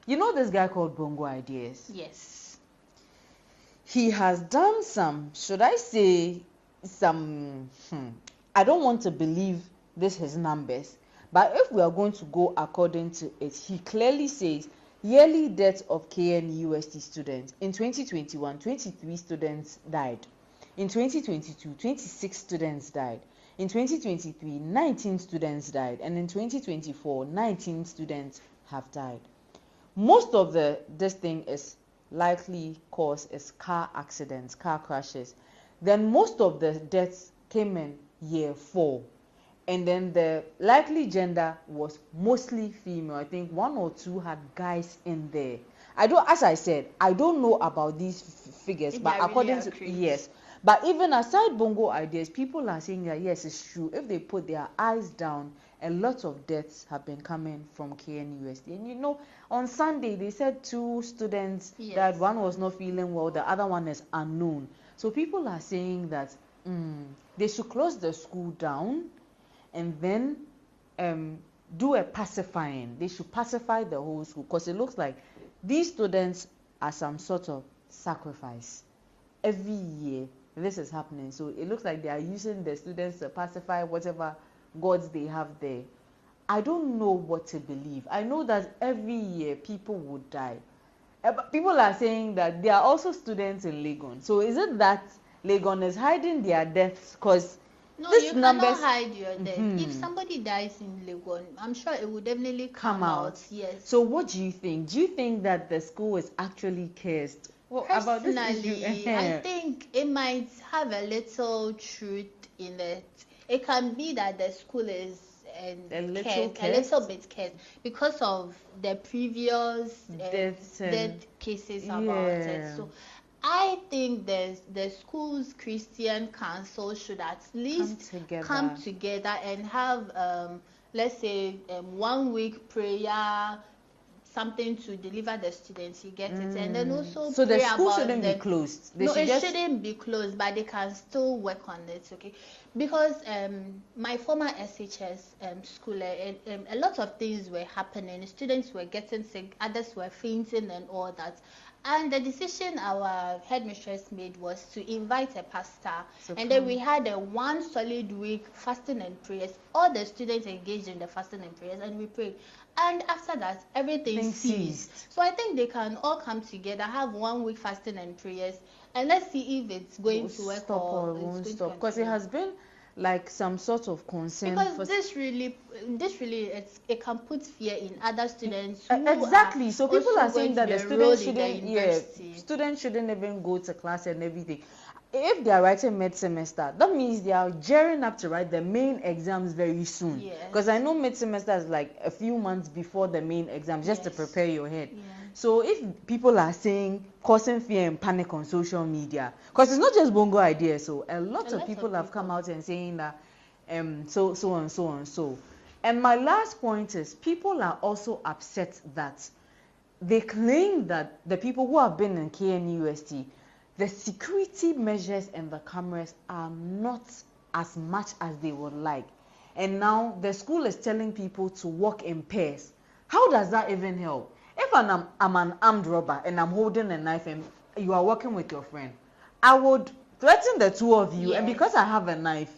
You know this guy called Bongo Ideas? Yes. He has done should I say I don't want to believe his numbers, but if we are going to go according to it, he clearly says yearly death of KNUST students. In 2021, 23 students died. In 2022, 26 students died. In 2023, 19 students died. And in 2024, 19 students have died. Most of this thing is likely cause is car accidents, car crashes. Then most of the deaths came in year 4. And then the likely gender was mostly female. I think 1 or 2 had guys in there. As I said, I don't know about these figures, but according to yes. But even aside Bongo Ideas, people are saying that yes, it's true. If they put their eyes down, a lot of deaths have been coming from KNUST. And on Sunday they said 2 students that one was not feeling well, the other one is unknown. So people are saying that they should close the school down and then do a pacifying. They should pacify the whole school because it looks like these students are some sort of sacrifice. Every year this is happening. So it looks like they are using the students to pacify whatever gods they have there. I don't know what to believe. I know that every year people would die. People are saying that there are also students in Legon. So is it that Legon is hiding their deaths because no, you cannot hide your death. If somebody dies in Legon, I'm sure it will definitely come out. Yes. So what do you think? Do you think that the school is actually cursed? Personally, I think it might have a little truth in it. It can be that the school is a little bit cursed because of the previous death cases about it. So I think the school's Christian council should at least come together and have, let's say, 1 week prayer, something to deliver the students. You get it, and then also so the school shouldn't be closed. It shouldn't be closed, but they can still work on it. Okay, because my former SHS school, a lot of things were happening. Students were getting sick, others were fainting, and all that. And the decision our headmistress made was to invite a pastor. And then we had a 1 solid week fasting and prayers. All the students engaged in the fasting and prayers, and we prayed. And after that, everything ceased. So I think they can all come together, have 1 week fasting and prayers, and let's see if it's going to work or it won't stop. Because it has been like some sort of concern. Because this really, it can put fear in other students. Exactly. So people are saying that the students shouldn't even go to class and everything. if they are writing mid-semester, that means they are gearing up to write the main exams very soon. Because I know mid-semester is like a few months before the main exam, just to prepare your head. So if people are saying causing fear and panic on social media, because it's not just Bongo ideas, so a lot of people have come out and saying that so and so and so. And my last point is, people are also upset that they claim that the people who have been in KNUST, the security measures and the cameras are not as much as they would like. And now the school is telling people to walk in pairs. How does that even help? If I'm an armed robber and I'm holding a knife and you are working with your friend, I would threaten the two of you, and because I have a knife,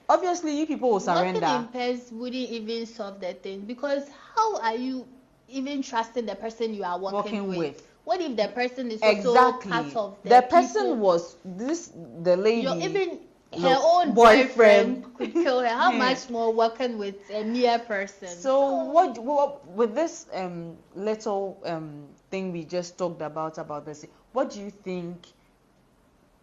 obviously you people will surrender. Walking in pairs wouldn't even solve the thing, because how are you even trusting the person you are working with? What if the person is also part of the person people? Was the lady? You're even her own boyfriend could kill her. How much more working with a mere person? So what with this little thing we just talked about this, what do you think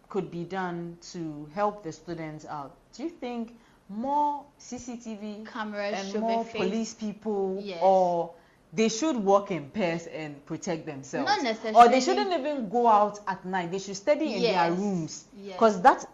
could be done to help the students out? Do you think more CCTV cameras and more police people, or they should walk in pairs and protect themselves? Not necessarily. Or they shouldn't even go out at night. They should study in their rooms. Because that's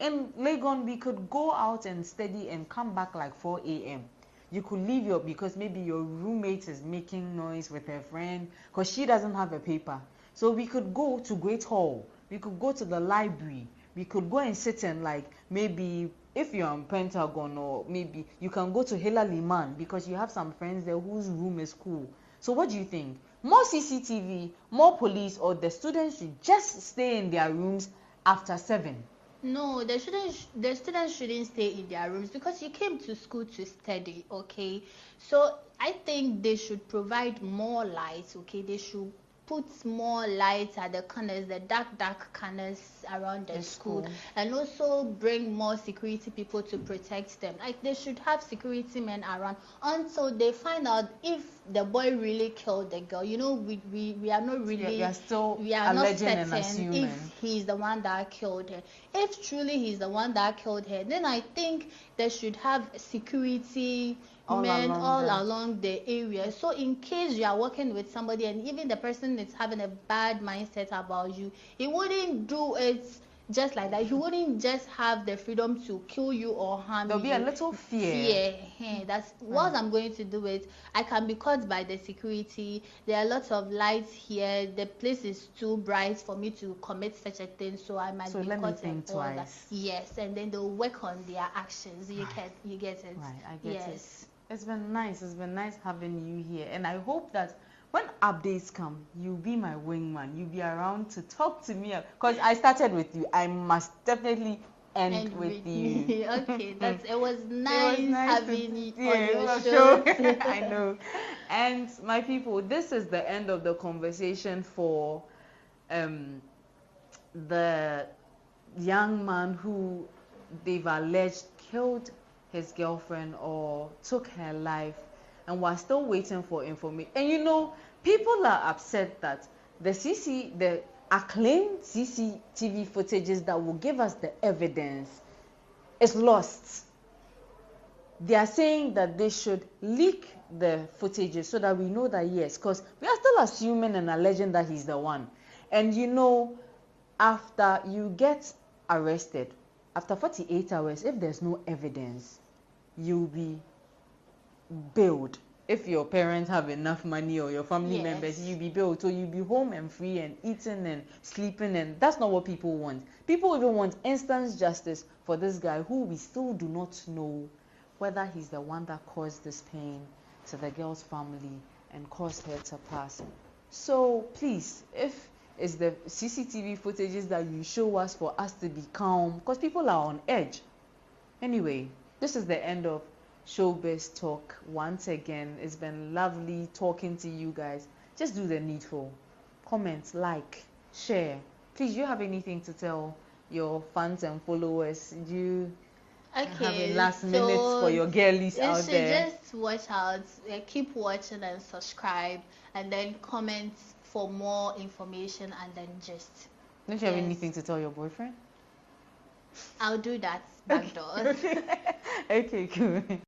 in Legon we could go out and study and come back like 4 a.m. You could leave because maybe your roommate is making noise with her friend because she doesn't have a paper. So we could go to Great Hall. We could go to the library. We could go and sit and like maybe if you're on Pentagon, or maybe you can go to Hela Liman because you have some friends there whose room is cool. So what do you think? More CCTV, more police, or the students should just stay in their rooms after 7? No, the students shouldn't stay in their rooms, because you came to school to study, okay? So I think they should provide more lights, okay? They should put more lights at the corners, the dark corners around the school, and also bring more security people to protect them. Like, they should have security men around until they find out if the boy really killed the girl. You know, we are not really, we are not certain if he's the one that killed her. If truly he's the one that killed her, then I think they should have security men all along the area. So in case you are working with somebody and even the person is having a bad mindset about you, he wouldn't do it just like that. He wouldn't just have the freedom to kill you or harm you. There'll be a little fear. That's what I'm going to do it. I can be caught by the security. There are lots of lights here. The place is too bright for me to commit such a thing, so I might be caught and all that. Yes, and then they'll work on their actions. You get it. Right, I get it. It's been nice. It's been nice having you here, and I hope that when updates come, you'll be my wingman. You'll be around to talk to me, because I started with you. I must definitely end with you. Okay, it was nice having you on your show. I know. And my people, this is the end of the conversation for the young man who they've alleged killed his girlfriend or took her life, and we're still waiting for information. And you know, people are upset that the acclaimed CCTV footages that will give us the evidence is lost. They are saying that they should leak the footages so that we know that yes, because we are still assuming and alleging that he's the one. And you know, after you get arrested, after 48 hours, if there's no evidence, you'll be bailed. If your parents have enough money or your family members, you'll be bailed. So you'll be home and free and eating and sleeping, and that's not what people want. People even want instant justice for this guy who we still do not know whether he's the one that caused this pain to the girl's family and caused her to pass. So please, if it's the CCTV footages that you show us for us to be calm, because people are on edge. Anyway, this is the end of Showbiz Talk. Once again, it's been lovely talking to you guys. Just do the needful. Comment, like, share. Please, you have anything to tell your fans and followers? Do you have a last minute for your girlies out there? Just watch out, keep watching and subscribe, and then comment for more information, and then just Don't you have anything to tell your boyfriend? I'll do that back doors. Okay, cool.